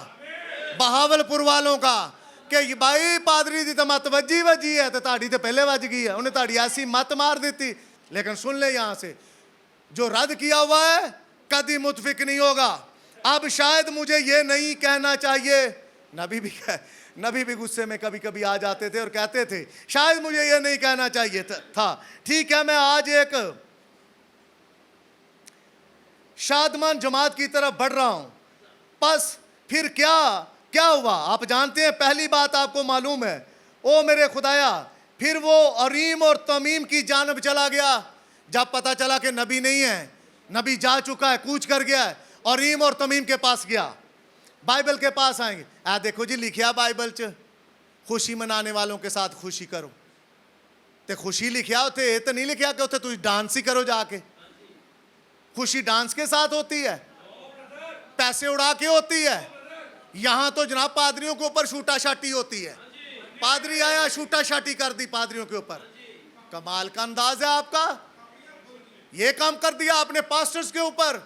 बहावलपुर वालों का कि भाई पादरी दी तो मत वजी है, तो ताड़ी तो पहले वज गई है, उन्हें ताड़ी ऐसी मत मार देती। लेकिन सुन ले, यहां से जो रद्द किया हुआ है कभी मुत्तफिक नहीं होगा। अब शायद मुझे ये नहीं कहना चाहिए, नबी भी गुस्से में कभी कभी आ जाते थे और कहते थे शायद मुझे ये नहीं कहना चाहिए था। ठीक है, मैं आज एक शादमान जमात की तरफ बढ़ रहा हूं। बस फिर क्या हुआ आप जानते हैं। पहली बात आपको मालूम है, ओ मेरे खुदाया, फिर वो उरीम और तमीम की जानब चला गया। जब पता चला कि नबी नहीं है, नबी जा चुका है, कूच कर गया है, उरीम और तमीम के पास गया। बाइबल के पास आएंगे, आ देखो जी लिखिया बाइबल च, खुशी मनाने वालों के साथ खुशी करो। ते खुशी लिखिया उथे, तो नहीं लिखिया कि उथे तुम डांस ही करो जाके। खुशी डांस के साथ होती है, पैसे उड़ा के होती है। यहां तो जनाब पादरियों के ऊपर शूटा शाटी होती है। पादरी आया, शूटा शाटी कर दी पादरियों के ऊपर। कमाल का अंदाज है आपका, ये काम कर दिया आपने पास्टर्स के ऊपर।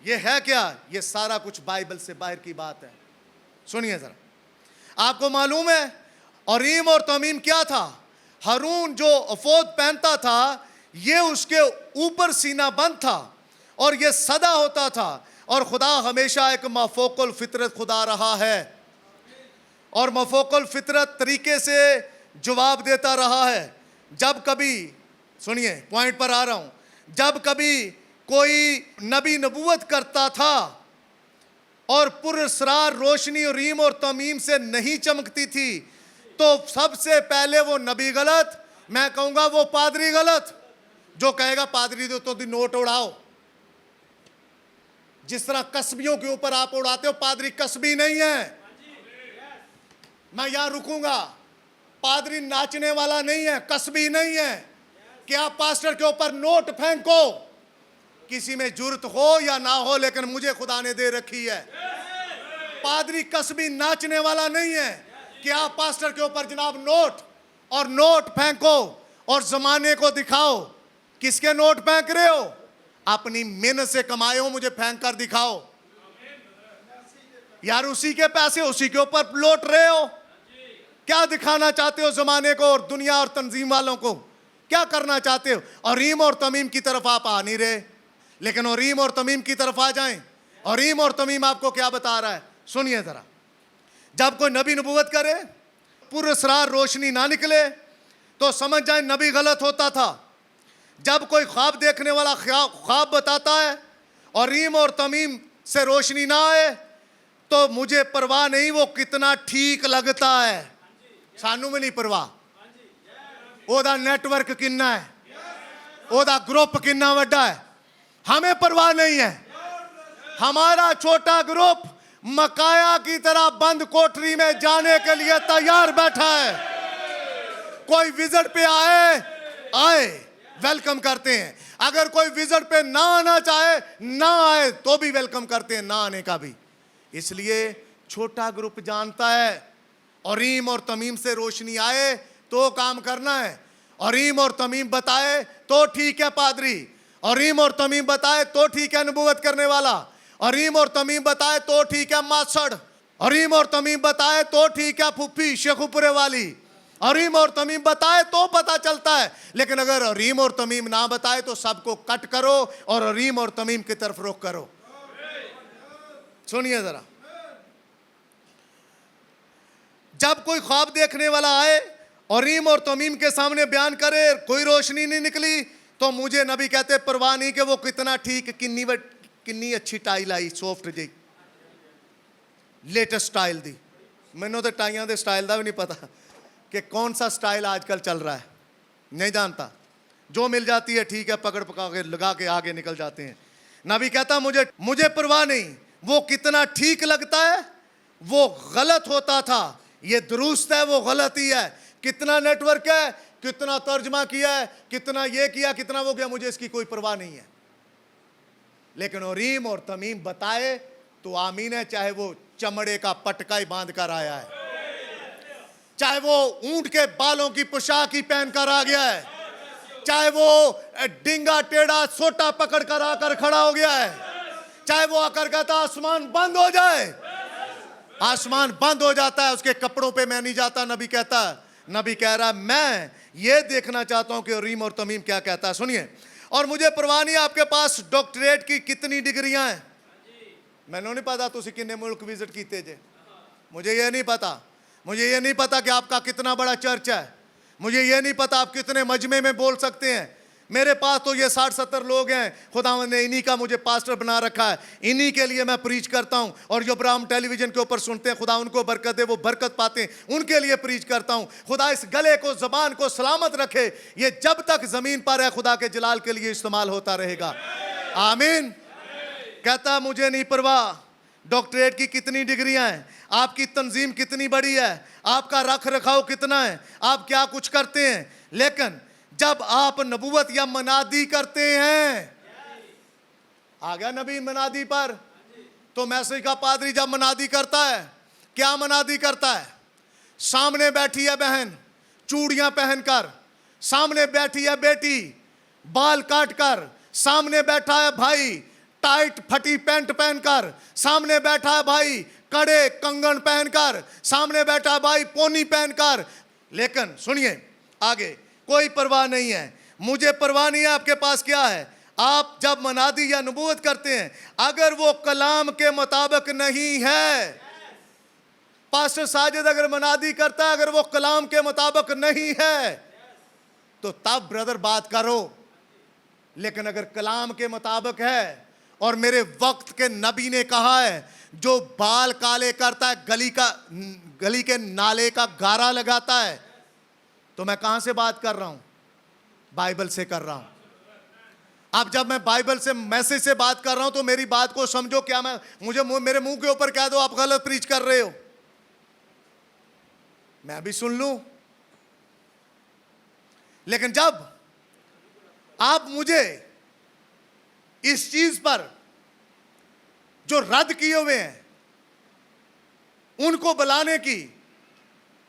ये है क्या? ये सारा कुछ बाइबल से बाहर की बात है। सुनिए जरा, आपको मालूम है उरीम और तमीम क्या था? हारून जो अफोद पहनता था, ये उसके ऊपर सीना बंद था और ये सदा होता था। और खुदा हमेशा एक मफोकल फितरत खुदा रहा है और मफोकल फितरत तरीके से जवाब देता रहा है। जब कभी, सुनिए पॉइंट पर आ रहा हूं, जब कभी कोई नबी नबूवत करता था और पुरस्रार रोशनी उरीम और तमीम से नहीं चमकती थी, तो सबसे पहले वो नबी गलत, मैं कहूंगा वो पादरी गलत। जो कहेगा पादरी दो तो नोट उड़ाओ, जिस तरह कसबियों के ऊपर आप उड़ाते हो, पादरी कसबी नहीं है। मैं यहां रुकूंगा। पादरी नाचने वाला नहीं है, कसबी नहीं है कि आप पास्टर के ऊपर नोट फेंको। किसी में जुर्त हो या ना हो, लेकिन मुझे खुदा ने दे रखी है। पादरी कसबी नाचने वाला नहीं है कि आप पास्टर के ऊपर जनाब नोट फेंको और जमाने को दिखाओ। किसके नोट फेंक रहे हो? अपनी मेहनत से कमाए हो, मुझे फेंक कर दिखाओ। यार उसी के पैसे उसी के ऊपर लौट रहे हो। क्या दिखाना चाहते हो जमाने को और दुनिया और तंजीम वालों को? क्या करना चाहते हो? अरीम और तमीम की तरफ आप आ नहीं रहे, लेकिन अरीम और तमीम की तरफ आ जाएं। अरीम और तमीम आपको क्या बता रहा है? सुनिए जरा। जब कोई नबी नबूवत करे, पुरस्रार रोशनी ना निकले, तो समझ जाए नबी गलत होता था। जब कोई ख्वाब देखने वाला ख्वाब बताता है और रीम और तमीम से रोशनी ना आए, तो मुझे परवाह नहीं वो कितना ठीक लगता है। सानू में नहीं परवाह ओदा नेटवर्क किन्ना है, ओदा ग्रुप किन्ना वड्डा है, हमें परवाह नहीं है। हमारा छोटा ग्रुप मकाया की तरह बंद कोठरी में जाने के लिए तैयार बैठा है। कोई विजिट पे आए वेलकम करते हैं। अगर कोई विजिट पे ना आना चाहे, ना आए तो भी वेलकम करते हैं, ना आने का भी। इसलिए छोटा ग्रुप जानता है अरीम और तमीम से रोशनी आए तो काम करना है। अरीम और तमीम बताए तो ठीक है पादरी, अरीम और तमीम बताए तो ठीक है नबूवत करने वाला, अरीम और तमीम बताए तो ठीक है मासड़, अरीम और तमीम बताए तो ठीक है फुफ्फी शेखुपुरे वाली, अरीम और तमीम बताए तो पता चलता है। लेकिन अगर अरीम और तमीम ना बताए तो सबको कट करो और अरीम और तमीम की तरफ रुख करो। सुनिए जरा। जब कोई ख्वाब देखने वाला आए अरीम और तमीम के सामने बयान करे, कोई रोशनी नहीं निकली, तो मुझे नबी कहते परवाह नहीं कि वो कितना ठीक, किन्नी अच्छी टाइल आई, सॉफ्ट जी लेटेस्ट टाइल दी। मैनू तो टाइयां दे स्टाइल का भी नहीं पता कि कौन सा स्टाइल आजकल चल रहा है, नहीं जानता। जो मिल जाती है ठीक है, पकड़ पका के लगा के आगे निकल जाते हैं। नबी कहता मुझे परवाह नहीं वो कितना ठीक लगता है, वो गलत होता था, ये दुरुस्त है, वो गलत ही है। कितना नेटवर्क है, कितना तर्जमा किया है, कितना ये किया, कितना वो किया, मुझे इसकी कोई परवाह नहीं है। लेकिन अरीम और तमीम बताए तो आमीन है, चाहे वो चमड़े का पटका ही बांध कर आया है, चाहे वो ऊंट के बालों की पोशाक ही पहनकर आ गया है, चाहे वो डिंगा टेढ़ा सोटा पकड़ कर आकर खड़ा हो गया है, चाहे वो आकर कहता आसमान बंद हो जाए, आसमान बंद हो जाता है, उसके कपड़ों पे मैं नहीं जाता। नबी कहता है, नबी कह रहा है मैं ये देखना चाहता हूं कि रीम और तमीम क्या कहता है। सुनिए। और मुझे परवाह नहीं आपके पास डॉक्टरेट की कितनी डिग्रियां हैं, मैंने नहीं पता तुसी किन्ने मुल्क विजिट कीते जे, मुझे ये नहीं पता। मुझे ये नहीं पता कि आपका कितना बड़ा चर्च है, मुझे ये नहीं पता आप कितने मजमे में बोल सकते हैं। मेरे पास तो ये 60-70 लोग हैं, खुदावंद ने इन्हीं का मुझे पास्टर बना रखा है, इन्हीं के लिए मैं प्रीच करता हूं। और जो ब्राह्म टेलीविजन के ऊपर सुनते हैं, खुदा उनको बरकत दे, वो बरकत पाते हैं, उनके लिए प्रीच करता हूं। खुदा इस गले को, जबान को सलामत रखे, ये जब तक जमीन पर है खुदा के जलाल के लिए इस्तेमाल होता रहेगा। आमीन। कहता मुझे नहीं परवाह डॉक्टरेट की कितनी डिग्रियां हैं, आपकी तंजीम कितनी बड़ी है, आपका रख रखाव कितना है, आप क्या कुछ करते हैं। लेकिन जब आप नबूवत या मनादी करते हैं, आ गया नबी मनादी पर, तो मैसेज का पादरी जब मनादी करता है, क्या मनादी करता है? सामने बैठी है बहन चूड़ियां पहनकर, सामने बैठी है बेटी बाल काट कर, सामने बैठा है भाई टाइट फटी पैंट पहनकर, सामने बैठा है भाई कड़े कंगन पहनकर, सामने बैठा है भाई पोनी पहनकर। लेकिन सुनिए आगे, कोई परवाह नहीं है, मुझे परवाह नहीं है आपके पास क्या है। आप जब मनादी या नबूवत करते हैं, अगर वो कलाम के मुताबिक नहीं है, पास्टर साजिद अगर मनादी करता है, अगर वो कलाम के मुताबिक नहीं है, तो तब ब्रदर बात करो। लेकिन अगर कलाम के मुताबिक है, और मेरे वक्त के नबी ने कहा है, जो बाल काले करता है गली के नाले का गारा लगाता है, तो मैं कहां से बात कर रहा हूं? बाइबल से कर रहा हूं। अब जब मैं बाइबल से मैसेज से बात कर रहा हूं तो मेरी बात को समझो। क्या मैं मेरे मुंह के ऊपर कह दो आप गलत प्रीच कर रहे हो, मैं भी सुन लूं। लेकिन जब आप मुझे इस चीज पर जो रद्द किए हुए हैं उनको बुलाने की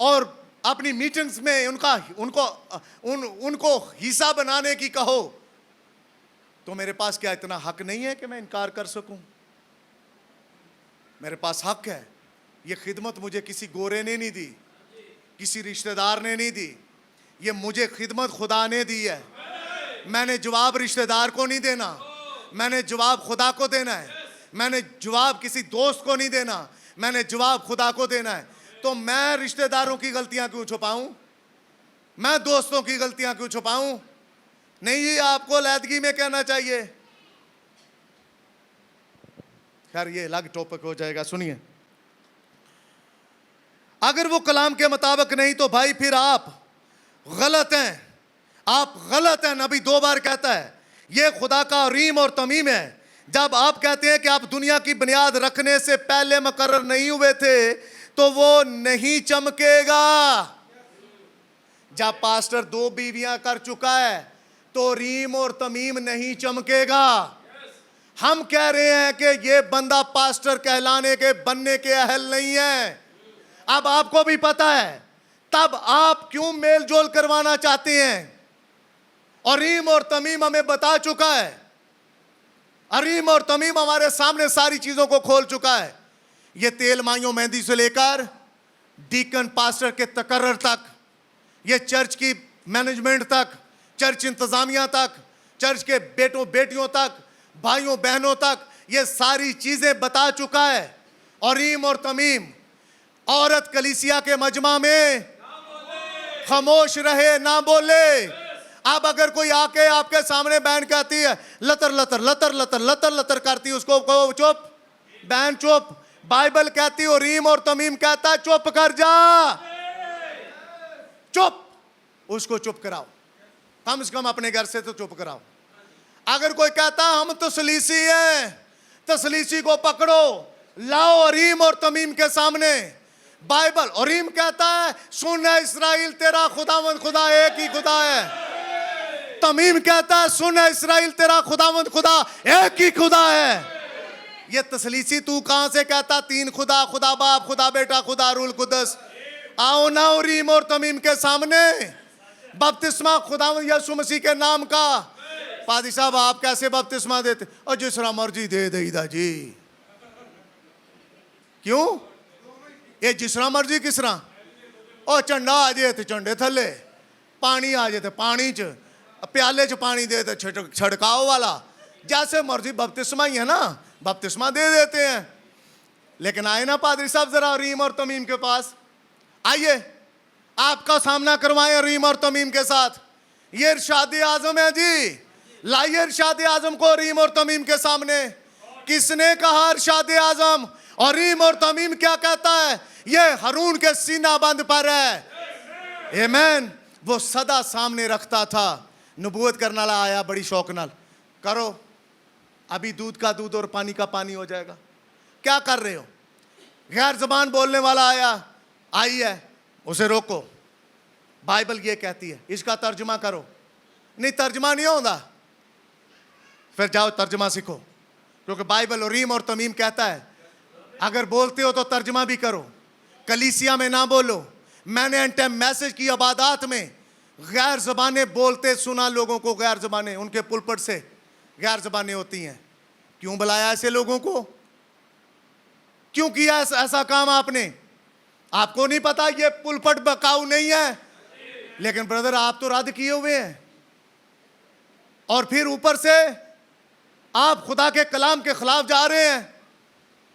और अपनी मीटिंग्स में उनको हिस्सा बनाने की कहो, तो मेरे पास क्या इतना हक नहीं है कि मैं इनकार कर सकूं? मेरे पास हक है। ये खिदमत मुझे किसी गोरे ने नहीं दी, किसी रिश्तेदार ने नहीं दी, ये मुझे खिदमत खुदा ने दी है। मैंने जवाब रिश्तेदार को नहीं देना, मैंने जवाब खुदा को देना है। मैंने जवाब किसी दोस्त को नहीं देना, मैंने जवाब खुदा को देना है। तो मैं रिश्तेदारों की गलतियां क्यों छुपाऊं? मैं दोस्तों की गलतियां क्यों छुपाऊं? नहीं, ये आपको लैदगी में कहना चाहिए। खैर ये अलग टॉपिक हो जाएगा। सुनिए, अगर वो कलाम के मुताबिक नहीं तो भाई फिर आप गलत हैं, आप गलत हैं। नबी 2 बार कहता है ये खुदा का रीम और तमीम है। जब आप कहते हैं कि आप दुनिया की बुनियाद रखने से पहले मुकर्रर नहीं हुए थे तो वो नहीं चमकेगा। जब पास्टर 2 बीवियां कर चुका है तो रीम और तमीम नहीं चमकेगा। हम कह रहे हैं कि ये बंदा पास्टर कहलाने के बनने के अहल नहीं है। अब आपको भी पता है, तब आप क्यों मेल जोल करवाना चाहते हैं? और रीम और तमीम हमें बता चुका है, अरीम और तमीम हमारे सामने सारी चीजों को खोल चुका है। ये तेल माइयों मेहंदी से लेकर डीकन पास्टर के तकर्रर तक, ये चर्च की मैनेजमेंट तक, चर्च इंतजामिया तक, चर्च के बेटों बेटियों तक, भाइयों बहनों तक, ये सारी चीजें बता चुका है। अरीम और तमीम, औरत कलीसिया के मजमा में खामोश रहे, ना बोले। अब अगर कोई आके आपके सामने बहन कहती है लतर लतर लतर लतर लतर लतर करती है, उसको कहो चुप, बहन चुप। बाइबल कहती है रीम और तमीम कहता है चुप कर जा, चुप, उसको चुप कराओ। कम से कम अपने घर से तो चुप कराओ। अगर कोई कहता हम तसलीसी हैं, तसलीसी को पकड़ो, लाओ रीम और तमीम के सामने। बाइबल अरीम कहता है सुन है इस्राएल तेरा खुदावंद खुदा एक ही खुदा है। तमीम कहता है सुन है इस्राएल तेरा खुदावंद खुदा एक ही खुदा है। ये तसलीसी तू कहां से कहता 3 खुदा, खुदा बाप, खुदा बेटा, खुदा रूल कुदस। आओ ना रीम और तमीम के सामने। बपतिस्मा खुदावंद यीशु मसीह के नाम का। पादी साहब आप कैसे बपतिस्मा देते? और जिस तरह मर्जी दे दईदा जी। क्यों? ये जिस तरह मर्जी किस तरह? ओ झंडा आ जाए तो झंडे थले, पानी आ जाए तो पानी च, प्याले च पानी दे तो छिड़काव वाला, जैसे मर्जी बपतिस्मा ही है ना, बपतिस्मा दे देते हैं। लेकिन आए ना पादरी साहब जरा रीम और तमीम के पास आइए, आपका सामना करवाएं रीम और तमीम के साथ। ये इरशाद आजम है जी, लाइए इरशाद आजम को रीम और तमीम के सामने। किसने कहा इरशाद आजम? और रीम और तमीम क्या कहता है? ये हारून के सीना बंद पर है। आमीन। वो सदा सामने रखता था। नबूवत करने वाला आया बड़ी शौक नाल, करो अभी दूध का दूध और पानी का पानी हो जाएगा। क्या कर रहे हो? गैर जबान बोलने वाला आया, आई है, उसे रोको। बाइबल ये कहती है, इसका तर्जुमा करो। नहीं तर्जुमा नहीं होता, फिर जाओ तर्जुमा सीखो, क्योंकि बाइबल और रीम और तमीम कहता है अगर बोलते हो तो तर्जुमा भी करो। कलीसिया में ना बोलो। मैंने एंटे मैसेज की इबादत में गैर ज़बानें बोलते सुना लोगों को। गैर ज़बानें उनके पुलपट से गैर ज़बानें होती हैं। क्यों बुलाया ऐसे लोगों को? क्यों किया ऐसा काम आपने? आपको नहीं पता ये पुलपट बकाऊ नहीं है? लेकिन ब्रदर आप तो रद्द किए हुए हैं, और फिर ऊपर से आप खुदा के कलाम के खिलाफ जा रहे हैं।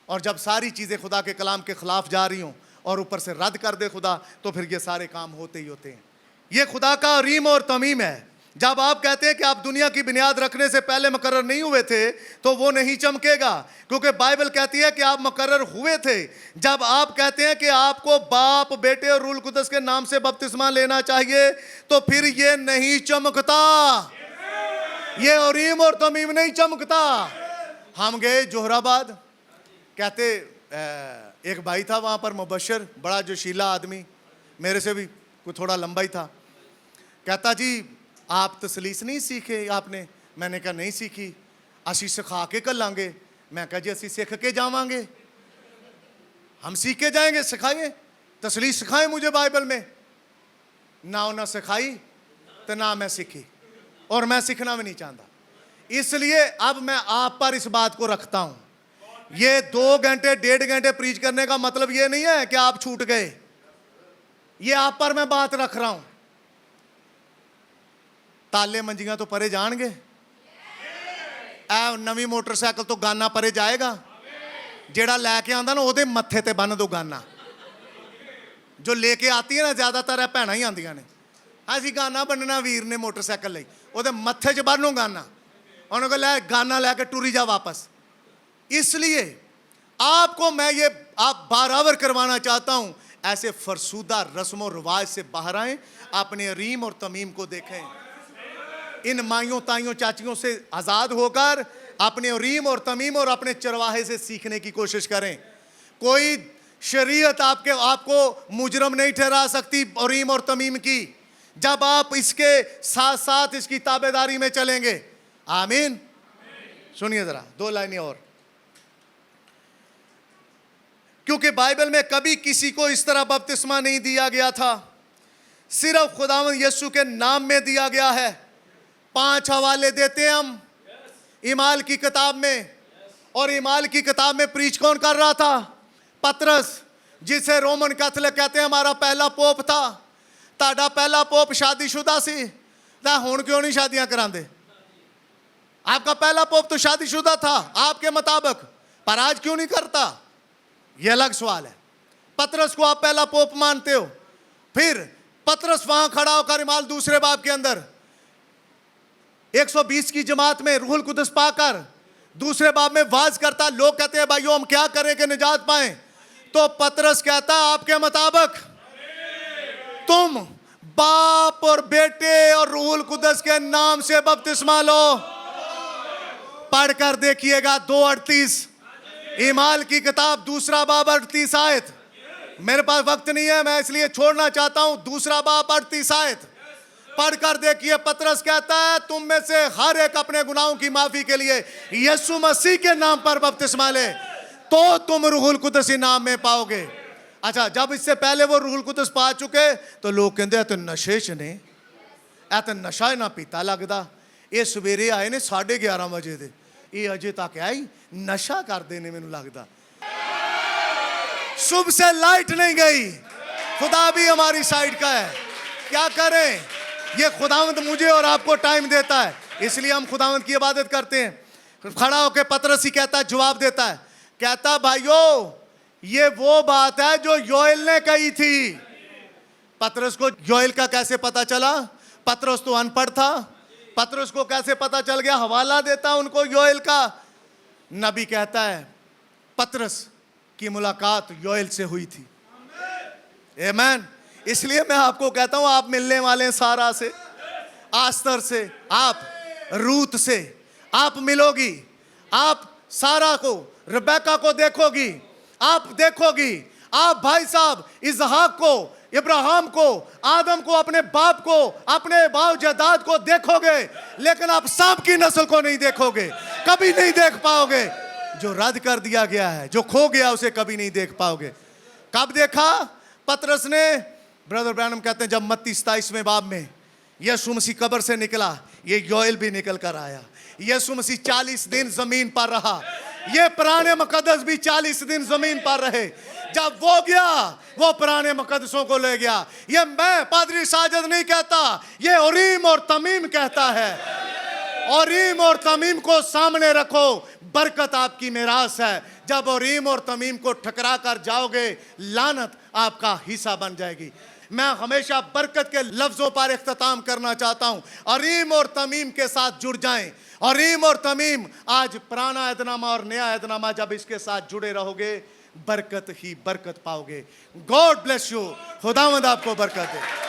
और जब सारी चीज़ें खुदा के कलाम के खिलाफ जा रही हों और ऊपर से रद्द कर दे खुदा, तो फिर ये सारे काम होते ही होते हैं। ये खुदा का रीम और तमीम है। जब आप कहते हैं कि आप दुनिया की बुनियाद रखने से पहले मुकर्रर नहीं हुए थे तो वो नहीं चमकेगा, क्योंकि बाइबल कहती है कि आप मुकर्रर हुए थे। जब आप कहते हैं कि आपको बाप, बेटे और रूल कुदस के नाम से बपतिस्मा लेना चाहिए, तो फिर ये नहीं चमकता। ये उरीम और तमीम नहीं चमकता। हम गए जोहराबाद, कहते एक भाई था वहाँ पर मुबशर, बड़ा जोशीला आदमी, मेरे से भी कोई थोड़ा लंबा ही था। कहता जी आप तसलीस नहीं सीखे आपने? मैंने कहा नहीं सीखी। असी सिखा के कलांगे। मैं कहा जी असी सीख के जावांगे। हम सीख के जाएंगे, सिखाइए, तसलीस सिखाएं मुझे बाइबल में। ना उन्हें सिखाई तो ना मैं सीखी, और मैं सीखना भी नहीं चाहता। इसलिए अब मैं आप पर इस बात को रखता हूं। ये 2 घंटे 1.5 घंटे प्रीच करने का मतलब ये नहीं है कि आप छूट गए। ये आप पर मैं बात रख रहा हूं। ताले मंजियां तो परे जाएंगे, नवी मोटरसाइकिल तो गाना परे जाएगा। जेड़ा लैके आंदा ना ओदे मत्थे ते बन दो गाना। जो लेके आती है ना ज्यादातर भैन ही आंदियां ने, असी गाना बनना वीर ने मोटरसाइकिल ली, ओदे मत्थे च बनो गाना, उन्होंने लै गाना लैके टुरी जा वापस। इसलिए आपको मैं ये आप बराबर करवाना चाहता हूं, ऐसे फरसूदा रस्मों रिवाज से बाहर आए, अपने रीम और तमीम को देखें। इन माइयों ताइयों चाचियों से आज़ाद होकर अपने रीम और तमीम और अपने चरवाहे से सीखने की कोशिश करें। कोई शरीयत आपको मुजरम नहीं ठहरा सकती रीम और तमीम की, जब आप इसके साथ साथ इसकी ताबेदारी में चलेंगे। आमीन। सुनिए जरा 2 लाइनें और, क्योंकि बाइबल में कभी किसी को इस तरह बपतिस्मा नहीं दिया गया था, सिर्फ खुदावंद यीशु के नाम में दिया गया है। 5 हवाले देते हैं हम ईमाल की किताब में, और ईमाल की किताब में प्रीच कौन कर रहा था? पतरस, जिसे रोमन कैथोलिक कहते हैं हमारा पहला पोप था। ताड़ा पहला पोप शादीशुदा सी, ता हुण क्यों नहीं शादियां करांदे? आपका पहला पोप तो शादीशुदा था आपके मुताबिक, पर आज क्यों नहीं करता? यह अलग सवाल है। पतरस को आप पहला पोप मानते हो, फिर पतरस वहां खड़ा होकर ईमाल दूसरे बाब के अंदर 120 की जमात में रूहुल कुदस पाकर दूसरे बाब में वाज करता। लोग कहते हैं भाइयों हम क्या करें कि निजात पाएं, तो पतरस कहता आपके मुताबिक तुम बाप और बेटे और रूहुल कुदस के नाम से बपतिस्मा लो। पढ़कर देखिएगा 2:38 ईमाल की किताब, दूसरा बाब 38 आयत। मेरे पास वक्त नहीं है, मैं इसलिए छोड़ना चाहता हूं। दूसरा बाब 38 आयत पढ़कर देखिए। पतरस कहता है तुम में से हर एक अपने गुनाहों की माफी के लिए यीशु मसीह के नाम पर बपतिस्मा ले, तो तुम रूहुल कुदस नाम में पाओगे। अच्छा, जब इससे पहले वो रूहुल कुदस पा चुके तो लोग कहते तो नशे च ने, ऐ तो नशा ना पीता लगता। ये सवेरे आए ने 11:30 बजे दे, ये अजे तक आई नशा करते ने, मैनू लगता सुबह से लाइट नहीं गई। खुदा भी हमारी साइड का है, क्या करें? ये खुदावंद मुझे और आपको टाइम देता है, इसलिए हम खुदावंद की इबादत करते हैं। खड़ा होकर पतरस ही कहता है, जवाब देता है, कहता भाइयों ये वो बात है जो योएल ने कही थी। पतरस को योएल का कैसे पता चला? पतरस तो अनपढ़ था, पतरस को कैसे पता चल गया? हवाला देता उनको योएल का। नबी कहता है पतरस की मुलाकात योएल से हुई थी। आमीन। इसलिए मैं आपको कहता हूं आप मिलने वाले हैं सारा से, आस्तर से, आप रूत से आप मिलोगी, आप सारा को, रबेका को देखोगी, आप देखोगी, आप भाई साहब इसहाक को, इब्राहिम को, आदम को, अपने बाप को, अपने बाव जदाद को देखोगे, लेकिन आप सांप की नस्ल को नहीं देखोगे, कभी नहीं देख पाओगे। जो रद्द कर दिया गया है, जो खो गया, उसे कभी नहीं देख पाओगे। कब देखा पतरस ने? ब्रदर ब्रैनम कहते हैं जब मत्ती 27वें बाब में यीशु मसीह कब्र से निकला, ये योएल भी निकल कर आया। यीशु मसीह 40 दिन जमीन पर रहा, ये पुराने मुकद्दस भी 40 दिन जमीन पर रहे। जब वो गया, वो पुराने मुकद्दसों को ले गया। ये मैं पादरी साजिद नहीं कहता, ये उरीम और तमीम कहता है। उरीम और तमीम को सामने रखो, बरकत आपकी मिरास है। जब उरीम और तमीम को ठकरा कर जाओगे, लानत आपका हिस्सा बन जाएगी। मैं हमेशा बरकत के लफ्जों पर इख्तिताम करना चाहता हूं। उरीम और तमीम के साथ जुड़ जाएं। उरीम और तमीम, आज पुराना ऐदनामा और नया ऐदनामा, जब इसके साथ जुड़े रहोगे बरकत ही बरकत पाओगे। God bless you. खुदावंद आपको बरकत दे।